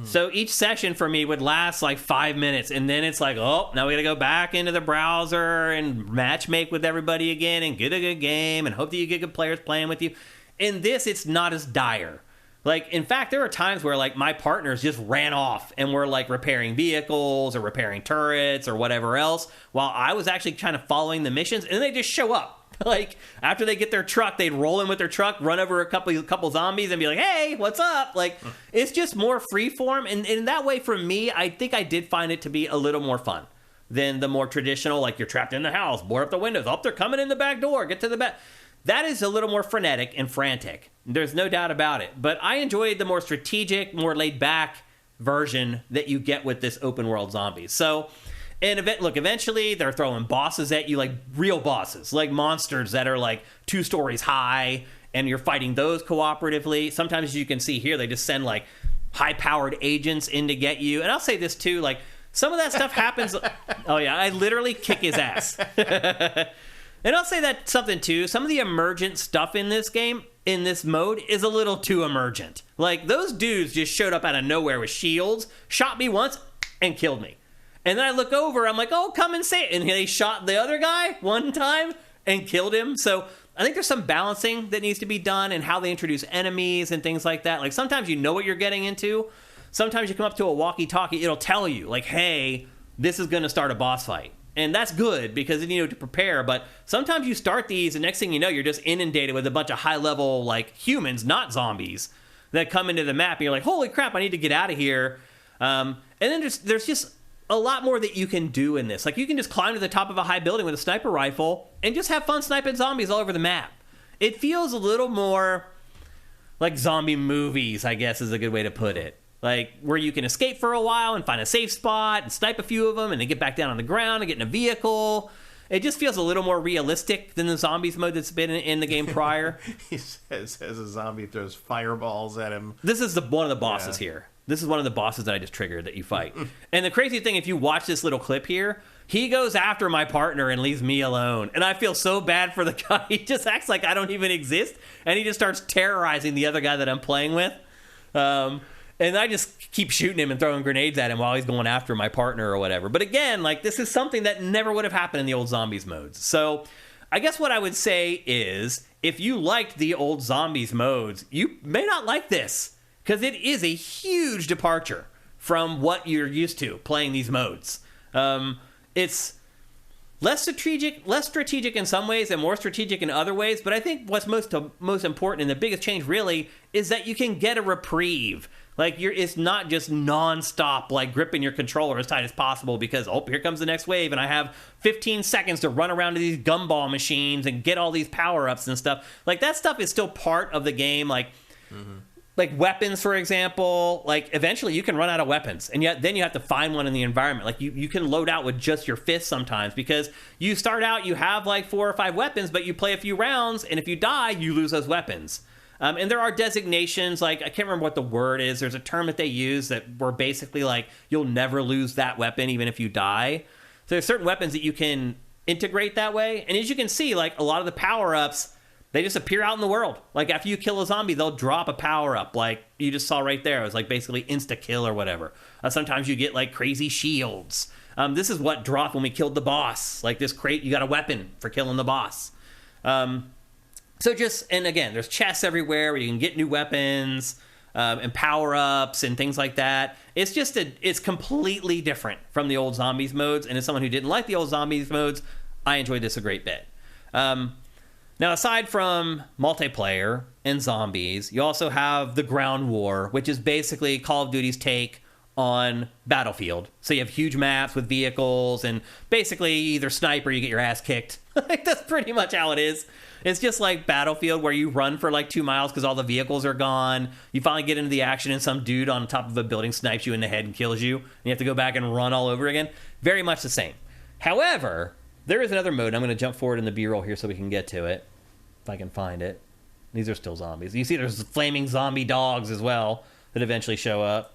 So each session for me would last like 5 minutes, and then it's like, oh, now we gotta go back into the browser and match make with everybody again and get a good game and hope that you get good players playing with you. In this, it's not as dire. Like, in fact, there are times where like my partners just ran off and were like repairing vehicles or repairing turrets or whatever else while I was actually kind of following the missions, and then they just show up. Like, after they get their truck, they'd roll in with their truck, run over a couple zombies, and be like, hey, what's up? Like, it's just more freeform. And in that way, for me, I think I did find it to be a little more fun than the more traditional, like, you're trapped in the house, board up the windows, oh, they're coming in the back door, get to the back. That is a little more frenetic and frantic. There's no doubt about it. But I enjoyed the more strategic, more laid-back version that you get with this open-world zombies. So... And eventually they're throwing bosses at you, like real bosses, like monsters that are like 2 stories high, and you're fighting those cooperatively. Sometimes you can see here, they just send like high-powered agents in to get you. And I'll say this too, like some of that stuff happens. Oh yeah, I literally kick his ass. And I'll say that something too. Some of the emergent stuff in this game, in this mode, is a little too emergent. Like those dudes just showed up out of nowhere with shields, shot me once, and killed me. And then I look over, I'm like, oh, come and say it. And they shot the other guy one time and killed him. So I think there's some balancing that needs to be done in how they introduce enemies and things like that. Like sometimes you know what you're getting into. Sometimes you come up to a walkie-talkie, it'll tell you, like, hey, this is going to start a boss fight. And that's good because you know to prepare. But sometimes you start these, and next thing you know, you're just inundated with a bunch of high-level, like, humans, not zombies, that come into the map. And you're like, holy crap, I need to get out of here. And then there's just a lot more that you can do in this. Like, you can just climb to the top of a high building with a sniper rifle and just have fun sniping zombies all over the map. It feels a little more like zombie movies, I guess is a good way to put it. Like, where you can escape for a while and find a safe spot and snipe a few of them and then get back down on the ground and get in a vehicle. It just feels a little more realistic than the zombies mode that's been in the game prior. He says as a zombie throws fireballs at him. This is one of the bosses here. This is one of the bosses that I just triggered that you fight. And the crazy thing, if you watch this little clip here, he goes after my partner and leaves me alone. And I feel so bad for the guy. He just acts like I don't even exist. And he just starts terrorizing the other guy that I'm playing with. And I just keep shooting him and throwing grenades at him while he's going after my partner or whatever. But again, like, this is something that never would have happened in the old zombies modes. So I guess what I would say is, if you liked the old zombies modes, you may not like this, because it is a huge departure from what you're used to playing these modes. It's less strategic in some ways and more strategic in other ways. But I think what's most important and the biggest change really is that you can get a reprieve. Like, it's not just non-stop, like, gripping your controller as tight as possible because, oh, here comes the next wave, and I have 15 seconds to run around to these gumball machines and get all these power-ups and stuff. Like, that stuff is still part of the game. Like, like weapons, for example, like, eventually you can run out of weapons, and yet then you have to find one in the environment. Like, you can load out with just your fists sometimes because you start out, you have, like, 4 or 5 weapons, but you play a few rounds, and if you die, you lose those weapons. And there are designations, like, I can't remember what the word is. There's a term that they use that were basically like, you'll never lose that weapon even if you die. So there's certain weapons that you can integrate that way. And as you can see, like, a lot of the power-ups, they just appear out in the world. Like, after you kill a zombie, they'll drop a power-up. Like, you just saw right there. It was, like, basically insta-kill or whatever. Sometimes you get, like, crazy shields. This is what dropped when we killed the boss. Like, this crate, you got a weapon for killing the boss. So just, and again, there's chests everywhere where you can get new weapons and power-ups and things like that. It's just, it's completely different from the old zombies modes. And as someone who didn't like the old zombies modes, I enjoyed this a great bit. Now, aside from multiplayer and zombies, you also have the ground war, which is basically Call of Duty's take on Battlefield. So you have huge maps with vehicles, and basically either snipe or you get your ass kicked. Like, that's pretty much how it is. It's just like Battlefield, where you run for like 2 miles because all the vehicles are gone. You finally get into the action and some dude on top of a building snipes you in the head and kills you. And you have to go back and run all over again. Very much the same. However, there is another mode. I'm going to jump forward in the B-roll here so we can get to it, if I can find it. These are still zombies. You see there's flaming zombie dogs as well that eventually show up.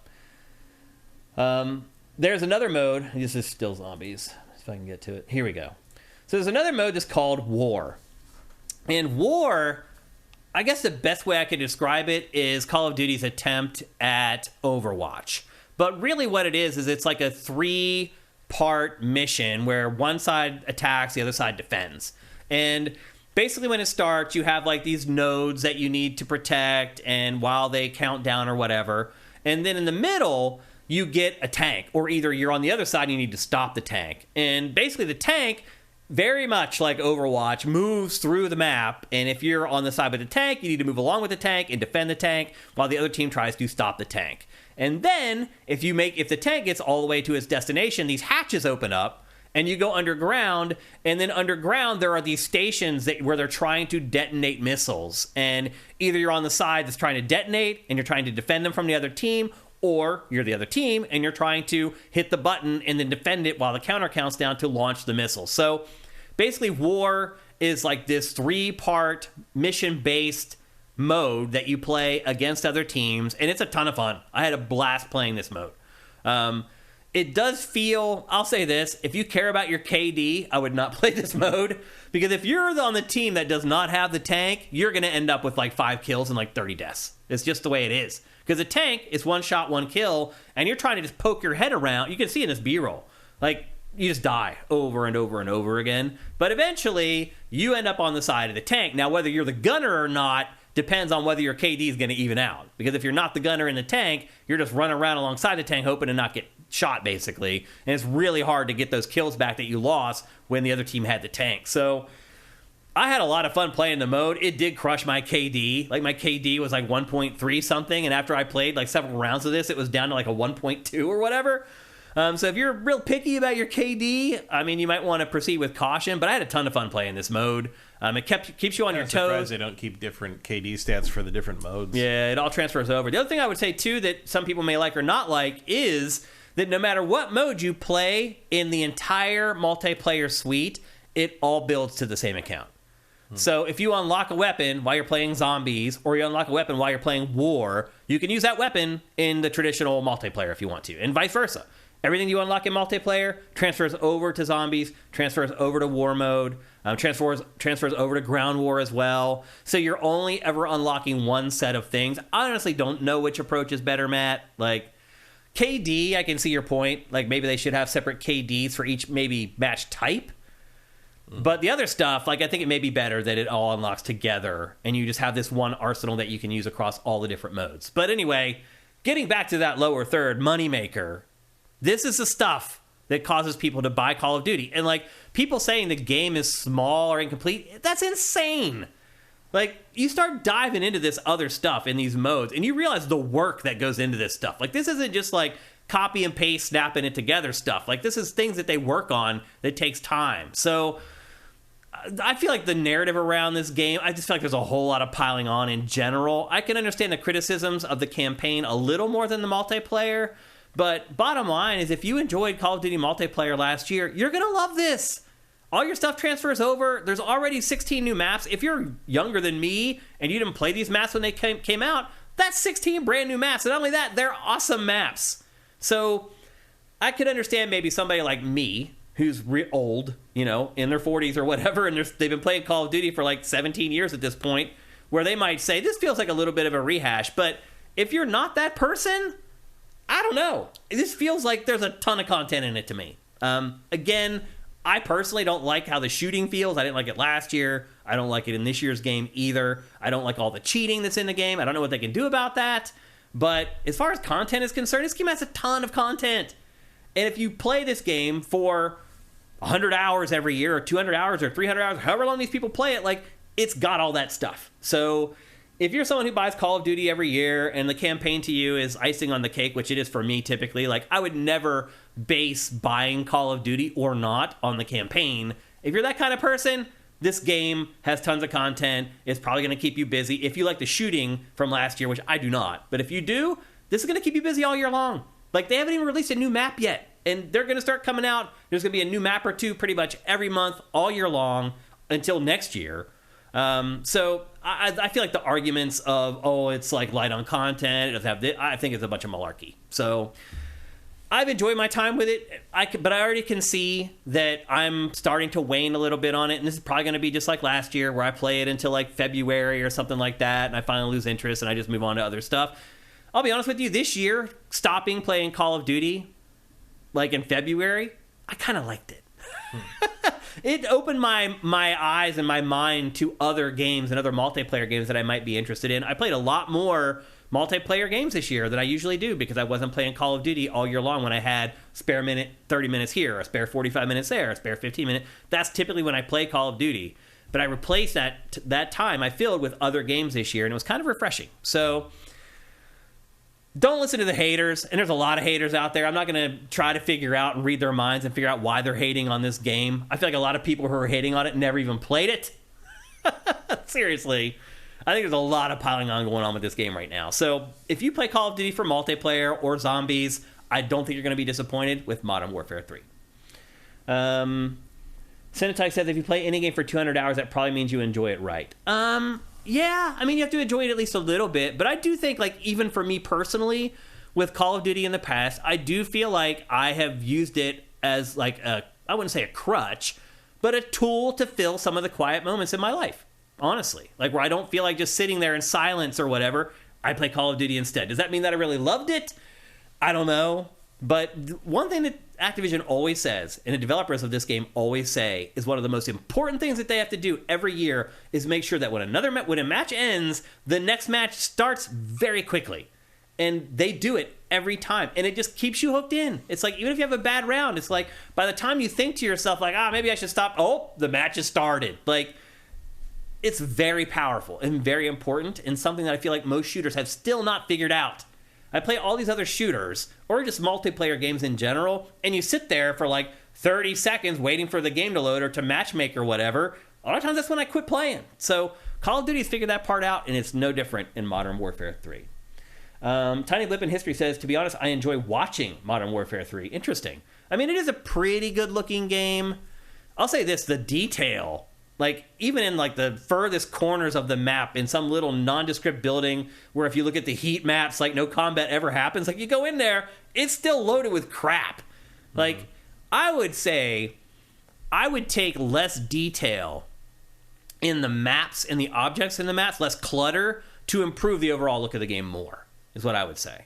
There's another mode. This is still zombies, if I can get to it. Here we go. So there's another mode that's called War. And War, I guess the best way I could describe it is Call of Duty's attempt at Overwatch. But really what it is it's like a 3-part mission where one side attacks, the other side defends. And basically when it starts, you have like these nodes that you need to protect, and while they count down or whatever. And then in the middle, you get a tank, or either you're on the other side and you need to stop the tank. And basically the tank, very much like Overwatch, moves through the map, and if you're on the side with the tank, you need to move along with the tank and defend the tank while the other team tries to stop the tank. And then if the tank gets all the way to its destination, these hatches open up and you go underground, and then underground there are these stations where they're trying to detonate missiles, and either you're on the side that's trying to detonate and you're trying to defend them from the other team, or you're the other team and you're trying to hit the button and then defend it while the counter counts down to launch the missile. So basically War is like this 3-part mission-based mode that you play against other teams, and it's a ton of fun. I had a blast playing this mode. It does feel, I'll say this, if you care about your KD, I would not play this mode, because if you're on the team that does not have the tank, you're going to end up with like 5 kills and like 30 deaths. It's just the way it is. Because a tank is 1 shot, 1 kill, and you're trying to just poke your head around. You can see in this B-roll, like, you just die over and over and over again. But eventually, you end up on the side of the tank. Now, whether you're the gunner or not depends on whether your KD is going to even out. Because if you're not the gunner in the tank, you're just running around alongside the tank hoping to not get shot, basically. And it's really hard to get those kills back that you lost when the other team had the tank. So I had a lot of fun playing the mode. It did crush my KD. Like, my KD was like 1.3 something. And after I played like several rounds of this, it was down to like a 1.2 or whatever. So if you're real picky about your KD, I mean, you might want to proceed with caution. But I had a ton of fun playing this mode. It keeps you on your toes. I'm surprised they don't keep different KD stats for the different modes. Yeah, it all transfers over. The other thing I would say, too, that some people may like or not like is that no matter what mode you play in the entire multiplayer suite, it all builds to the same account. So if you unlock a weapon while you're playing zombies, or you unlock a weapon while you're playing war, you can use that weapon in the traditional multiplayer if you want to, and vice versa. Everything you unlock in multiplayer transfers over to zombies, transfers over to war mode, transfers over to ground war as well. So you're only ever unlocking one set of things. I honestly don't know which approach is better, Matt. Like, KD, I can see your point. Like, maybe they should have separate KDs for each maybe match type. But the other stuff, like, I think it may be better that it all unlocks together and you just have this one arsenal that you can use across all the different modes. But anyway, getting back to that lower third, Moneymaker, this is the stuff that causes people to buy Call of Duty. And, like, people saying the game is small or incomplete, that's insane. Like, you start diving into this other stuff in these modes, and you realize the work that goes into this stuff. Like, this isn't just, like, copy and paste, snapping it together stuff. Like, this is things that they work on that takes time. So I feel like the narrative around this game, I just feel like there's a whole lot of piling on in general. I can understand the criticisms of the campaign a little more than the multiplayer, but bottom line is, if you enjoyed Call of Duty multiplayer last year, you're going to love this. All your stuff transfers over. There's already 16 new maps. If you're younger than me and you didn't play these maps when they came out, that's 16 brand new maps. And not only that, they're awesome maps. So I could understand maybe somebody like me, who's old, you know, in their 40s or whatever, and they've been playing Call of Duty for like 17 years at this point, where they might say, this feels like a little bit of a rehash. But if you're not that person, I don't know. This feels like there's a ton of content in it to me. Again, I personally don't like how the shooting feels. I didn't like it last year. I don't like it in this year's game either. I don't like all the cheating that's in the game. I don't know what they can do about that. But as far as content is concerned, this game has a ton of content. And if you play this game for 100 hours every year, or 200 hours, or 300 hours, however long these people play it, like, it's got all that stuff. So if you're someone who buys Call of Duty every year and the campaign to you is icing on the cake, which it is for me typically, like, I would never base buying Call of Duty or not on the campaign. If you're that kind of person, this game has tons of content. It's probably going to keep you busy. If you like the shooting from last year, which I do not, but if you do, this is going to keep you busy all year long. Like, they haven't even released a new map yet, and they're going to start coming out. There's going to be a new map or two pretty much every month, all year long, until next year. So I feel like the arguments of, oh, it's like light on content, it doesn't have this, I think it's a bunch of malarkey. So I've enjoyed my time with it, but I already can see that I'm starting to wane a little bit on it, and this is probably going to be just like last year, where I play it until like February or something like that, and I finally lose interest, and I just move on to other stuff. I'll be honest with you, this year, stopping playing Call of Duty, like in February, I kind of liked it. It opened my eyes and my mind to other games and other multiplayer games that I might be interested in. I played a lot more multiplayer games this year than I usually do, because I wasn't playing Call of Duty all year long when I had spare minute, 30 minutes here, a spare 45 minutes there, a spare 15 minutes. That's typically when I play Call of Duty. But I replaced that time I filled with other games this year, and it was kind of refreshing. So don't listen to the haters, and there's a lot of haters out there. I'm not going to try to figure out and read their minds and figure out why they're hating on this game. I feel like a lot of people who are hating on it never even played it. Seriously. I think there's a lot of piling on going on with this game right now. So if you play Call of Duty for multiplayer or zombies, I don't think you're going to be disappointed with Modern Warfare 3. Cinetike says if you play any game for 200 hours, that probably means you enjoy it, right? Yeah, I mean, you have to enjoy it at least a little bit. But I do think, like, even for me personally, with Call of Duty in the past, I do feel like I have used it as, like, I wouldn't say a crutch, but a tool to fill some of the quiet moments in my life, honestly. Like, where I don't feel like just sitting there in silence or whatever, I play Call of Duty instead. Does that mean that I really loved it? I don't know. But one thing that Activision always says, and the developers of this game always say, is one of the most important things that they have to do every year is make sure that when a match ends, the next match starts very quickly. And they do it every time. And it just keeps you hooked in. It's like, even if you have a bad round, it's like, by the time you think to yourself, like, maybe I should stop. Oh, the match has started. Like, it's very powerful and very important, and something that I feel like most shooters have still not figured out. I play all these other shooters, or just multiplayer games in general, and you sit there for like 30 seconds waiting for the game to load or to matchmake or whatever. A lot of times that's when I quit playing. So Call of Duty's figured that part out, and it's no different in Modern Warfare 3. Tiny Blip in History says, to be honest, I enjoy watching Modern Warfare 3. Interesting. I mean, it is a pretty good-looking game. I'll say this, the detail, like, even in, like, the furthest corners of the map, in some little nondescript building where if you look at the heat maps, like, no combat ever happens, like, you go in there, it's still loaded with crap. Like, I would say I would take less detail in the maps and the objects in the maps, less clutter, to improve the overall look of the game more, is what I would say.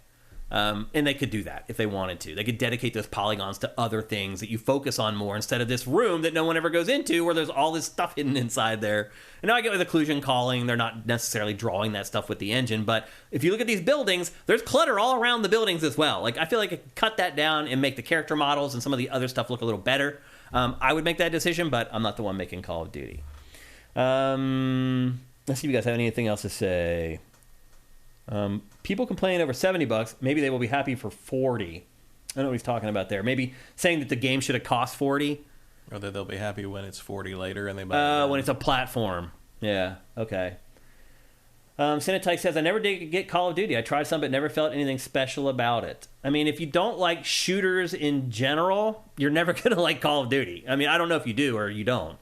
And they could do that if they wanted to. They could dedicate those polygons to other things that you focus on more instead of this room that no one ever goes into where there's all this stuff hidden inside there. And now I get with occlusion calling, they're not necessarily drawing that stuff with the engine, but if you look at these buildings, there's clutter all around the buildings as well. Like, I feel like I could cut that down and make the character models and some of the other stuff look a little better. I would make that decision, but I'm not the one making Call of Duty. Let's see if you guys have anything else to say. People complain over $70. Maybe they will be happy for 40. I know what he's talking about there. Maybe saying that the game should have cost 40. Or that they'll be happy when it's 40 later and they buy it. When it's a platform. Yeah, okay. Cinetike says, I never did get Call of Duty. I tried some, but never felt anything special about it. I mean, if you don't like shooters in general, you're never going to like Call of Duty. I mean, I don't know if you do or you don't.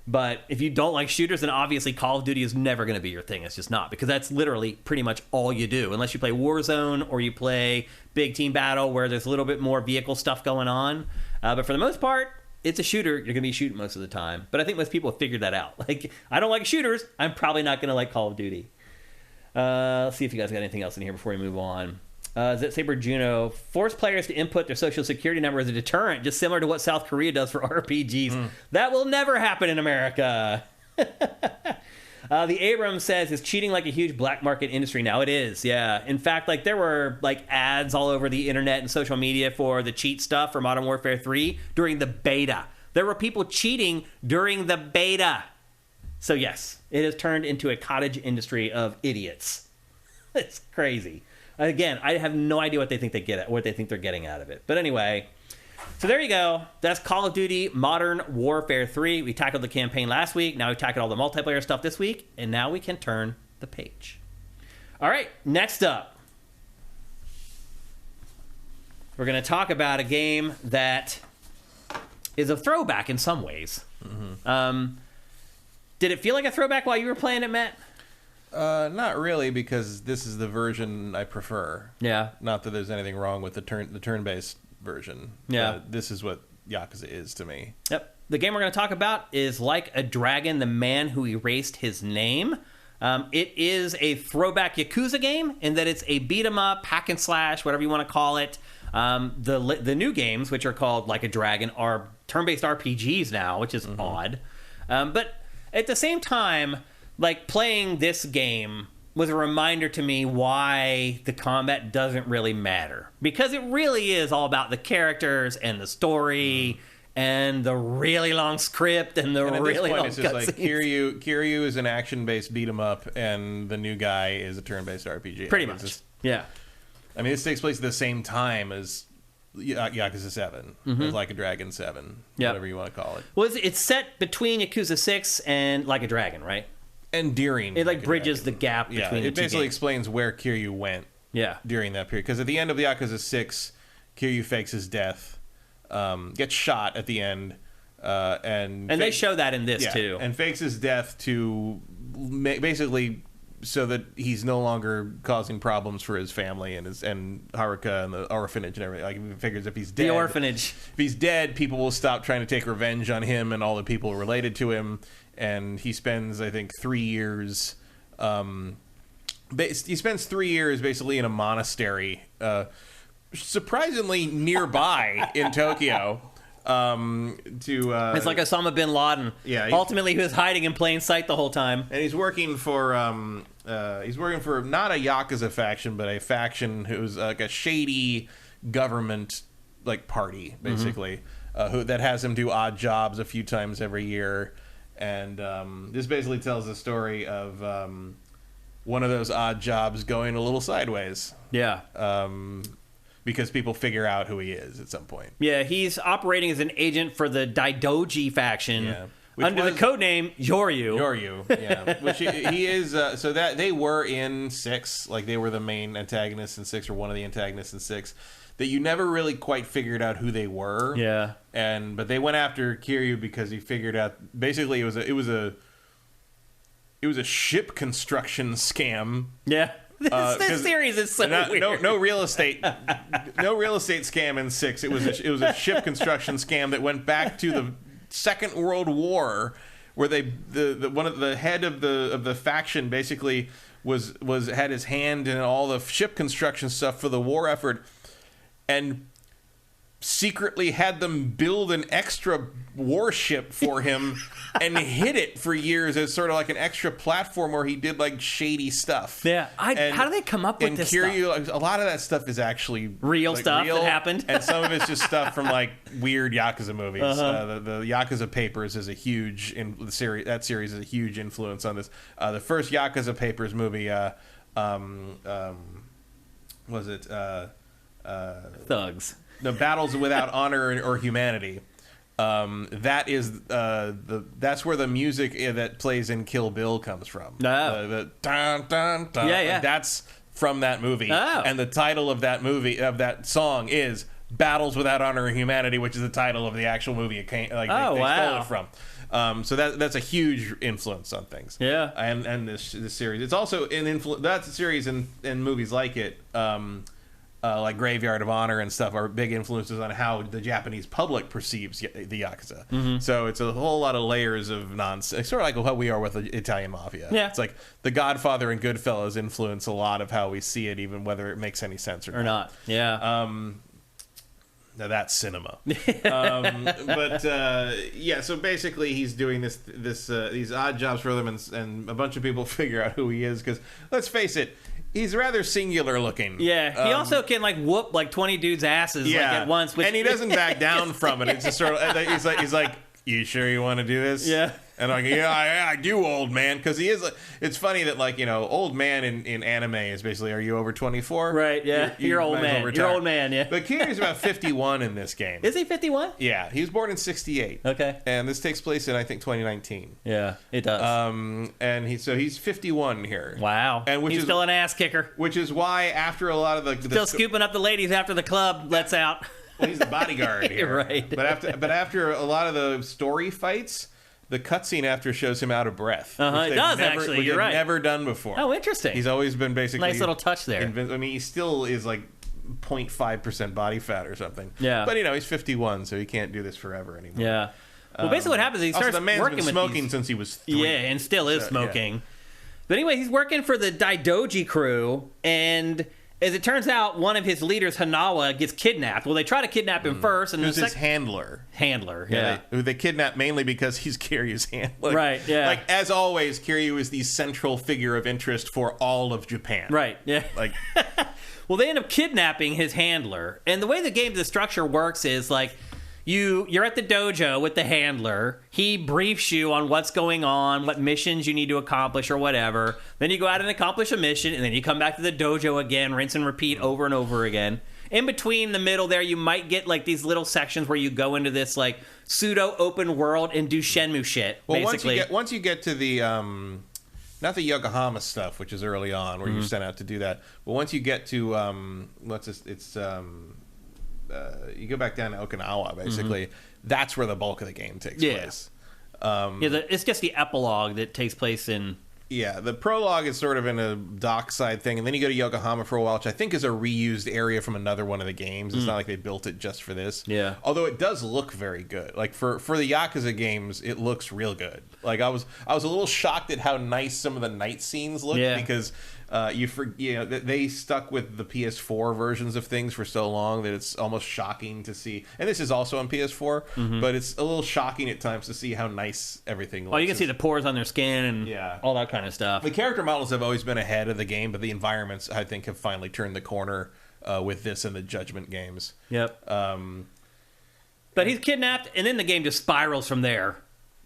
But if you don't like shooters, then obviously Call of Duty is never going to be your thing. It's just not, because that's literally pretty much all you do. Unless you play Warzone or you play Big Team Battle where there's a little bit more vehicle stuff going on. But for the most part, it's a shooter. You're going to be shooting most of the time. But I think most people have figured that out. Like, I don't like shooters. I'm probably not going to like Call of Duty. Let's see if you guys got anything else in here before we move on. Zet Saber Juno, force players to input their social security number as a deterrent, just similar to what South Korea does for RPGs. That will never happen in America. The Abrams says, is cheating like a huge black market industry now? It is, yeah. In fact, like, there were like ads all over the internet and social media for the cheat stuff for Modern Warfare 3 during the beta. There were people cheating during the beta. So yes, it has turned into a cottage industry of idiots. It's crazy. Again, I have no idea what they think they're getting out of it. But anyway, so there you go. That's Call of Duty Modern Warfare 3. We tackled the campaign last week. Now we tackled all the multiplayer stuff this week. And now we can turn the page. All right, next up, we're going to talk about a game that is a throwback in some ways. Did it feel like a throwback while you were playing it, Matt? Not really, because this is the version I prefer. Yeah. Not that there's anything wrong with the turn-based version. Yeah. This is what Yakuza is to me. Yep. The game we're going to talk about is Like a Dragon, the Man Who Erased His Name. It is a throwback Yakuza game in that it's a beat-em-up, hack and slash, whatever you want to call it. The new games, which are called Like a Dragon, are turn-based RPGs now, which is odd. But at the same time, like, playing this game was a reminder to me why the combat doesn't really matter. Because it really is all about the characters and the story and the really long script and the really long it's just like Kiryu is an action-based beat-em-up, and the new guy is a turn-based RPG. Pretty much, yeah. I mean, this takes place at the same time as Yakuza 7, as Like a Dragon 7, whatever you want to call it. Well, it's set between Yakuza 6 and Like a Dragon, right? Endearing. It like bridges the gap between the two games. It basically games. Explains where Kiryu went during that period. Because at the end of Yakuza 6, Kiryu fakes his death, gets shot at the end, and they show that in this too. And fakes his death to basically so that he's no longer causing problems for his family and Haruka and the orphanage and everything. Like, he figures if he's dead, the orphanage. If he's dead, people will stop trying to take revenge on him and all the people related to him. And he spends, I think, 3 years. He spends 3 years basically in a monastery, surprisingly nearby in Tokyo. It's like Osama bin Laden. Yeah, ultimately he was hiding in plain sight the whole time, and he's working for not a Yakuza faction, but a faction who's like a shady government like party, basically, that has him do odd jobs a few times every year. And this basically tells the story of one of those odd jobs going a little sideways. Yeah. Because people figure out who he is at some point. Yeah, he's operating as an agent for the Daidoji faction under the codename Yoryu. Yoryu, yeah. Which he is. So that they were in 6, like they were the main antagonists in 6, or one of the antagonists in 6. That you never really quite figured out who they were. Yeah. But they went after Kiryu because he figured out basically it was a ship construction scam. Yeah. This series is so weird. No real estate scam in 6. It was a ship construction scam that went back to the Second World War, where the head of the faction basically had his hand in all the ship construction stuff for the war effort, and secretly had them build an extra warship for him and hid it for years as sort of like an extra platform where he did like shady stuff. Yeah. How do they come up with this Kiryu, stuff? like, a lot of that stuff is actually real stuff that happened. And some of it's just stuff from like weird Yakuza movies. The Yakuza Papers is a huge that series is a huge influence on this. The first Yakuza Papers movie, was it Thugs. The Battles Without Honor or Humanity. That's where the music that plays in Kill Bill comes from. Oh. The dun, dun, dun. Yeah, yeah. Like, that's from that movie. Oh. And the title of that song is Battles Without Honor or Humanity, which is the title of the actual movie it came, they stole it from. So that's a huge influence on things. Yeah. And this series. It's also an influence. That's a series and movies like it. Like Graveyard of Honor and stuff are big influences on how the Japanese public perceives the Yakuza. Mm-hmm. So it's a whole lot of layers of nonsense, sort of like what we are with the Italian Mafia. Yeah. It's like The Godfather and Goodfellas influence a lot of how we see it, even whether it makes any sense or not. Yeah. Now that's cinema. So basically he's doing these odd jobs for them, and a bunch of people figure out who he is, because let's face it, he's rather singular looking. Yeah, he also can like whoop like 20 dudes' asses like at once. And he doesn't back down from it. It's just sort of he's like, you sure you want to do this? Yeah. And I'm like, yeah, I do, old man, because he is. It's funny that old man in anime is basically, are you over 24? Right. Yeah. You're old man. You're old man. Yeah. But Kiryu's about 51 in this game. Is he 51? Yeah, he was born in 68. Okay. And this takes place in, I think, 2019. Yeah, it does. And he's 51 here. Wow. And he's still an ass kicker. Which is why after a lot of still scooping up the ladies after the club lets out. Well, he's the bodyguard here. Right. But after a lot of the story fights, the cutscene after shows him out of breath. It does, actually. You're right. Never done before. Oh, interesting. He's always been basically nice little touch there. I mean, he still is like 0.5% body fat or something. Yeah. But he's 51, so he can't do this forever anymore. Yeah. Well, basically what happens is he starts the man's working been with smoking since he was 3. Yeah, and still is smoking. Yeah. But anyway, he's working for the Daidoji crew, and as it turns out, one of his leaders, Hanawa, gets kidnapped. Well, they try to kidnap him first. And who's his handler. Yeah. Who they kidnap mainly because he's Kiryu's handler. Right, yeah. Like, as always, Kiryu is the central figure of interest for all of Japan. Right, yeah. Like, well, they end up kidnapping his handler. And the way the structure works is, like, you're at the dojo with the handler. He briefs you on what's going on, what missions you need to accomplish or whatever. Then you go out and accomplish a mission, and then you come back to the dojo again, rinse and repeat over and over again. In between the middle there, you might get like these little sections where you go into this like pseudo open world and do Shenmue shit. Well, basically, once you get to the not the Yokohama stuff, which is early on where you're sent out to do that, but once you get to you go back down to Okinawa, basically. That's where the bulk of the game takes place. It's just the epilogue that takes place in Yeah, the prologue is sort of in a dockside thing, and then you go to Yokohama for a while, which I think is a reused area from another one of the games. It's not like they built it just for this. Yeah. Although it does look very good. Like for the Yakuza games, it looks real good. Like I was a little shocked at how nice some of the night scenes look because they stuck with the PS4 versions of things for so long that it's almost shocking to see. And this is also on PS4, but it's a little shocking at times to see how nice everything looks. Oh, you can see the pores on their skin and all that kind of stuff. The character models have always been ahead of the game, but the environments, I think, have finally turned the corner with this and the Judgment games. Yep. But he's kidnapped, and then the game just spirals from there.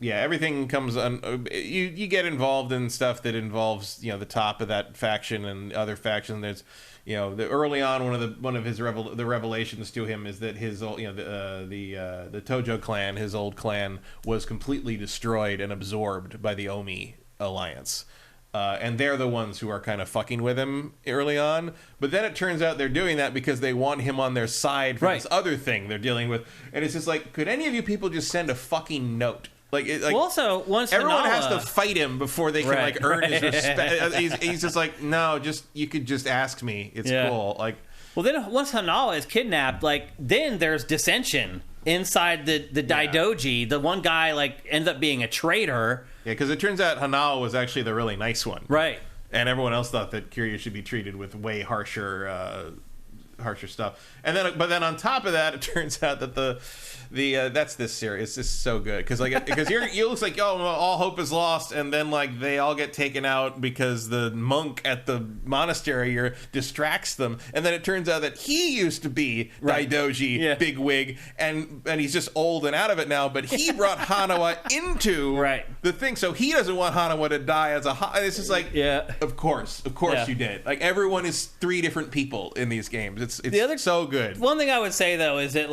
Yeah, everything comes you get involved in stuff that involves the top of that faction and other faction. There's early on one of his the revelations to him is that his the Tojo clan, his old clan, was completely destroyed and absorbed by the Omi alliance. And they're the ones who are kind of fucking with him early on. But then it turns out they're doing that because they want him on their side for this other thing they're dealing with. And it's just like, could any of you people just send a fucking note? Well, also, once everyone has to fight him before they can earn his respect. He's just like, no, you could just ask me. It's cool. Well, then once Hanawa is kidnapped, then there's dissension inside the Daidoji. The one guy ends up being a traitor. Yeah, because it turns out Hanawa was actually the really nice one. Right. And everyone else thought that Kiryu should be treated with way harsher stuff. But then on top of that, it turns out that the that's this series. It's just so good because you looks like all hope is lost, and then they all get taken out because the monk at the monastery distracts them, and then it turns out that he used to be Daidoji bigwig, and he's just old and out of it now. But he brought Hanawa into the thing, so he doesn't want Hanawa to die as a. It's just of course you did. Everyone is three different people in these games. It's so good. One thing I would say though is that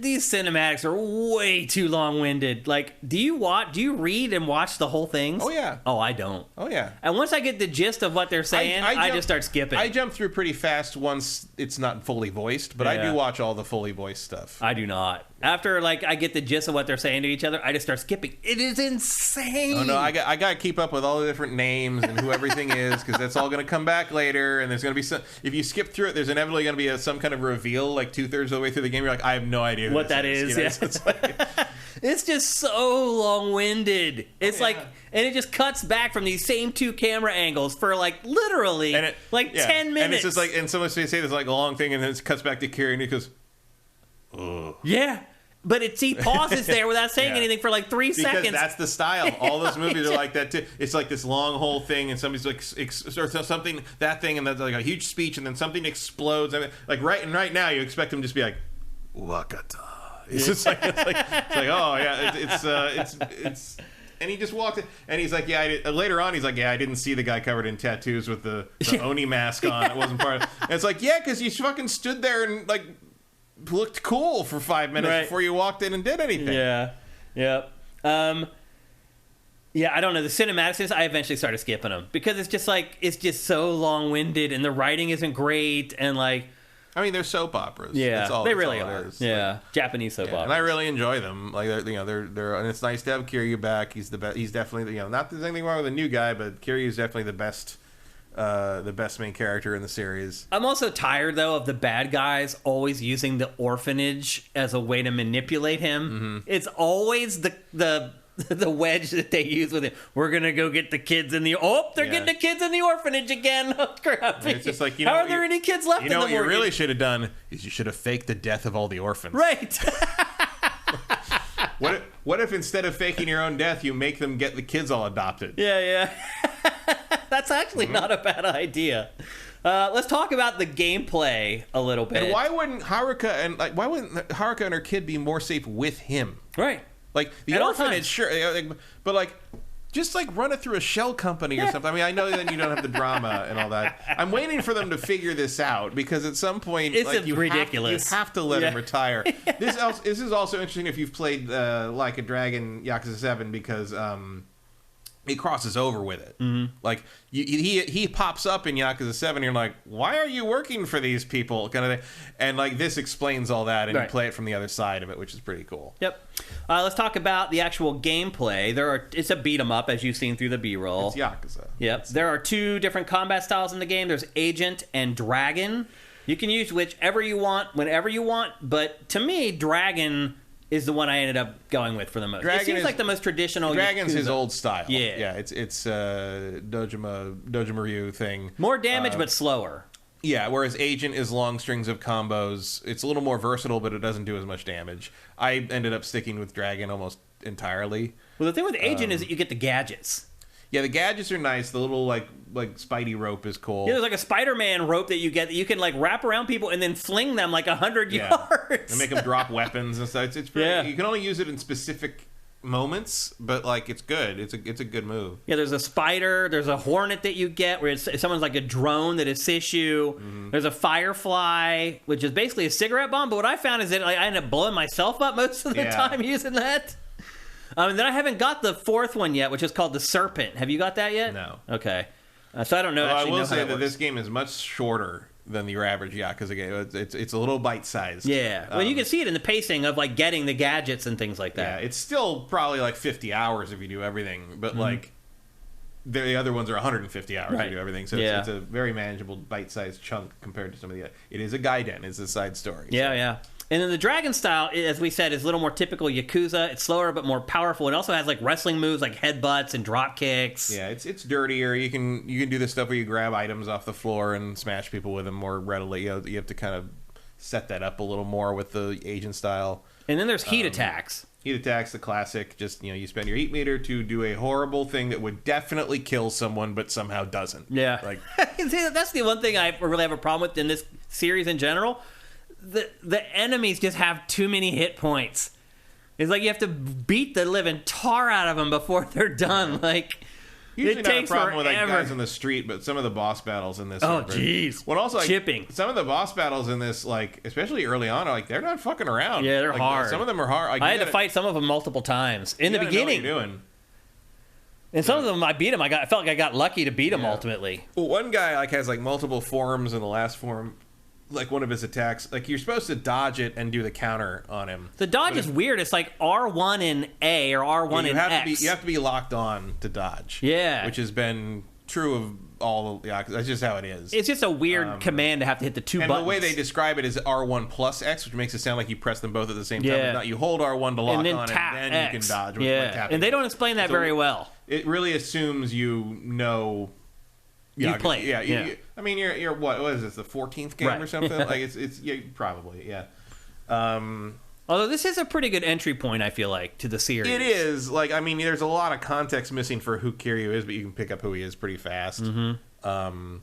these cinematics are way too long-winded. Do you read and watch the whole things? Oh yeah. Oh, I don't. Oh yeah. And once I get the gist of what they're saying, I just start skipping. I jump through pretty fast once it's not fully voiced, but I do watch all the fully voiced stuff. I do not. After I get the gist of what they're saying to each other, I just start skipping. It is insane. Oh no, I got to keep up with all the different names and who everything is, because that's all going to come back later. And there's going to be some. If you skip through it, there's inevitably going to be some kind of reveal 2/3 of the way through the game. You're like, I have no idea what that is. It's just so long-winded. It's and it just cuts back from these same two camera angles for literally 10 minutes. And it's just and someone say this a long thing, and then it cuts back to Kiryu, and he goes, ugh. Yeah. But he pauses there without saying anything for 3 seconds. Because that's the style. All those movies are like that too. It's this long whole thing, and somebody's or something, that thing, and that's a huge speech, and then something explodes. And right now, you expect him to just be Wakata. It's just oh yeah, it's. And he just walked in, and he's later on, he's I didn't see the guy covered in tattoos with the Oni mask on. It wasn't part of. And it's because you fucking stood there and looked cool for 5 minutes before you walked in and did anything. Yeah. I don't know. The cinematics, I eventually started skipping them because it's just so long-winded, and the writing isn't great, and they're soap operas. Yeah, that's all, they that's really all are. it is. Yeah, Japanese soap operas. And I really enjoy them. They're and it's nice to have Kiryu back. He's the best. He's definitely not that there's anything wrong with a new guy, but Kiryu is definitely the best main character in the series. I'm also tired though of the bad guys always using the orphanage as a way to manipulate him. It's always the wedge that they use with it. We're gonna go get the kids in the getting the kids in the orphanage again. Oh crap! It's just how are there any kids left? What you really should have done is you should have faked the death of all the orphans. Right. What if instead of faking your own death, you make them get the kids all adopted? Yeah. That's actually not a bad idea. Let's talk about the gameplay a little bit. And why wouldn't Haruka and her kid be more safe with him? Right. The orphanage, sure, but just run it through a shell company or something. I know then you don't have the drama and all that. I'm waiting for them to figure this out because at some point it's ridiculous. You have to let him retire. This is also interesting if you've played Like a Dragon Yakuza 7 because it crosses over with it. Like he pops up in Yakuza 7 and you're like, why are you working for these people, kind of thing. And like this explains all that, and you play it from the other side of it, which is pretty cool. Yep. Let's talk about the actual gameplay. It's a beat 'em up, as you've seen through the B-roll. It's Yakuza. Yep. There are 2 different combat styles in the game. There's Agent and Dragon. You can use whichever you want whenever you want, but to me Dragon is the one I ended up going with for the most. It seems like the most traditional. Dragon's his old style. Yeah. It's Dojima Ryu thing. More damage, but slower. Yeah, whereas Agent is long strings of combos. It's a little more versatile, but it doesn't do as much damage. I ended up sticking with Dragon almost entirely. Well, the thing with Agent is that you get the gadgets. Yeah, the gadgets are nice. The little like Spidey rope is cool. Yeah, there's like a Spider-Man rope that you get that you can like wrap around people and then fling them like 100 yards. And make them drop weapons and stuff. It's pretty, you can only use it in specific moments, but like it's good. It's a good move. Yeah, there's a spider. There's a hornet that you get where someone's like a drone that assists you. There's a firefly, which is basically a cigarette bomb. But what I found is that I end up blowing myself up most of the time using that. And then I haven't got the 4th one yet, which is called the Serpent. Have you got that yet? No. Okay. So I don't know. I will say that this game is much shorter than your average Yakuza game. It's a little bite-sized. Yeah. Well, you can see it in the pacing of like getting the gadgets and things like that. Yeah, it's still probably like 50 hours if you do everything, but like the other ones are 150 hours if you do everything. So it's a very manageable bite-sized chunk compared to some of the. It is a Gaiden. It's a side story. Yeah, yeah. And then the Dragon style, as we said, is a little more typical Yakuza. It's slower but more powerful. It also has like wrestling moves like headbutts and drop kicks. Yeah, it's dirtier. You can do this stuff where you grab items off the floor and smash people with them more readily. You have to kind of set that up a little more with the Agent style. And then there's heat attacks. Heat attacks, the classic. Just you spend your heat meter to do a horrible thing that would definitely kill someone, but somehow doesn't. Yeah, like see, that's the one thing I really have a problem with in this series in general. The enemies just have too many hit points. It's like you have to beat the living tar out of them before they're done. Like usually it not takes a problem forever. with like guys in the street, but some of the boss battles in this. Oh, jeez. Well, also like, chipping. Some of the boss battles in this, like especially early on, are like they're not fucking around. Yeah, they're like, hard. Some of them are hard. Like, I had to fight some of them multiple times in the beginning. Know what you're doing. And some of them I beat them. I felt like I got lucky to beat them ultimately. Well, one guy like has like multiple forms in the last form. Like one of his attacks, like you're supposed to dodge it and do the counter on him. The dodge is weird. It's like R1 in A or R1 in X. You have to be locked on to dodge. Yeah, which has been true of all. Yeah, that's just how it is. It's just a weird command to have to hit the two buttons. And the way they describe it is R1 plus X, which makes it sound like you press them both at the same time. But not, you hold R1 to lock and then on, tap and then X. you can dodge. Yeah, and they don't explain that very well. It really assumes you know. You play. Yeah. I mean, you're what is this, the 14th game or something? Like it's probably. Although this is a pretty good entry point, I feel like, to the series. It is. Like, I mean, there's a lot of context missing for who Kiryu is, but you can pick up who he is pretty fast. There's a lot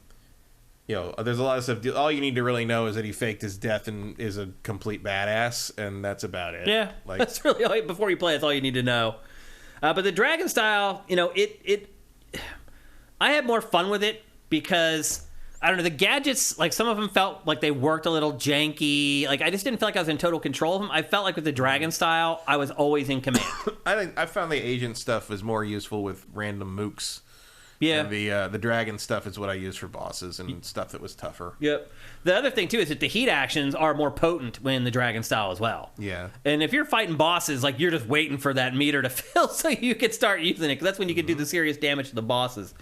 of stuff. All you need to really know is that he faked his death and is a complete badass, and that's about it. Yeah, like, that's really all, before you play. That's all you need to know. But the Dragon style, I had more fun with it because, I don't know, the gadgets, like some of them felt like they worked a little janky. Like I just didn't feel like I was in total control of them. I felt like with the Dragon style, I was always in command. I found the Agent stuff was more useful with random mooks. Yeah. And the Dragon stuff is what I used for bosses and stuff that was tougher. Yep. The other thing, too, is that the heat actions are more potent when the Dragon style as well. Yeah. And if you're fighting bosses, like, you're just waiting for that meter to fill so you can start using it, because that's when you can do the serious damage to the bosses.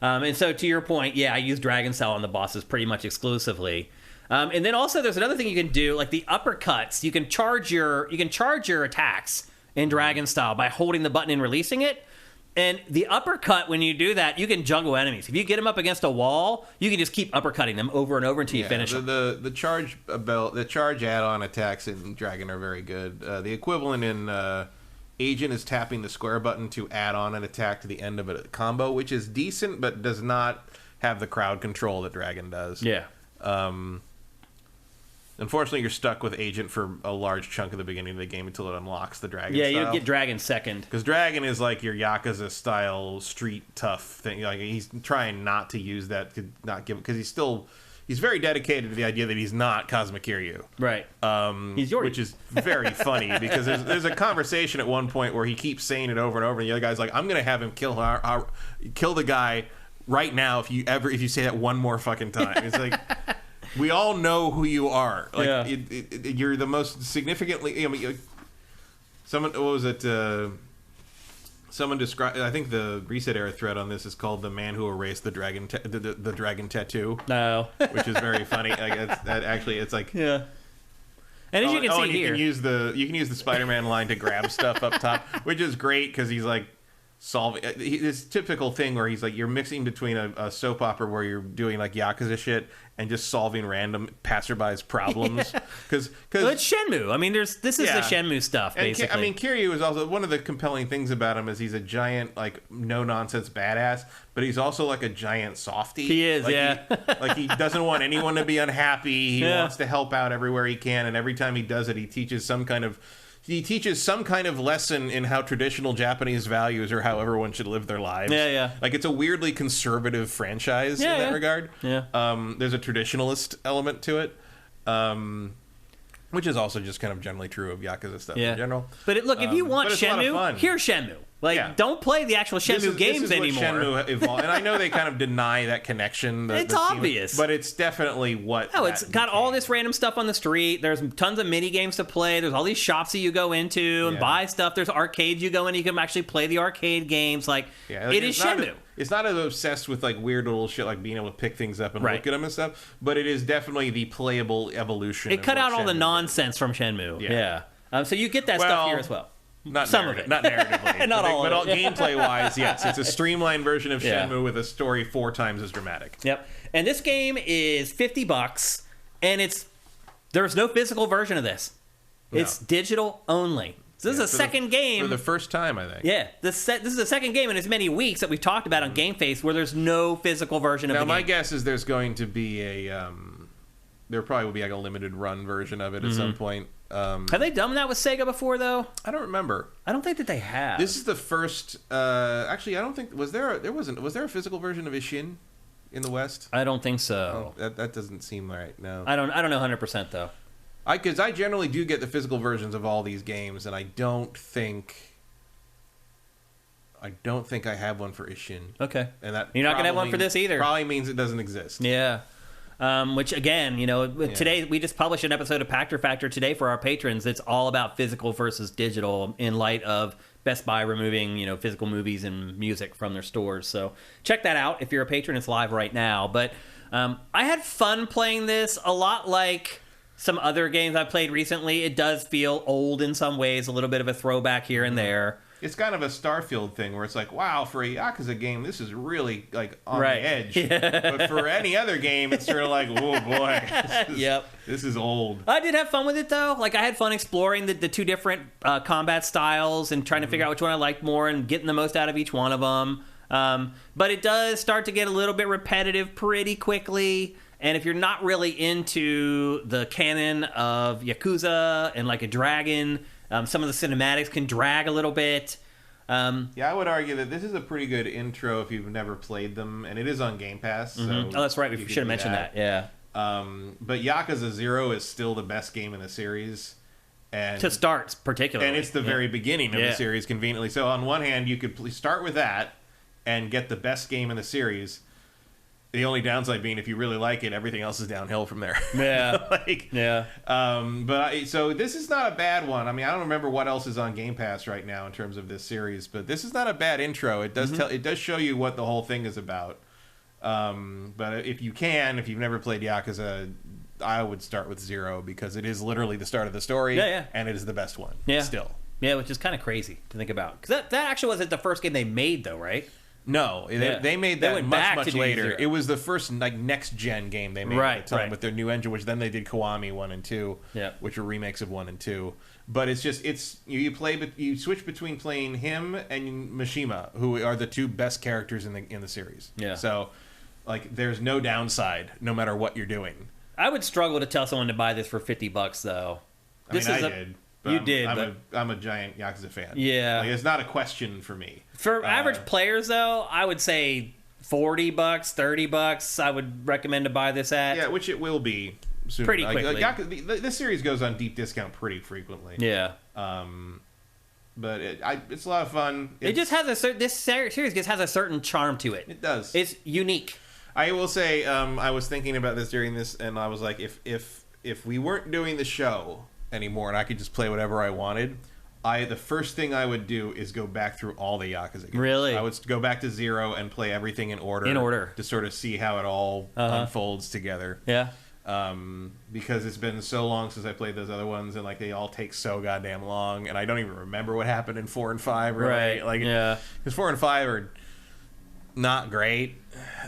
And so, to your point, I use Dragon style on the bosses pretty much exclusively. And then also, there's another thing you can do, like the uppercuts. You can charge your attacks in Dragon style by holding the button and releasing it. And the uppercut, when you do that, you can jungle enemies. If you get them up against a wall, you can just keep uppercutting them over and over until you finish them. The charge add-on attacks in Dragon are very good. The equivalent in Agent is tapping the square button to add on an attack to the end of a combo, which is decent, but does not have the crowd control that Dragon does. Yeah. Unfortunately, you're stuck with Agent for a large chunk of the beginning of the game until it unlocks the Dragon style. Yeah, you get Dragon second. Because Dragon is like your Yakuza-style street tough thing. Like he's trying not to use that to not give... Because he's still he's very dedicated to the idea that he's not Cosmic Kiryu. Right. He's Which is very funny because there's a conversation at one point where he keeps saying it over and over, and the other guy's like, "I'm gonna have him kill the guy right now if you say that one more fucking time." It's like, we all know who you are. Like, you're the most significantly. I mean, someone, what was it? Someone described. I think the Reset Era thread on this is called "The Man Who Erased the Dragon, the Dragon Tattoo." No, which is very funny. Like, it's like, yeah. And as you can see here, you can use the Spider-Man line to grab stuff up top, which is great because he's like solving this typical thing where he's like, you're mixing between a soap opera where you're doing like Yakuza shit and just solving random passerbys problems. Because it's Shenmue. I mean, this is the Shenmue stuff, basically. I mean, Kiryu is also one of the compelling things about him is he's a giant, like, no nonsense badass, but he's also like a giant softie. He is, like, he doesn't want anyone to be unhappy. He wants to help out everywhere he can, and every time he does it, he teaches some kind of lesson in how traditional Japanese values or how everyone should live their lives. Yeah. Like, it's a weirdly conservative franchise in that regard. Yeah. There's a traditionalist element to it, which is also just kind of generally true of Yakuza stuff in general. But look, if you want Shenmue, here's Shenmue. Like, don't play the actual Shenmue games anymore. Shenmue evolved, and I know they kind of deny that connection. It's obvious, but it's definitely what. Oh, it's got all this random stuff on the street. There's tons of mini games to play. There's all these shops that you go into and buy stuff. There's arcades you go in. You can actually play the arcade games. Like, it is Shenmue. It's not as obsessed with like weird little shit like being able to pick things up and look at them and stuff, but it is definitely the playable evolution. It cut out all the nonsense from Shenmue. Yeah. So you get that stuff here as well. Not some of it, not narratively, not all but of it. Gameplay-wise, yes, it's a streamlined version of Shenmue with a story 4 times as dramatic. Yep, and this game is $50, and there's no physical version of this. No. It's digital only. So this is a second game for the first time, I think. Yeah, this is the second game in as many weeks that we've talked about on GameFace where there's no physical version of the game. Now, my guess is there's going to be there probably will be like a limited run version of it at some point. Have they done that with Sega before, though? I don't remember. I don't think that they have. This is the first. Actually, I don't think was there a physical version of Ishin in the West? I don't think so. Oh, that doesn't seem right. No, I don't know 100% though. Because I generally do get the physical versions of all these games, and I don't think I have one for Ishin. Okay, and that you're not gonna have one for this either. Probably means it doesn't exist. Yeah. Which again, today we just published an episode of Pactor Factor today for our patrons. It's all about physical versus digital in light of Best Buy removing, physical movies and music from their stores. So check that out if you're a patron. It's live right now. But I had fun playing this. A lot like some other games I've played recently. It does feel old in some ways, a little bit of a throwback here and there. It's kind of a Starfield thing where it's like, wow, for a Yakuza game, this is really like on the edge. Yeah. But for any other game, it's sort of like, oh boy, this is old. I did have fun with it though. Like I had fun exploring the two different combat styles and trying to figure out which one I liked more and getting the most out of each one of them. But it does start to get a little bit repetitive pretty quickly. And if you're not really into the canon of Yakuza and like a dragon, some of the cinematics can drag a little bit. I would argue that this is a pretty good intro if you've never played them, and it is on Game Pass. So oh, that's right. We should have mentioned that. Yeah. But Yakuza 0 is still the best game in the series. And to start, particularly. And it's the very beginning of the series, conveniently. So on one hand, you could start with that and get the best game in the series. The only downside being, if you really like it, everything else is downhill from there. Yeah. So this is not a bad one. I mean, I don't remember what else is on Game Pass right now in terms of this series, but this is not a bad intro. It does it does show you what the whole thing is about. But if you've never played Yakuza, I would start with 0 because it is literally the start of the story. And it is the best one. Still. Yeah, which is kind of crazy to think about. Because that actually wasn't the first game they made, though, right? No, they made that much later. 0. It was the first next gen game they made at the time with their new engine, which then they did Kiwami 1 and 2, which were remakes of 1 and 2. But it's you switch between playing him and Mishima, who are the two best characters in the series. Yeah. So like there's no downside no matter what you're doing. I would struggle to tell someone to buy this for $50 though. I did. But I'm a giant Yakuza fan. Yeah. Like, it's not a question for me. For average players, though, I would say $40, $30, I would recommend to buy this at. Yeah, which it will be soon. Pretty quickly. This series goes on deep discount pretty frequently. Yeah. But it's a lot of fun. It just has this series just has a certain charm to it. It does. It's unique. I will say, I was thinking about this during this, and I was like, if we weren't doing the show anymore, and I could just play whatever I wanted, the first thing I would do is go back through all the Yakuza games. Really? I would go back to 0 and play everything in order. To sort of see how it all unfolds together. Yeah. Because it's been so long since I played those other ones, and like they all take so goddamn long, and I don't even remember what happened in 4 and 5. Really. Right. Like, yeah. Because 4 and 5 are not great.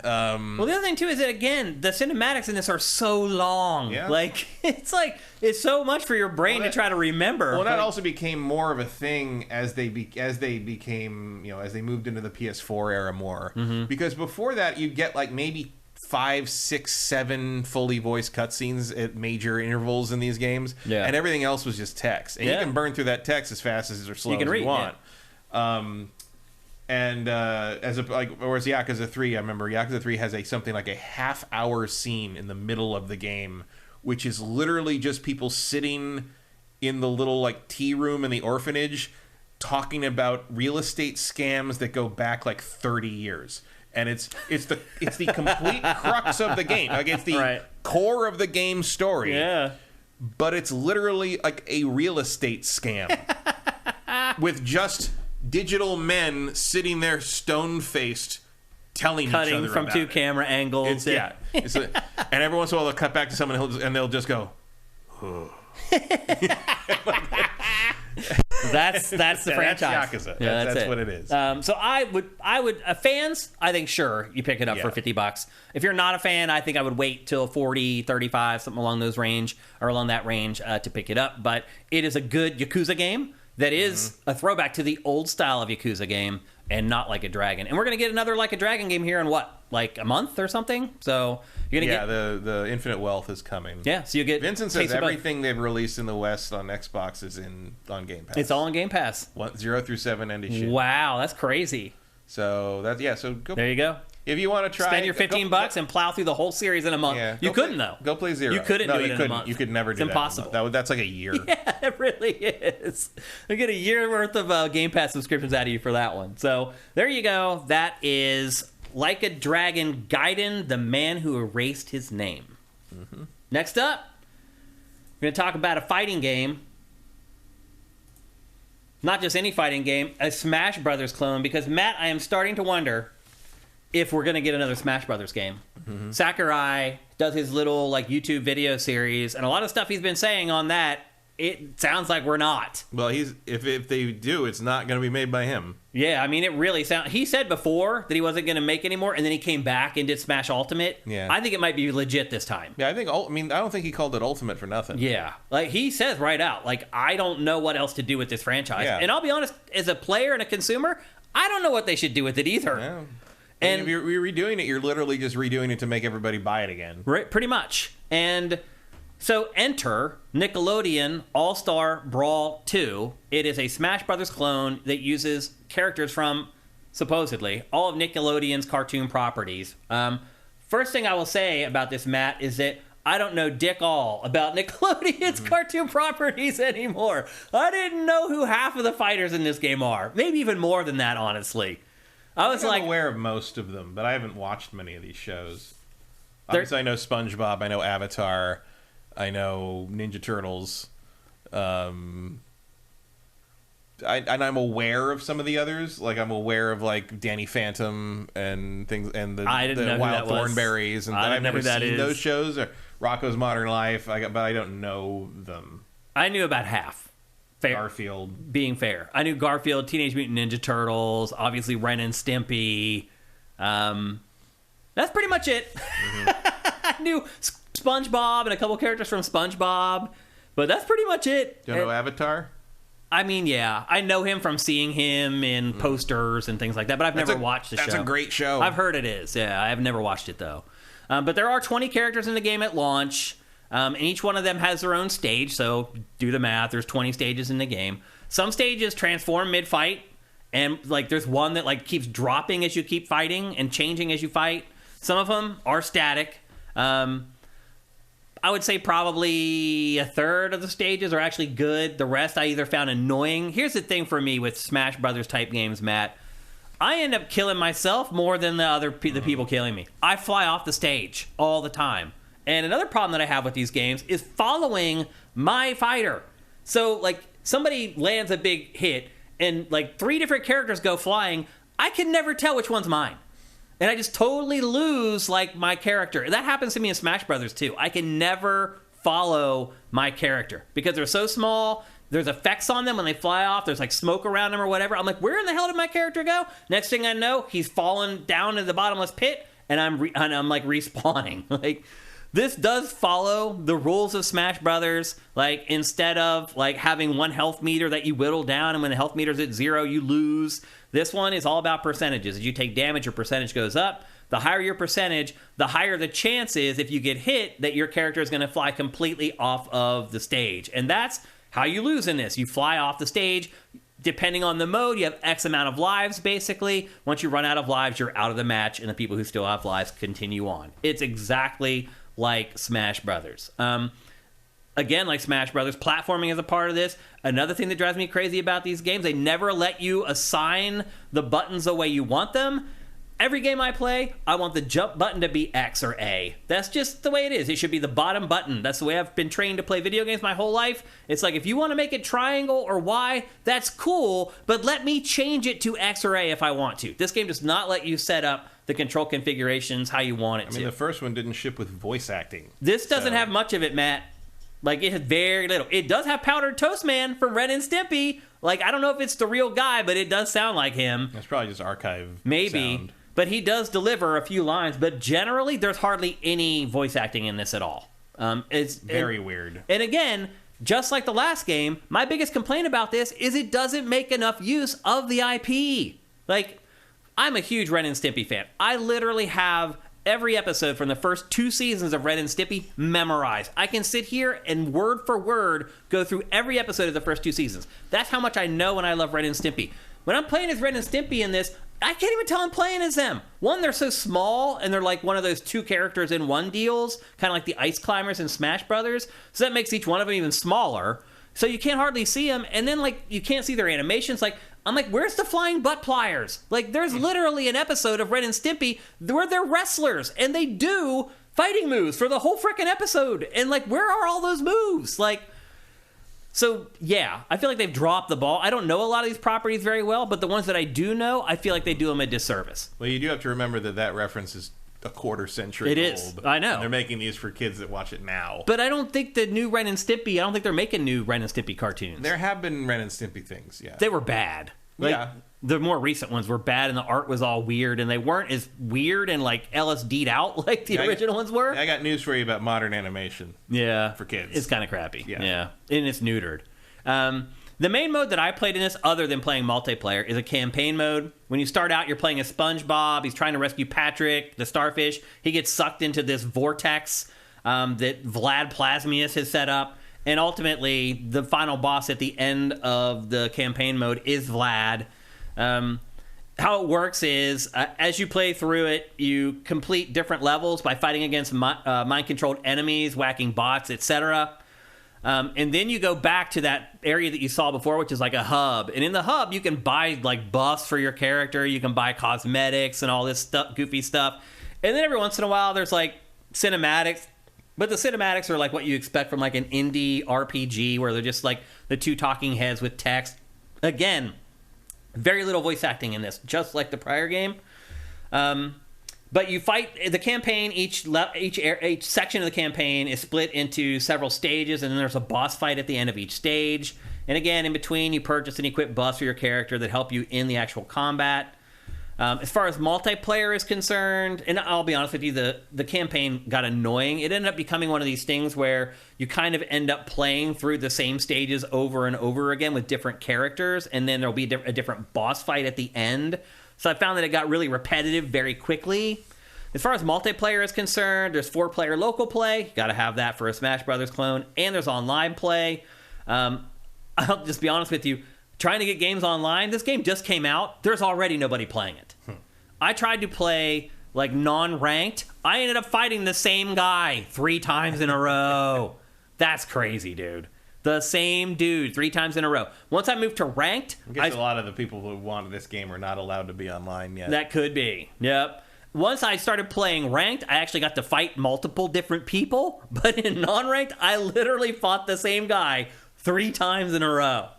Well, the other thing too is that again, the cinematics in this are so long. Yeah. Like it's so much for your brain to try to remember. Well, that also became more of a thing as they became, as they moved into the PS4 era more. Mm-hmm. Because before that, you'd get like maybe 5, 6, 7 fully voiced cutscenes at major intervals in these games, and everything else was just text. And you can burn through that text as fast as or slow as you want. Yeah. Whereas Yakuza 3, I remember Yakuza 3 has something like a half-hour scene in the middle of the game, which is literally just people sitting in the little like tea room in the orphanage talking about real estate scams that go back like 30 years. And it's the complete crux of the game. Like it's the core of the game story. Yeah. But it's literally like a real estate scam with just digital men sitting there stone-faced telling each other cutting from about 2 it. camera angles. And every once in a while they'll cut back to someone and they'll just go, That's the franchise. Yakuza. Yeah, that's what it is. So I would fans, I think sure you pick it up for $50. If you're not a fan, I think I would wait till 40, 35, something along that range to pick it up. But it is a good Yakuza game that is a throwback to the old style of Yakuza game and not Like a Dragon. And we're going to get another Like a Dragon game here in like a month or something? So you're going to get... the Infinite Wealth is coming. Yeah, so you get... Vincent says everything they've released in the West on Xbox is on Game Pass. It's all on Game Pass. 0 through 7 and issue. Wow, that's crazy. So so go... There you go. If you want to try... Spend your $15 and plow through the whole series in a month. Yeah, you couldn't, though. Go play 0. You couldn't do it in a month. You could never do that. It's impossible. That's like a year. Yeah, it really is. You get a year worth of Game Pass subscriptions out of you for that one. So there you go. That is Like a Dragon Gaiden, the man who erased his name. Mm-hmm. Next up, we're going to talk about a fighting game. Not just any fighting game, a Smash Brothers clone. Because, Matt, I am starting to wonder if we're going to get another Smash Brothers game. Mm-hmm. Sakurai does his little YouTube video series, and a lot of stuff he's been saying on that, it sounds like we're not. Well, if they do, it's not going to be made by him. Yeah, I mean, it really sounds... He said before that he wasn't going to make anymore, and then he came back and did Smash Ultimate. Yeah. I think it might be legit this time. Yeah, I don't think he called it Ultimate for nothing. Yeah. He says right out, I don't know what else to do with this franchise. Yeah. And I'll be honest, as a player and a consumer, I don't know what they should do with it either. Yeah. And if you're redoing it, you're literally just redoing it to make everybody buy it again. Right, pretty much. And so enter Nickelodeon All-Star Brawl 2. It is a Smash Brothers clone that uses characters from, supposedly, all of Nickelodeon's cartoon properties. First thing I will say about this, Matt, is that I don't know dick all about Nickelodeon's cartoon properties anymore. I didn't know who half of the fighters in this game are. Maybe even more than that, honestly. I'm aware of most of them, but I haven't watched many of these shows. Obviously, I know SpongeBob, I know Avatar, I know Ninja Turtles. And I'm aware of some of the others. I'm aware of Danny Phantom and things, and the Wild Thornberries, and I've never seen those shows. Or Rocko's Modern Life, but I don't know them. I knew about half. Fair. Garfield. Being fair. I knew Garfield, Teenage Mutant Ninja Turtles, obviously Ren and Stimpy. That's pretty much it. Mm-hmm. I knew SpongeBob and a couple characters from SpongeBob, but that's pretty much it. Do you know Avatar? I mean, yeah. I know him from seeing him in posters and things like that, but I've never watched the show. That's a great show. I've heard it is. Yeah, I have never watched it, though. But there are 20 characters in the game at launch. And each one of them has their own stage, so do the math. There's 20 stages in the game. Some stages transform mid-fight, And like there's one that like keeps dropping as you keep fighting and changing as you fight. Some of them are static. I would say probably a third of the stages are actually good. The rest I either found annoying. Here's the thing for me with Smash Brothers type games, Matt. I end up killing myself more than the people killing me. I fly off the stage all the time. And another problem that I have with these games is following my fighter. So like somebody lands a big hit and like 3 different characters go flying. I can never tell which one's mine. And I just totally lose, like, my character. That happens to me in Smash Brothers, too. I can never follow my character because they're so small. There's effects on them when they fly off. There's, like, smoke around them or whatever. I'm like, where in the hell did my character go? Next thing I know, he's fallen down in the bottomless pit, and I'm like, respawning. Like, this does follow the rules of Smash Brothers. Like, instead of, like, having one health meter that you whittle down, and when the health meter's at 0, you lose. This one is all about percentages. As you take damage, your percentage goes up. The higher your percentage, the higher the chance is, if you get hit, that your character is going to fly completely off of the stage. And that's how you lose in this. You fly off the stage. Depending on the mode, you have X amount of lives, basically. Once you run out of lives, you're out of the match, and the people who still have lives continue on. It's exactly like Smash Brothers. Again, like Smash Brothers, platforming is a part of this. Another thing that drives me crazy about these games, they never let you assign the buttons the way you want them. Every game I play, I want the jump button to be X or A. That's just the way it is. It should be the bottom button. That's the way I've been trained to play video games my whole life. It's like, if you want to make it triangle or Y, that's cool, but let me change it to X or A if I want to. This game does not let you set up the control configurations how you want it to. I mean, the first one didn't ship with voice acting. This doesn't have much of it, Matt. Like, it has very little. It does have Powdered Toast Man from Ren and Stimpy. Like, I don't know if it's the real guy, but it does sound like him. That's probably just archive Maybe. sound. But he does deliver a few lines. But generally, there's hardly any voice acting in this at all. It's very weird. And again, just like the last game, my biggest complaint about this is it doesn't make enough use of the IP. Like, I'm a huge Ren and Stimpy fan. I literally have every episode from the first 2 seasons of Ren and Stimpy memorized. I can sit here and word for word go through every episode of the first 2 seasons. That's how much I know and I love Ren and Stimpy. When I'm playing as Ren and Stimpy in this, I can't even tell I'm playing as them. One, they're so small, and they're like one of those 2 characters in one deals, kind of like the Ice Climbers in Smash Brothers. So that makes each one of them even smaller. So you can't hardly see them, and then like you can't see their animations. Like, I'm like, where's the flying butt pliers? Like, there's literally an episode of Ren and Stimpy where they're wrestlers, and they do fighting moves for the whole frickin' episode. And, like, where are all those moves? Like, so, yeah, I feel like they've dropped the ball. I don't know a lot of these properties very well, but the ones that I do know, I feel like they do them a disservice. Well, you do have to remember that reference is a quarter century old. It is. I know. And they're making these for kids that watch it now. But I don't think the new Ren and Stimpy, I don't think they're making new Ren and Stimpy cartoons. There have been Ren and Stimpy things, yeah. They were bad. Like, yeah. The more recent ones were bad, and the art was all weird, and they weren't as weird and, like, LSD'd out like the original ones were. I got news for you about modern animation. Yeah. For kids. It's kind of crappy. Yeah. And it's neutered. The main mode that I played in this, other than playing multiplayer, is a campaign mode. When you start out, you're playing as SpongeBob. He's trying to rescue Patrick, the starfish. He gets sucked into this vortex that Vlad Plasmius has set up. And ultimately, the final boss at the end of the campaign mode is Vlad. How it works is, as you play through it, you complete different levels by fighting against mind-controlled enemies, whacking bots, etc. And then you go back to that area that you saw before, which is like a hub. And in the hub, you can buy like buffs for your character. You can buy cosmetics and all this stuff, goofy stuff. And then every once in a while, there's like cinematics. But the cinematics are like what you expect from like an indie RPG, where they're just like the 2 talking heads with text. Again, very little voice acting in this, just like the prior game. But you fight the campaign. Each section of the campaign is split into several stages, and then there's a boss fight at the end of each stage. And again, in between, you purchase and equip buffs for your character that help you in the actual combat. As far as multiplayer is concerned, and I'll be honest with you, the campaign got annoying. It ended up becoming one of these things where you kind of end up playing through the same stages over and over again with different characters, and then there'll be a different boss fight at the end. So I found that it got really repetitive very quickly. As far as multiplayer is concerned, there's 4-player local play. You got to have that for a Smash Brothers clone. And there's online play. I'll just be honest with you. trying to get games online. This game just came out. There's already nobody playing it. I tried to play like non-ranked. I ended up fighting the same guy 3 times in a row. That's crazy, dude. The same dude 3 times in a row. Once I moved to ranked, I guess a lot of the people who wanted this game are not allowed to be online yet. That could be. Yep. Once I started playing ranked, I actually got to fight multiple different people. But in non-ranked, I literally fought the same guy 3 times in a row.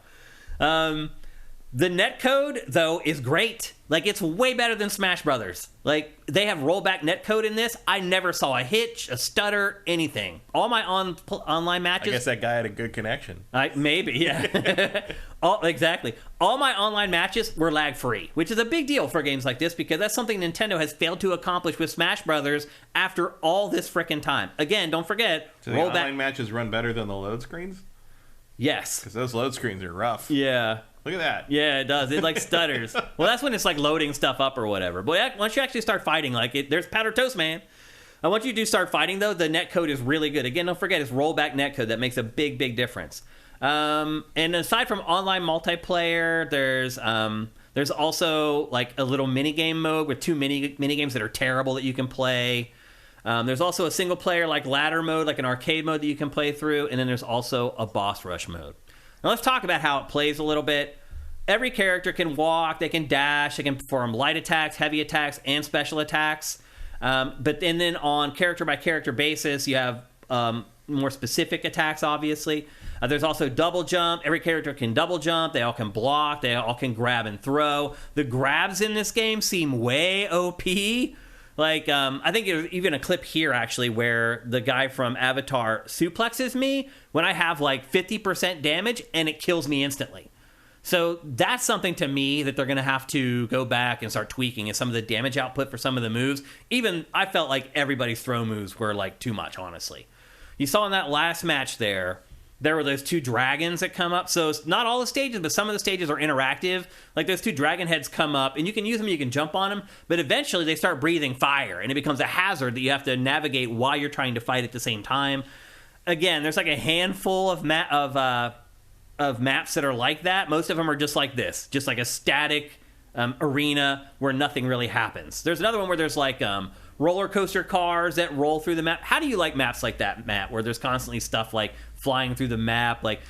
The netcode, though, is great. Like, it's way better than Smash Brothers. Like, they have rollback netcode in this. I never saw a hitch, a stutter, anything. All my online matches... I guess that guy had a good connection. Maybe, yeah. Exactly. All my online matches were lag-free, which is a big deal for games like this because that's something Nintendo has failed to accomplish with Smash Brothers after all this frickin' time. Again, don't forget... So the online matches run better than the load screens? Yes. Because those load screens are rough. Yeah. Look at that. Yeah, it does. It like stutters. Well, that's when it's like loading stuff up or whatever. But once you actually start fighting, there's Powder Toast Man. And once you do start fighting, though, the netcode is really good. Again, don't forget, it's rollback netcode that makes a big, big difference. And aside from online multiplayer, there's also like a little mini game mode with 2 mini games that are terrible that you can play. There's also a single player like ladder mode, like an arcade mode that you can play through. And then there's also a boss rush mode. Now let's talk about how it plays a little bit. Every character can walk, they can dash, they can perform light attacks, heavy attacks, and special attacks. But then on character-by-character basis, you have more specific attacks, obviously. There's also double jump. Every character can double jump. They all can block. They all can grab and throw. The grabs in this game seem way OP. Like, I think there's even a clip here, actually, where the guy from Avatar suplexes me when I have, like, 50% damage, and it kills me instantly. So that's something to me that they're going to have to go back and start tweaking is some of the damage output for some of the moves. Even, I felt like everybody's throw moves were, like, too much, honestly. You saw in that last match there were those 2 dragons that come up. So it's not all the stages, but some of the stages are interactive. Like those 2 dragon heads come up, and you can use them, you can jump on them, but eventually they start breathing fire, and it becomes a hazard that you have to navigate while you're trying to fight at the same time. Again, there's like a handful of maps that are like that. Most of them are just like this, just like a static arena where nothing really happens. There's another one where there's like roller coaster cars that roll through the map. How do you like maps like that, Matt, where there's constantly stuff like flying through the map? Like,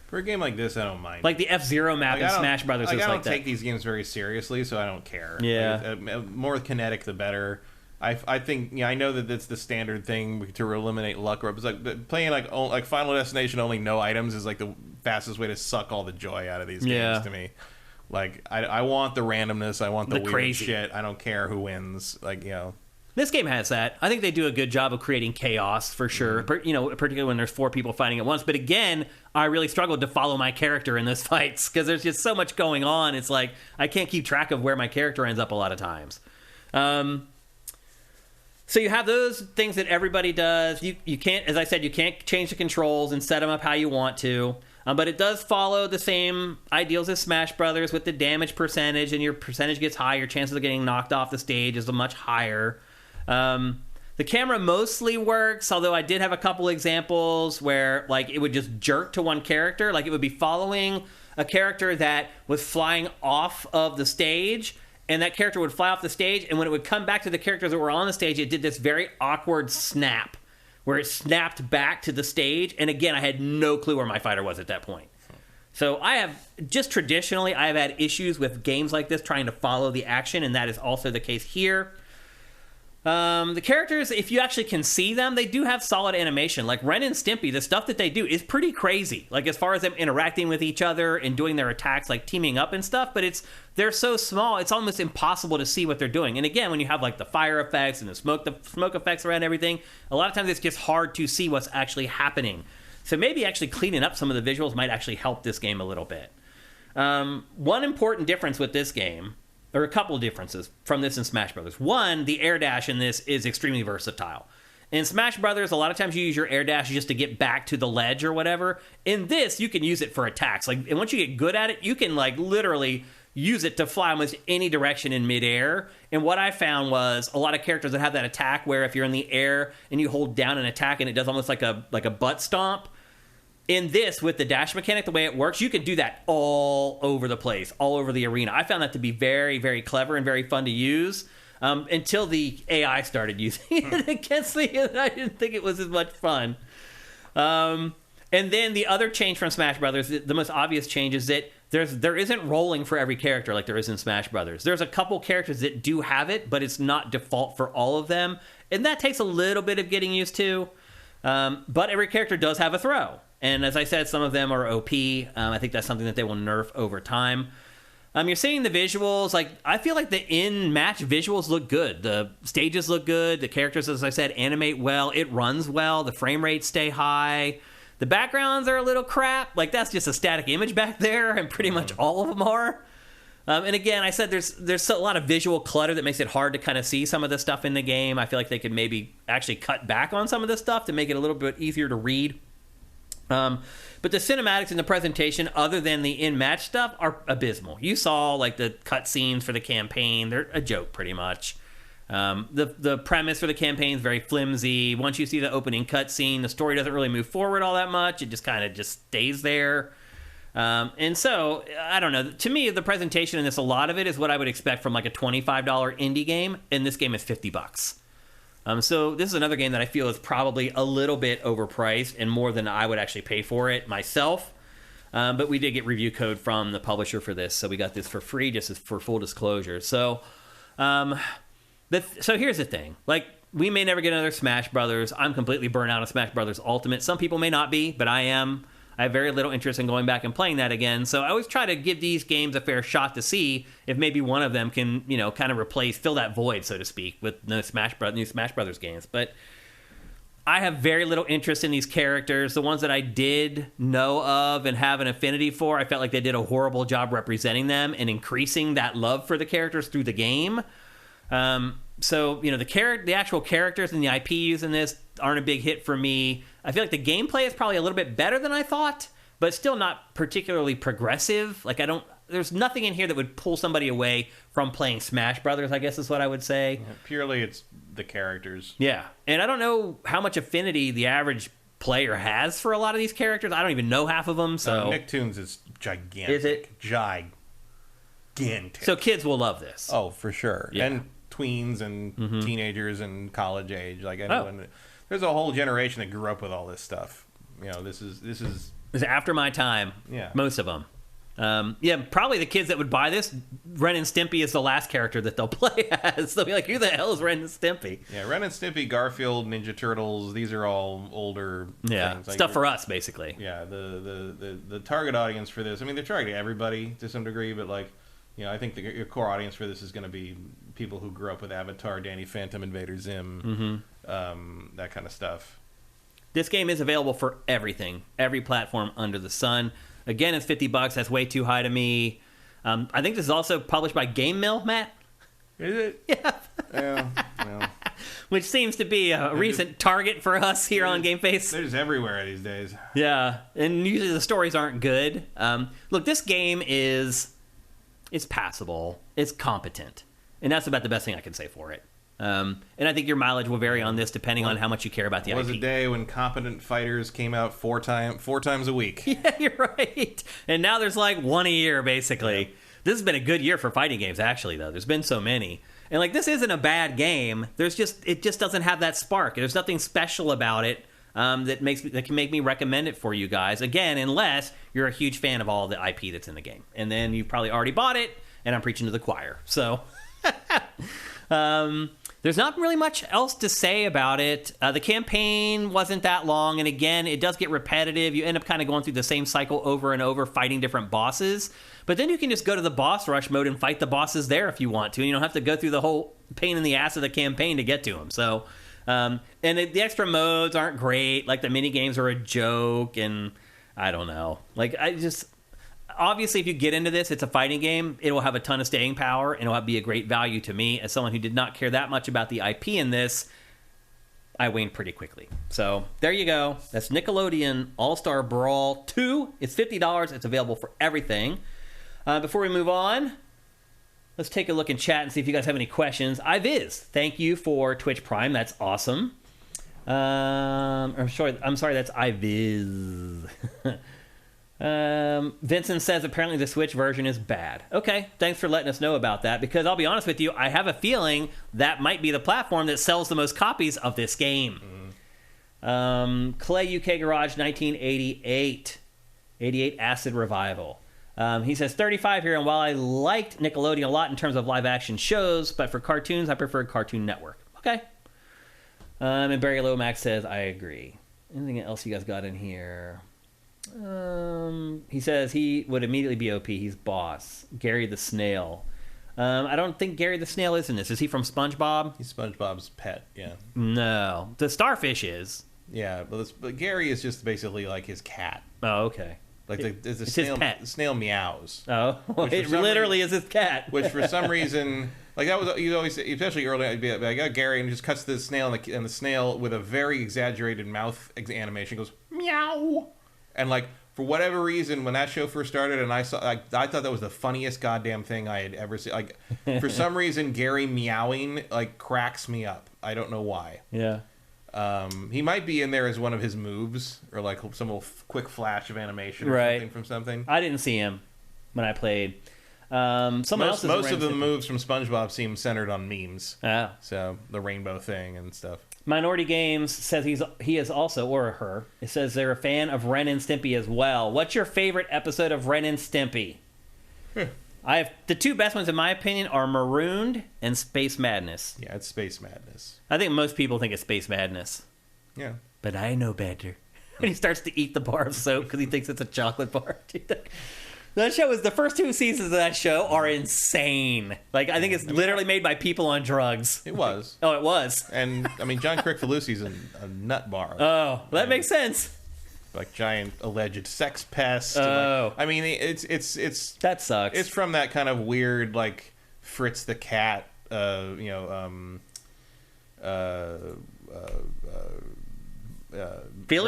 for a game like this, I don't mind. Like the F-Zero map in Smash Brothers is like that. I don't take these games very seriously, so I don't care. Yeah. More kinetic, the better. I think, I know that it's the standard thing to eliminate luck. It's like playing like Final Destination only no items is like the fastest way to suck all the joy out of these games to me. Like, I want the randomness. I want the weird crazy shit. I don't care who wins. Like, This game has that. I think they do a good job of creating chaos, for sure. Particularly when there's 4 people fighting at once. But again, I really struggled to follow my character in those fights because there's just so much going on. It's like I can't keep track of where my character ends up a lot of times. So you have those things that everybody does. You can't, as I said, you can't change the controls and set them up how you want to. But it does follow the same ideals as Smash Brothers with the damage percentage, and your percentage gets higher. Your chances of getting knocked off the stage is much higher. The camera mostly works, although I did have a couple examples where like it would just jerk to one character. Like it would be following a character that was flying off of the stage, and that character would fly off the stage, and when it would come back to the characters that were on the stage, it did this very awkward snap where it snapped back to the stage. And again, I had no clue where my fighter was at that point. So I have had issues with games like this trying to follow the action, and that is also the case here. The characters, if you actually can see them, they do have solid animation. Like Ren and Stimpy, the stuff that they do is pretty crazy. Like as far as them interacting with each other and doing their attacks, like teaming up and stuff. But they're so small, it's almost impossible to see what they're doing. And again, when you have like the fire effects and the smoke effects around everything, a lot of times it's just hard to see what's actually happening. So maybe actually cleaning up some of the visuals might actually help this game a little bit. One important difference with this game, or a couple of differences from this and Smash Brothers. One, the air dash in this is extremely versatile. In Smash Brothers, a lot of times you use your air dash just to get back to the ledge or whatever. In this, you can use it for attacks. Like, and once you get good at it, you can like literally use it to fly almost any direction in midair. And what I found was a lot of characters that have that attack where if you're in the air and you hold down an attack and it does almost like a butt stomp, in this, with the dash mechanic, the way it works, you can do that all over the place, all over the arena. I found that to be very, very clever and very fun to use until the AI started using it against me, and I didn't think it was as much fun. And then the other change from Smash Brothers, the most obvious change is that there isn't rolling for every character like there is in Smash Brothers. There's a couple characters that do have it, but it's not default for all of them, and that takes a little bit of getting used to. But every character does have a throw. And as I said, some of them are OP. I think that's something that they will nerf over time. You're seeing the visuals. Like, I feel like the in-match visuals look good. The stages look good. The characters, as I said, animate well. It runs well. The frame rates stay high. The backgrounds are a little crap. Like, that's just a static image back there, and pretty much all of them are. And again, I said there's a lot of visual clutter that makes it hard to kind of see some of the stuff in the game. I feel like they could maybe actually cut back on some of this stuff to make it a little bit easier to read. But the cinematics and the presentation, other than the in-match stuff, are abysmal. You saw like the cutscenes for the campaign; they're a joke, pretty much. The premise for the campaign is very flimsy. Once you see the opening cutscene, the story doesn't really move forward all that much. It just kind of stays there. And so, I don't know. To me, the presentation in this, a lot of it is what I would expect from like a $25 indie game, and this game is $50. So this is another game that I feel is probably a little bit overpriced and more than I would actually pay for it myself. But we did get review code from the publisher for this, so we got this for free, just as for full disclosure. So, so here's the thing. Like, we may never get another Smash Brothers. I'm completely burnt out on Smash Brothers Ultimate. Some people may not be, but I am. I have very little interest in going back and playing that again. So I always try to give these games a fair shot to see if maybe one of them can, kind of fill that void, so to speak, with new Smash Brothers games. But I have very little interest in these characters. The ones that I did know of and have an affinity for, I felt like they did a horrible job representing them and increasing that love for the characters through the game. So, the actual characters and the IP used in this aren't a big hit for me. I feel like the gameplay is probably a little bit better than I thought, but still not particularly progressive. Like, there's nothing in here that would pull somebody away from playing Smash Brothers, I guess is what I would say. Yeah, purely it's the characters. Yeah. And I don't know how much affinity the average player has for a lot of these characters. I don't even know half of them, so... Nicktoons is gigantic. Is it? Gigantic. So kids will love this. Oh, for sure. Yeah. And tweens and teenagers and college age. Like, anyone... There's a whole generation that grew up with all this stuff. This is It's after my time. Yeah. Most of them. Probably the kids that would buy this, Ren and Stimpy is the last character that they'll play as. They'll be like, who the hell is Ren and Stimpy? Yeah, Ren and Stimpy, Garfield, Ninja Turtles, these are all older things. Like, stuff for us, basically. Yeah, the target audience for this, I mean, they're targeting everybody to some degree, but like, I think your core audience for this is going to be people who grew up with Avatar, Danny Phantom, Invader Zim, that kind of stuff. This game is available for everything, every platform under the sun. Again, it's $50. That's way too high to me. I think this is also published by Game Mill, Matt. Is it? Yeah. Yeah. Which seems to be a recent target for us here on GameFace. They're just everywhere these days. Yeah, and usually the stories aren't good. Look, this game it's passable. It's competent. And that's about the best thing I can say for it. And I think your mileage will vary on this depending on how much you care about the IP. There was a day when competent fighters came out four times a week. Yeah, you're right. And now there's like one a year, basically. Yeah. This has been a good year for fighting games, actually, though. There's been so many. And like, this isn't a bad game. It just doesn't have that spark. There's nothing special about it that can make me recommend it for you guys. Again, unless you're a huge fan of all the IP that's in the game. And then you probably already bought it, and I'm preaching to the choir. So... there's not really much else to say about it. The campaign wasn't that long, and again, it does get repetitive. You end up kind of going through the same cycle over and over, fighting different bosses. But then you can just go to the boss rush mode and fight the bosses there if you want to. You don't have to go through the whole pain in the ass of the campaign to get to them. So, and the extra modes aren't great. Like, the mini games are a joke, and I don't know. Like, obviously, if you get into this, it's a fighting game. It will have a ton of staying power, and it will be a great value to me. As someone who did not care that much about the IP in this, I waned pretty quickly. So, there you go. That's Nickelodeon All-Star Brawl 2. It's $50. It's available for everything. Before we move on, let's take a look in chat and see if you guys have any questions. Iviz, thank you for Twitch Prime. That's awesome. I'm sorry, that's iViz. Vincent says apparently the Switch version is bad. Okay, thanks for letting us know about that, because I'll be honest with you, I have a feeling that might be the platform that sells the most copies of this game. Clay UK Garage 1988. 88 Acid Revival. He says 35 here, and while I liked Nickelodeon a lot in terms of live action shows, but for cartoons I preferred Cartoon Network. Okay. And Barry Lomax says I agree. Anything else you guys got in here? He says he would immediately be OP. He's boss. Gary the Snail. I don't think Gary the Snail is in this. Is he from SpongeBob? He's SpongeBob's pet, yeah. No. The Starfish is. Yeah, but Gary is just basically like his cat. Oh, okay. Like it's snail, his pet. The snail meows. Oh, it literally is his cat. Which for some reason, like that was, you always, especially early, I'd be like, I got Gary, and he just cuts the snail, and the snail with a very exaggerated mouth animation goes meow, and like for whatever reason, when that show first started, and I thought that was the funniest goddamn thing I had ever seen. Like for some reason, Gary meowing like cracks me up. I don't know why. Yeah. He might be in there as one of his moves, or like some little quick flash of animation or something from something. I didn't see him when I played. Most of the moves from SpongeBob seem centered on memes. Oh. So the rainbow thing and stuff. Minority Games says he is also, or her, it says they're a fan of Ren and Stimpy as well. What's your favorite episode of Ren and Stimpy? I have the two best ones in my opinion are Marooned and Space Madness. Yeah, it's Space Madness. I think most people think it's Space Madness. Yeah. But I know better. When he starts to eat the bar of soap because he thinks it's a chocolate bar. That show is, the first two seasons of that show are insane. Like, I think it's literally made by people on drugs. It was. Oh, it was. And, I mean, John Kricfalusi's a nut bar. Oh, well, that makes sense. Like giant alleged sex pest. Oh. Like, I mean, it's that sucks. It's from that kind of weird, like, Fritz the Cat, Felix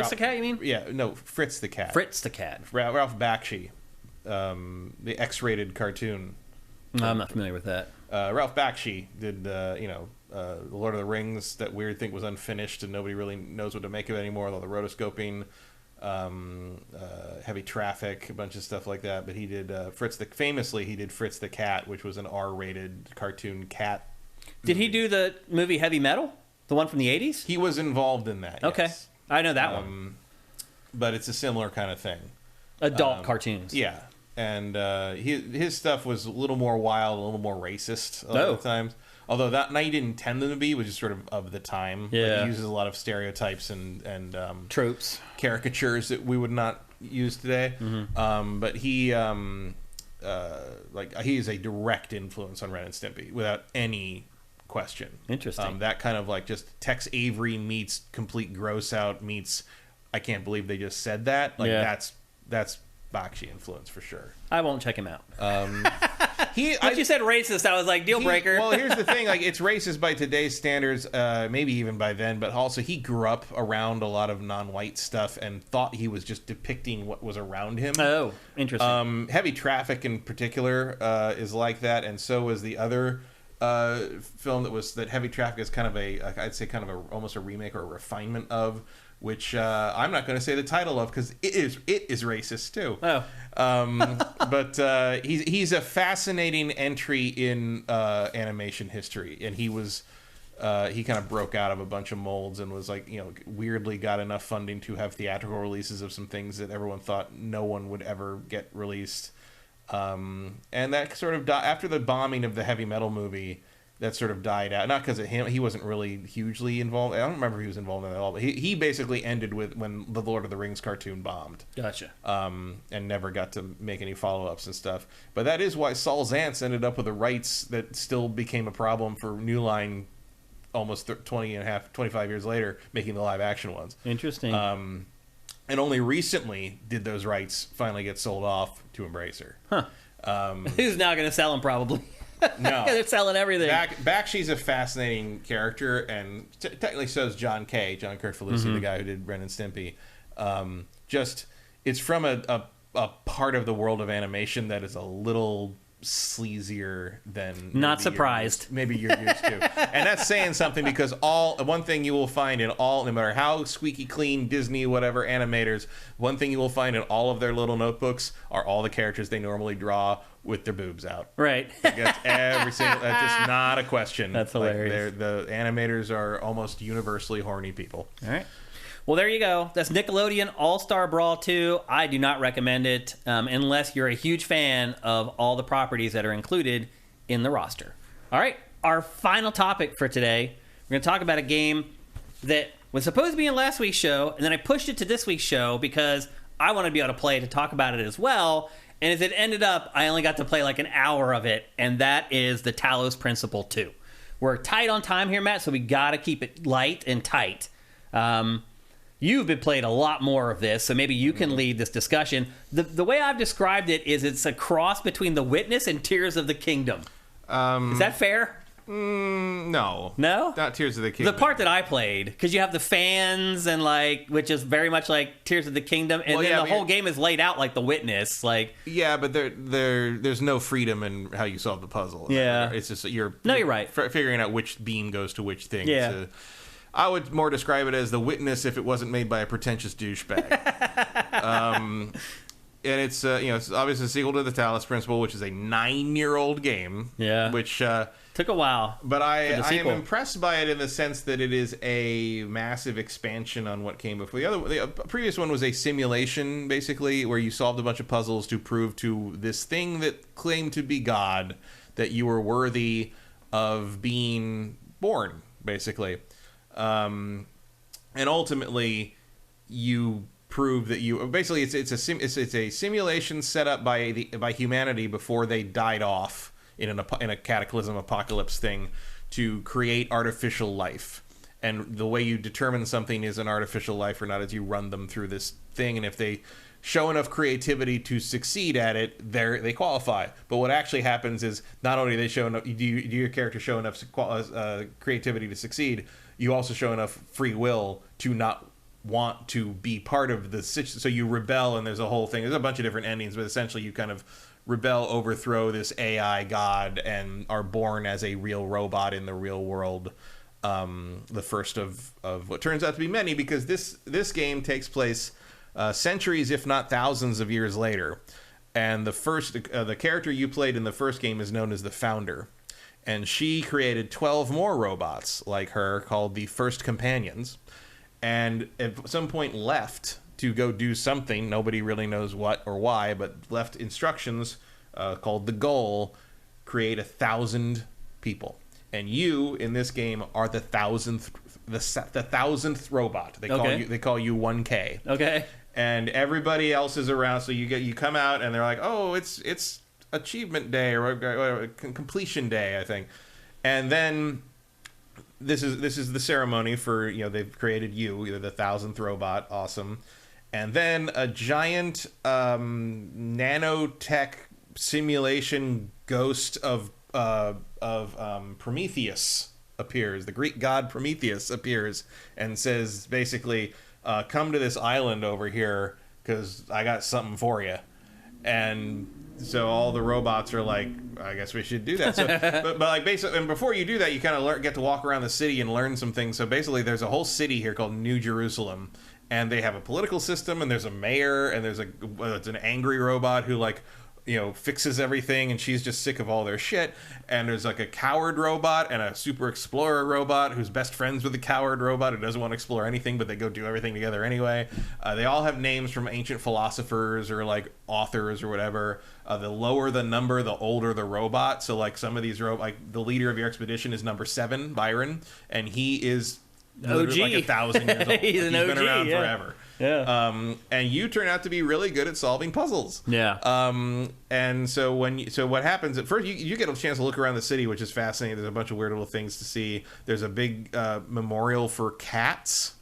the Cat, you mean? Yeah, no, Fritz the Cat. Fritz the Cat. Ralph Bakshi, the X-rated cartoon. No, I'm not familiar with that. Ralph Bakshi did, The Lord of the Rings, that weird thing was unfinished and nobody really knows what to make of it anymore, all the rotoscoping, Heavy Traffic, a bunch of stuff like that. But he did famously he did Fritz the Cat, which was an R-rated cartoon cat Did he do the movie Heavy Metal? The one from the 80s? He was involved in that, Okay. yes. I know that one. But it's a similar kind of thing. Adult cartoons. Yeah. And his stuff was a little more wild, a little more racist a lot of the times. Although that night he didn't intend them to be, which is sort of the time. Yeah. Like, he uses a lot of stereotypes and tropes, caricatures that we would not use today. Mm-hmm. But he he is a direct influence on Ren and Stimpy without any question. Interesting. That kind of like just Tex Avery meets Complete Gross Out meets I can't believe they just said that. Like that's Bakshi influence for sure. I won't check him out. Once you said racist, I was like, deal breaker. Well, here's the thing: like, it's racist by today's standards, maybe even by then. But also, he grew up around a lot of non-white stuff and thought he was just depicting what was around him. Oh, interesting. Heavy Traffic, in particular, is like that, and so was the other film that Heavy Traffic is kind of almost a remake or a refinement of. Which I'm not going to say the title of because it is racist too. Oh, but he's a fascinating entry in animation history, and he kind of broke out of a bunch of molds and was like weirdly got enough funding to have theatrical releases of some things that everyone thought no one would ever get released, and that sort of after the bombing of the Heavy Metal movie. That sort of died out. Not because of him. He wasn't really hugely involved. I don't remember if he was involved in it at all. But he basically ended with when the Lord of the Rings cartoon bombed. Gotcha. And never got to make any follow-ups and stuff. But that is why Saul Zaentz ended up with the rights that still became a problem for New Line almost 25 years later, making the live-action ones. Interesting. And only recently did those rights finally get sold off to Embracer. Huh. Who's now going to sell them, probably? No, they're selling everything. Bakshi's a fascinating character, and technically so is John Kricfalusi, the guy who did Ren and Stimpy. It's from a part of the world of animation that is a little sleazier than Not surprised. Maybe you're used to. And that's saying something, because one thing you will find in all, no matter how squeaky clean Disney whatever animators, one thing you will find in all of their little notebooks are all the characters they normally draw with their boobs out. Right. That's every single. That's just not a question. That's hilarious. The animators are almost universally horny people. All right. Well, there you go. That's Nickelodeon All-Star Brawl 2. I do not recommend it unless you're a huge fan of all the properties that are included in the roster. All right. Our final topic for today, we're going to talk about a game that was supposed to be in last week's show, and then I pushed it to this week's show because I want to be able to play it to talk about it as well. And as it ended up, I only got to play like an hour of it, and that is the Talos Principle II. We're tight on time here, Matt, so we got to keep it light and tight. You've been playing a lot more of this, so maybe you can lead this discussion. The way I've described it is it's a cross between The Witness and Tears of the Kingdom. Is that fair? No. No? Not Tears of the Kingdom. The part that I played, because you have the fans, and which is very much like Tears of the Kingdom, and the whole game is laid out like The Witness. Yeah, but there's no freedom in how you solve the puzzle. Yeah. It's just you're right. Figuring out which beam goes to which thing. Yeah. I would more describe it as The Witness if it wasn't made by a pretentious douchebag. And it's it's obviously a sequel to the Talos Principle, which is a 9-year-old game. Yeah. Which took a while. But I am impressed by it in the sense that it is a massive expansion on what came before. The previous one was a simulation, basically, where you solved a bunch of puzzles to prove to this thing that claimed to be God that you were worthy of being born, basically. And ultimately, you prove that you basically it's a simulation set up by humanity before they died off in a cataclysm apocalypse thing to create artificial life. And the way you determine something is an artificial life or not is you run them through this thing, and if they show enough creativity to succeed at it, they qualify. But what actually happens is not only do they show enough, do your character show enough creativity to succeed, you also show enough free will to not want to be part of the situation. So you rebel, and there's a whole thing. There's a bunch of different endings, but essentially you kind of rebel, overthrow this AI god, and are born as a real robot in the real world. The first of what turns out to be many, because this game takes place centuries, if not thousands of years later. And the character you played in the first game is known as the Founder. And she created 12 more robots like her called the First Companions. And at some point left to go do something, nobody really knows what or why, but left instructions called the goal, create 1,000 people. And you in this game are the 1,000th robot. They call you 1K. Okay. And everybody else is around, so you come out and they're like, oh, it's achievement day or completion day, I think. And then this is the ceremony for, they've created you're the 1,000th robot. Awesome. And then a giant nanotech simulation ghost of Prometheus appears. The Greek god Prometheus appears and says basically, come to this island over here because I got something for you. And so all the robots are like, I guess we should do that. So, but like basically, and before you do that, you kind of get to walk around the city and learn some things. So basically, there's a whole city here called New Jerusalem, and they have a political system, and there's a mayor, and there's it's an angry robot who fixes everything, and she's just sick of all their shit. And there's like a coward robot and a super explorer robot who's best friends with the coward robot who doesn't want to explore anything, but they go do everything together anyway. They all have names from ancient philosophers or like authors or whatever. The lower the number, the older the robot. So like some of these like the leader of your expedition is number 7, Byron, and he is OG. like 1,000 years old. He's an OG, been around forever. Yeah. And you turn out to be really good at solving puzzles. Yeah. And so what happens at first, you get a chance to look around the city, which is fascinating. There's a bunch of weird little things to see. There's a big memorial for cats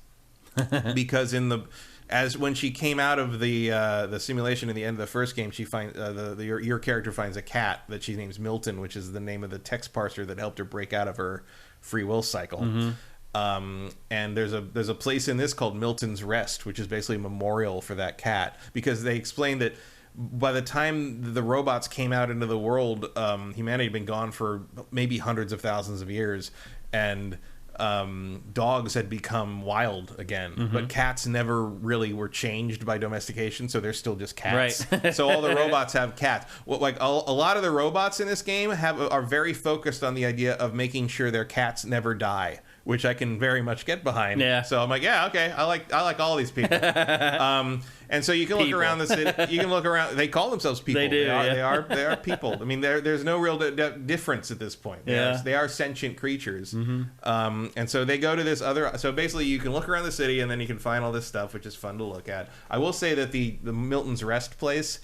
because when she came out of the simulation at the end of the first game, she finds your character finds a cat that she names Milton, which is the name of the text parser that helped her break out of her free will cycle. Mm-hmm. And there's a place in this called Milton's Rest, which is basically a memorial for that cat, because they explain that by the time the robots came out into the world, humanity had been gone for maybe hundreds of thousands of years, and dogs had become wild again, but cats never really were changed by domestication, so they're still just cats. Right. So all the robots have cats. Well, like a lot of the robots in this game are very focused on the idea of making sure their cats never die, which I can very much get behind. Yeah. So I'm like, yeah, okay, I like all these people. And so you can look around the city. You can look around. They call themselves people. They do. They are people. I mean, there's no real difference at this point. They are sentient creatures. And so they go to this other. So basically, you can look around the city, and then you can find all this stuff, which is fun to look at. I will say that the Milton's Rest place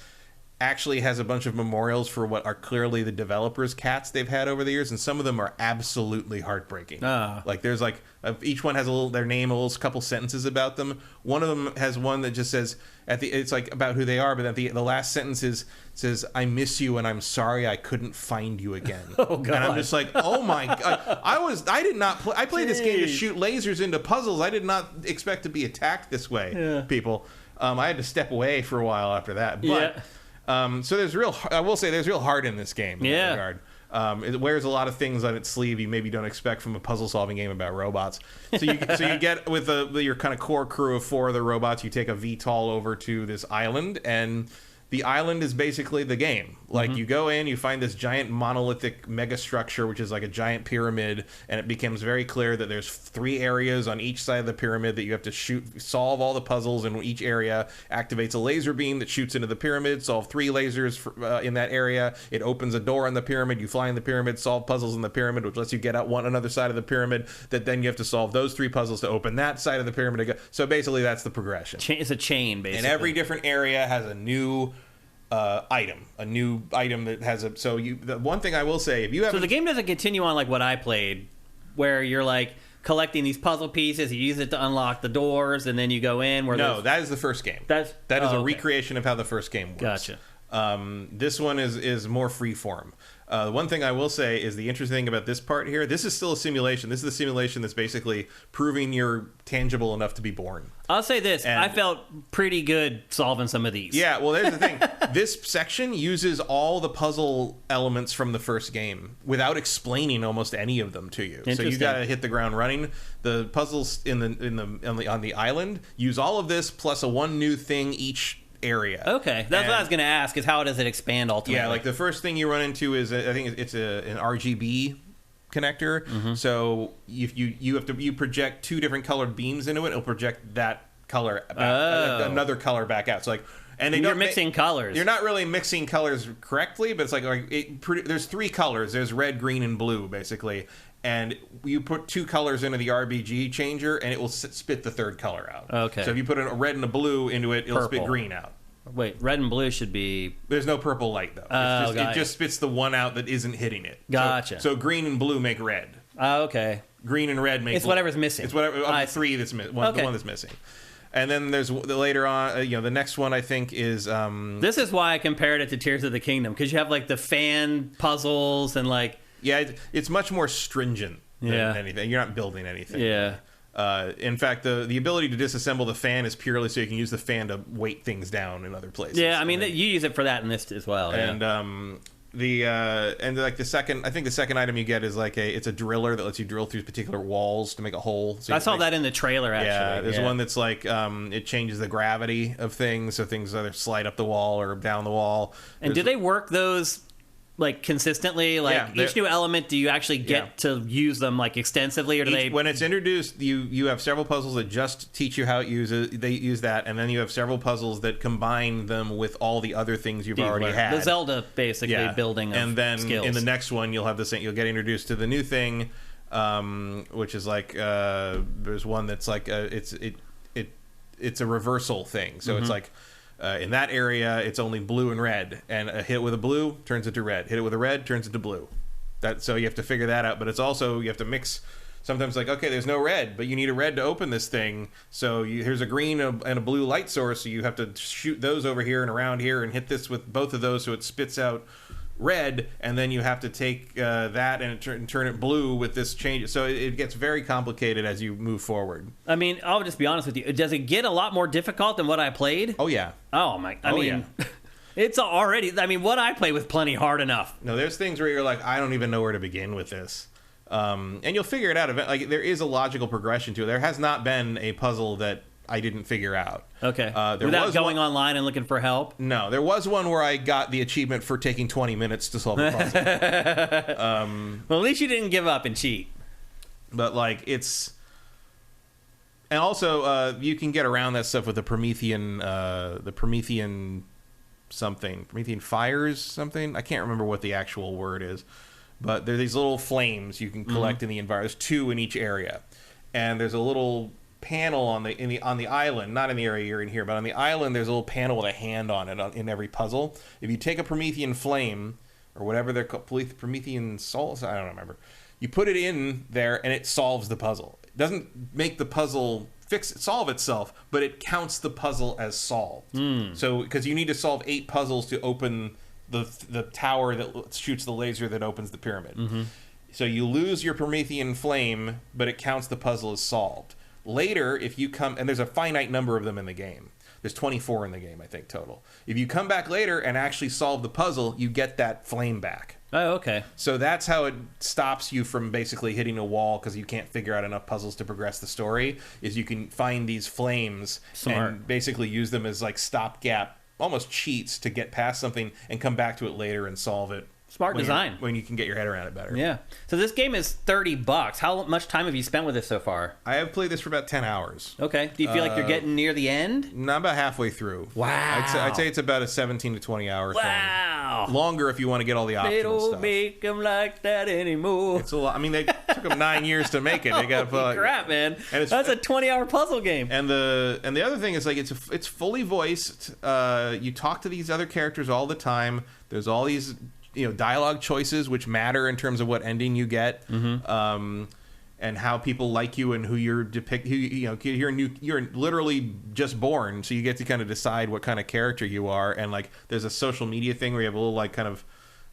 actually has a bunch of memorials for what are clearly the developers' cats they've had over the years, and some of them are absolutely heartbreaking. Like there's like each one has their name, a little couple sentences about them. One of them has one that just says it's like about who they are, but at the last sentence says "I miss you and I'm sorry I couldn't find you again." Oh God! And I'm just like, oh my God! I played this game to shoot lasers into puzzles. I did not expect to be attacked this way, people. I had to step away for a while after that, but. So I will say there's real heart in this game in that regard. It wears a lot of things on its sleeve you maybe don't expect from a puzzle-solving game about robots. So you get with your kind of core crew of 4 of the robots, you take a VTOL over to this island, and the island is basically the game. Like you go in, you find this giant monolithic mega structure, which is like a giant pyramid, and it becomes very clear that there's 3 areas on each side of the pyramid that you have to solve all the puzzles, and each area activates a laser beam that shoots into the pyramid, solve 3 lasers in that area. It opens a door on the pyramid, you fly in the pyramid, solve puzzles in the pyramid, which lets you get out another side of the pyramid, that then you have to solve those 3 puzzles to open that side of the pyramid. So basically that's the progression. It's a chain, basically. And every different area has a new a new item that has a. So the one thing I will say, if you have, so the game doesn't continue on like what I played, where you're like collecting these puzzle pieces, you use it to unlock the doors, and then you go in. That is the first game. That is a recreation of how the first game works. Gotcha. This one is more freeform. One thing I will say is the interesting thing about this part here, this is still a simulation. This is the simulation that's basically proving you're tangible enough to be born. I'll say this. I felt pretty good solving some of these. Yeah, well, there's the thing. This section uses all the puzzle elements from the first game without explaining almost any of them to you. So you got to hit the ground running. The puzzles on the island use all of this plus one new thing each area. Okay, that's what I was going to ask, is how does it expand ultimately? Yeah, like the first thing you run into is I think it's an RGB connector. So if you project 2 different colored beams into it, it'll project that color back, another color back out. So like, and you're mixing colors. You're not really mixing colors correctly, but it's like there's 3 colors. There's red, green, and blue basically. And you put 2 colors into the RGB changer, and it will spit the 3rd color out. Okay. So if you put a red and a blue into it, it'll spit green out. Wait, red and blue should be... There's no purple light, though. It just spits the one out that isn't hitting it. Gotcha. So green and blue make red. Okay. Green and red make... It's whatever's missing. It's whatever of the 3 that's missing. The one that's missing. And then there's later on, the next one I think is... This is why I compared it to Tears of the Kingdom, because you have like the fan puzzles and like... Yeah, it's much more stringent than anything. You're not building anything. Yeah. In fact, the ability to disassemble the fan is purely so you can use the fan to weight things down in other places. Yeah, I mean, you use it for that in this as well. And the second item you get is it's a driller that lets you drill through particular walls to make a hole. So I saw that in the trailer, actually. Yeah, there's one that's like it changes the gravity of things, so things either slide up the wall or down the wall. And do they work those like consistently? Like each new element, do you actually get to use them like extensively, or do they? When it's introduced, you have several puzzles that just teach you how it uses. They use that, and then you have several puzzles that combine them with all the other things you've already had. The Zelda basically building of and then skills. In the next one, you'll have the same. You'll get introduced to the new thing, which is like there's one that's like it's a reversal thing. So it's like. In that area, it's only blue and red, and a hit with a blue turns into red. Hit it with a red turns into blue. So you have to figure that out. But it's also you have to mix. Sometimes okay, there's no red, but you need a red to open this thing. So here's a green and a blue light source. So you have to shoot those over here and around here, and hit this with both of those, so it spits out red, and then you have to take that and turn it blue with this change. So it gets very complicated as you move forward. I mean, I'll just be honest with you. Does it get a lot more difficult than what I played? Oh yeah. Oh my! I mean, It's already, I mean, what I play with plenty hard enough. No, there's things where you're like, I don't even know where to begin with this. And you'll figure it out. Like, there is a logical progression to it. There has not been a puzzle that I didn't figure out. Okay. Without going online and looking for help? No, there was one where I got the achievement for taking 20 minutes to solve a puzzle. Well, at least you didn't give up and cheat. But, like, it's... And also, you can get around that stuff with the Promethean something. Promethean fires something? I can't remember what the actual word is. But there are these little flames you can collect in the environment. There's 2 in each area. And there's a little panel on the island, not in the area you're in here, but on the island there's a little panel with a hand on it in every puzzle. If you take a Promethean flame, or whatever they're called, Promethean souls, I don't remember, you put it in there and it solves the puzzle. It doesn't make the puzzle solve itself, but it counts the puzzle as solved. So, because you need to solve 8 puzzles to open the tower that shoots the laser that opens the pyramid. So you lose your Promethean flame, but it counts the puzzle as solved. Later, if you come... And there's a finite number of them in the game. There's 24 in the game, I think, total. If you come back later and actually solve the puzzle, you get that flame back. Oh, okay. So that's how it stops you from basically hitting a wall because you can't figure out enough puzzles to progress the story, is you can find these flames and basically use them as like stopgap, almost cheats to get past something and come back to it later and solve it. Smart design. When you can get your head around it better. Yeah. So this game is $30. How much time have you spent with this so far? I have played this for about 10 hours. Okay. Do you feel like you're getting near the end? No, about halfway through. Wow. I'd say it's about a 17 to 20 hour thing. Wow. Longer if you want to get all the optional they don't stuff. make them like that anymore. It's a lot. I mean, they took them 9 years to make it. They got Holy crap, man. That's a 20-hour puzzle game. And the other thing is, like, it's fully voiced. You talk to these other characters all the time. There's all these... dialogue choices which matter in terms of what ending you get, and how people like you and who you're you're literally just born, so you get to kind of decide what kind of character you are. And like, there's a social media thing where you have a little like kind of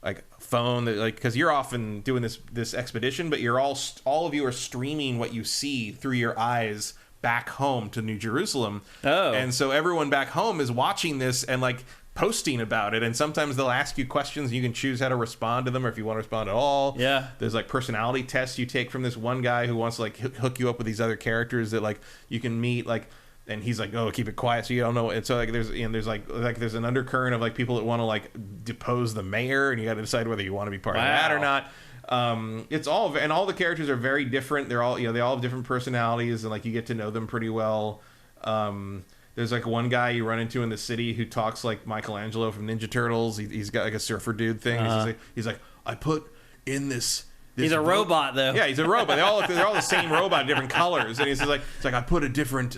like phone that like, because you're often doing this expedition, but you're all of you are streaming what you see through your eyes back home to New Jerusalem. And so everyone back home is watching this and like posting about it, and sometimes they'll ask you questions and you can choose how to respond to them, or if you want to respond at all. Yeah. There's like personality tests you take from this one guy who wants to like hook you up with these other characters that like you can meet, like, and he's like, oh, keep it quiet so you don't know. And so like there's there's an undercurrent of like people that want to like depose the mayor, and you got to decide whether you want to be part of that or not. It's all, and all the characters are very different. They're all, they all have different personalities, and like you get to know them pretty well. There's like one guy you run into in the city who talks like Michelangelo from Ninja Turtles. He's got like a surfer dude thing. He's like, I put in this. He's a robot though. Yeah, he's a robot. They're all the same robot, different colors. And he's like, it's like, I put a different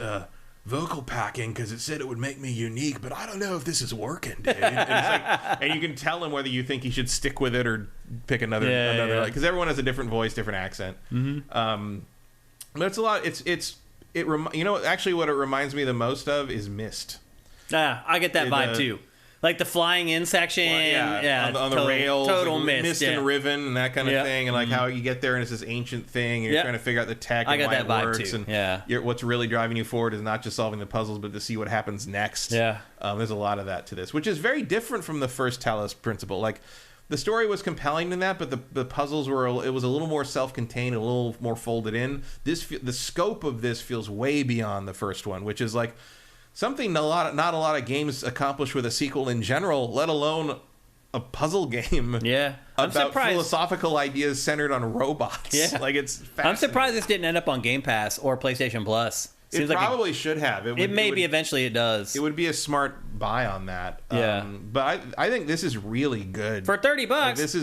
vocal pack in because it said it would make me unique, but I don't know if this is working, dude. And you can tell him whether you think he should stick with it or pick another, because everyone has a different voice, different accent. But it's a lot. Actually, what it reminds me the most of is Myst. I get that vibe too. Like the flying in section, on the rails, total like Myst, and Riven and that kind of thing, and like how you get there and it's this ancient thing, and you're trying to figure out the tech and why it works, too. And what's really driving you forward is not just solving the puzzles, but to see what happens next. There's a lot of that to this, which is very different from the first Talos Principle. Like, the story was compelling in that, but the puzzles it was a little more self-contained, a little more folded in. The scope of this feels way beyond the first one, which is like something not a lot of games accomplish with a sequel in general, let alone a puzzle game. About philosophical ideas centered on robots. Like, it's fascinating. I'm surprised this didn't end up on Game Pass or PlayStation Plus. Seems it probably should have. It may be eventually it does. It would be a smart buy on that. But I think this is really good. For $30, like, this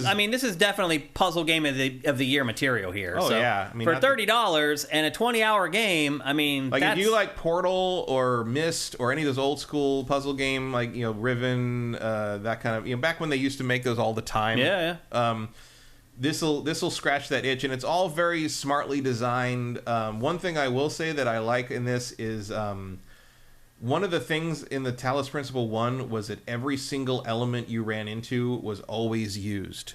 is definitely puzzle game of the year material here. For $30 and a 20-hour game, like, if you like Portal or Myst or any of those old school puzzle game, like, Riven, that kind of, back when they used to make those all the time. This'll scratch that itch, and it's all very smartly designed. One thing I will say that I like in this is one of the things in the Talos Principle 1 was that every single element you ran into was always used.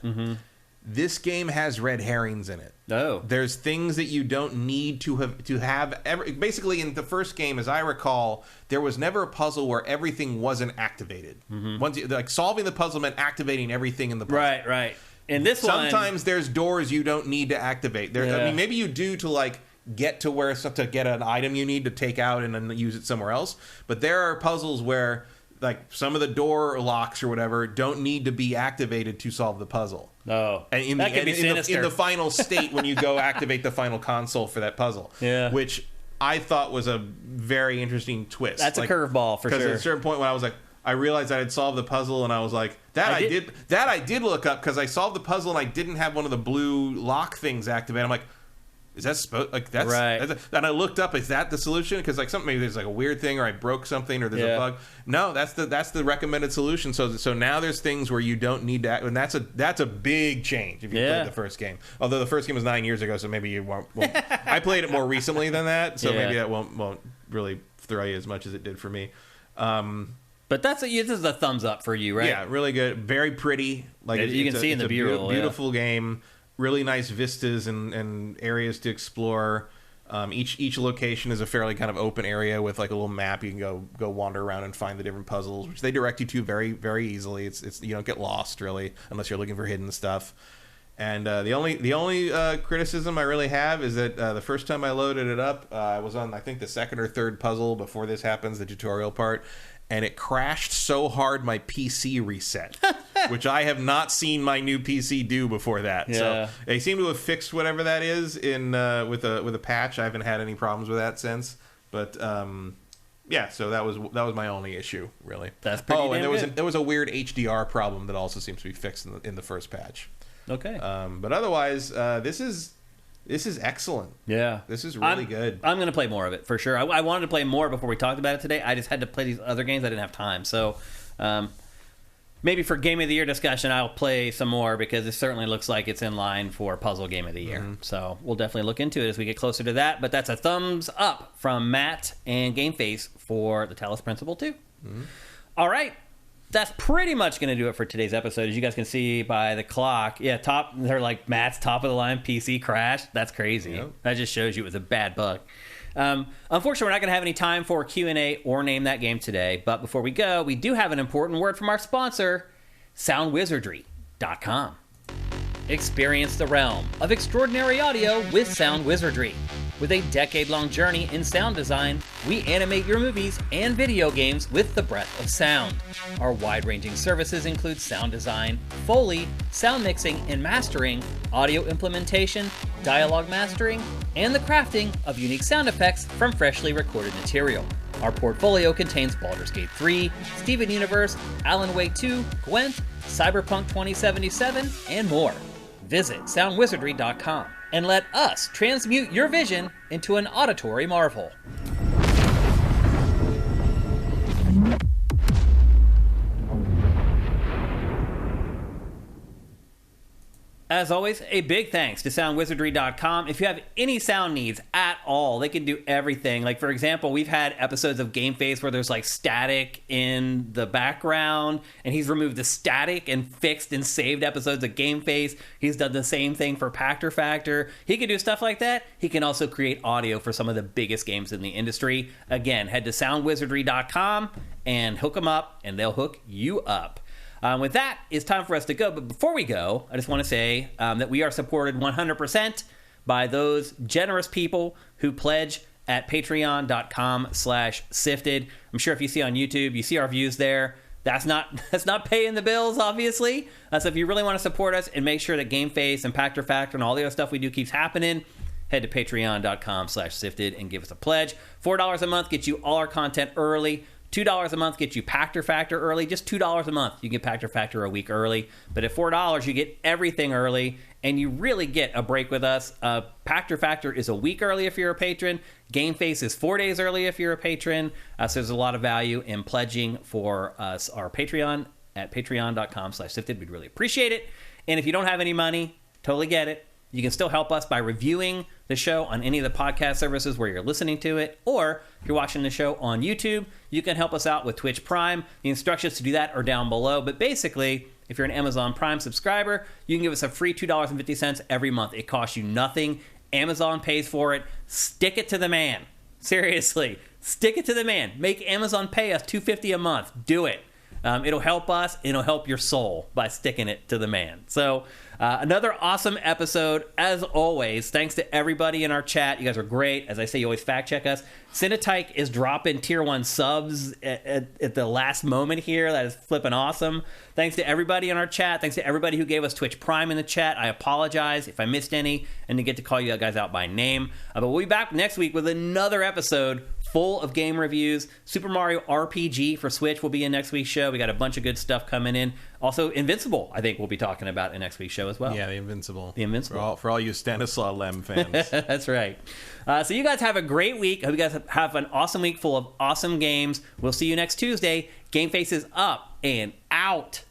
This game has red herrings in it. Oh. There's things that you don't need to have ever. Basically, in the first game, as I recall, there was never a puzzle where everything wasn't activated. Once like solving the puzzle meant activating everything in the puzzle. Right. In this sometimes there's doors you don't need to activate. There, I mean, maybe you do to like get to where to get an item you need to take out and then use it somewhere else. But there are puzzles where like some of the door locks or whatever don't need to be activated to solve the puzzle. Oh, and that could be sinister. In the final state when you go activate the final console for that puzzle. Yeah. Which I thought was a very interesting twist. That's a curveball for sure. Because at a certain point when I was like, I realized I had solved the puzzle and I was like, I did look up because I solved the puzzle and I didn't have one of the blue lock things activated. I'm like, is that supposed like that's right? And I looked up, is that the solution? Because like something, maybe there's like a weird thing or I broke something or there's a bug. No, that's the recommended solution. So now there's things where you don't need to act, and that's a big change if you played the first game. Although the first game was 9 years ago, so maybe you won't. I played it more recently than that, so maybe that won't really throw you as much as it did for me. But this is a thumbs up for you, right? Yeah, really good, very pretty. Like you can see in the B-roll, beautiful game. Really nice vistas and areas to explore. Each location is a fairly kind of open area with like a little map. You can go wander around and find the different puzzles, which they direct you to very, very easily. It's you don't get lost really unless you're looking for hidden stuff. And the only criticism I really have is that the first time I loaded it up, I was on I think the second or third puzzle before this happens, the tutorial part. And it crashed so hard my PC reset, which I have not seen my new PC do before that. Yeah. So they seem to have fixed whatever that is in with a patch. I haven't had any problems with that since. But so that was my only issue really. That's pretty. Oh, and there was a weird HDR problem that also seems to be fixed in the first patch. Okay. But otherwise, this is excellent. Yeah. This is really good. I'm going to play more of it, for sure. I wanted to play more before we talked about it today. I just had to play these other games. I didn't have time. So maybe for Game of the Year discussion, I'll play some more because it certainly looks like it's in line for Puzzle Game of the Year. So we'll definitely look into it as we get closer to that. But that's a thumbs up from Matt and GameFace for the Talos Principle II. All right. That's pretty much going to do it for today's episode. As you guys can see by the clock, they're like Matt's top of the line PC crashed. That's crazy. Yep. That just shows you it was a bad bug. Unfortunately, we're not going to have any time for Q&A or name that game today. But before we go, we do have an important word from our sponsor, SoundWizardry.com. Experience the realm of extraordinary audio with Sound Wizardry. With a decade-long journey in sound design, we animate your movies and video games with the breath of sound. Our wide-ranging services include sound design, Foley, sound mixing and mastering, audio implementation, dialogue mastering, and the crafting of unique sound effects from freshly recorded material. Our portfolio contains Baldur's Gate 3, Steven Universe, Alan Wake 2, Gwent, Cyberpunk 2077, and more. Visit SoundWizardry.com and let us transmute your vision into an auditory marvel. As always, a big thanks to SoundWizardry.com. If you have any sound needs at all, they can do everything. Like, for example, we've had episodes of GameFace where there's, like, static in the background, and he's removed the static and fixed and saved episodes of GameFace. He's done the same thing for Pactor Factor. He can do stuff like that. He can also create audio for some of the biggest games in the industry. Again, head to SoundWizardry.com and hook them up, and they'll hook you up. With that, it's time for us to go. But before we go, I just want to say that we are supported 100% by those generous people who pledge at patreon.com/sifted. I'm sure if you see on YouTube, you see our views there. That's not paying the bills, obviously. So if you really want to support us and make sure that GameFace and Pactor Factor and all the other stuff we do keeps happening, head to patreon.com/sifted and give us a pledge. $4 a month gets you all our content early. $2 a month gets you Pactor Factor early. Just $2 a month, you get Pactor Factor a week early. But at $4, you get everything early, and you really get a break with us. Pactor Factor is a week early if you're a patron. GameFace is 4 days early if you're a patron. So there's a lot of value in pledging for us, our Patreon at patreon.com/sifted. We'd really appreciate it. And if you don't have any money, totally get it. You can still help us by reviewing the show on any of the podcast services where you're listening to it. Or if you're watching the show on YouTube, you can help us out with Twitch Prime. The instructions to do that are down below. But basically, if you're an Amazon Prime subscriber, you can give us a free $2.50 every month. It costs you nothing. Amazon pays for it. Stick it to the man. Seriously, stick it to the man. Make Amazon pay us $2.50 a month. Do it. It'll help us. It'll help your soul by sticking it to the man. So another awesome episode, as always. Thanks to everybody in our chat. You guys are great. As I say, you always fact check us. Cinetyke is dropping tier 1 subs at the last moment here. That is flipping awesome. Thanks to everybody in our chat. Thanks to everybody who gave us Twitch Prime in the chat. I apologize if I missed any and to get to call you guys out by name. But we'll be back next week with another episode full of game reviews. Super Mario RPG for Switch will be in next week's show. We got a bunch of good stuff coming in. Also, Invincible, I think we'll be talking about in next week's show as well. Yeah, the Invincible. The Invincible. For all you Stanislaw Lem fans. That's right. So you guys have a great week. I hope you guys have an awesome week full of awesome games. We'll see you next Tuesday. GameFace is up and out.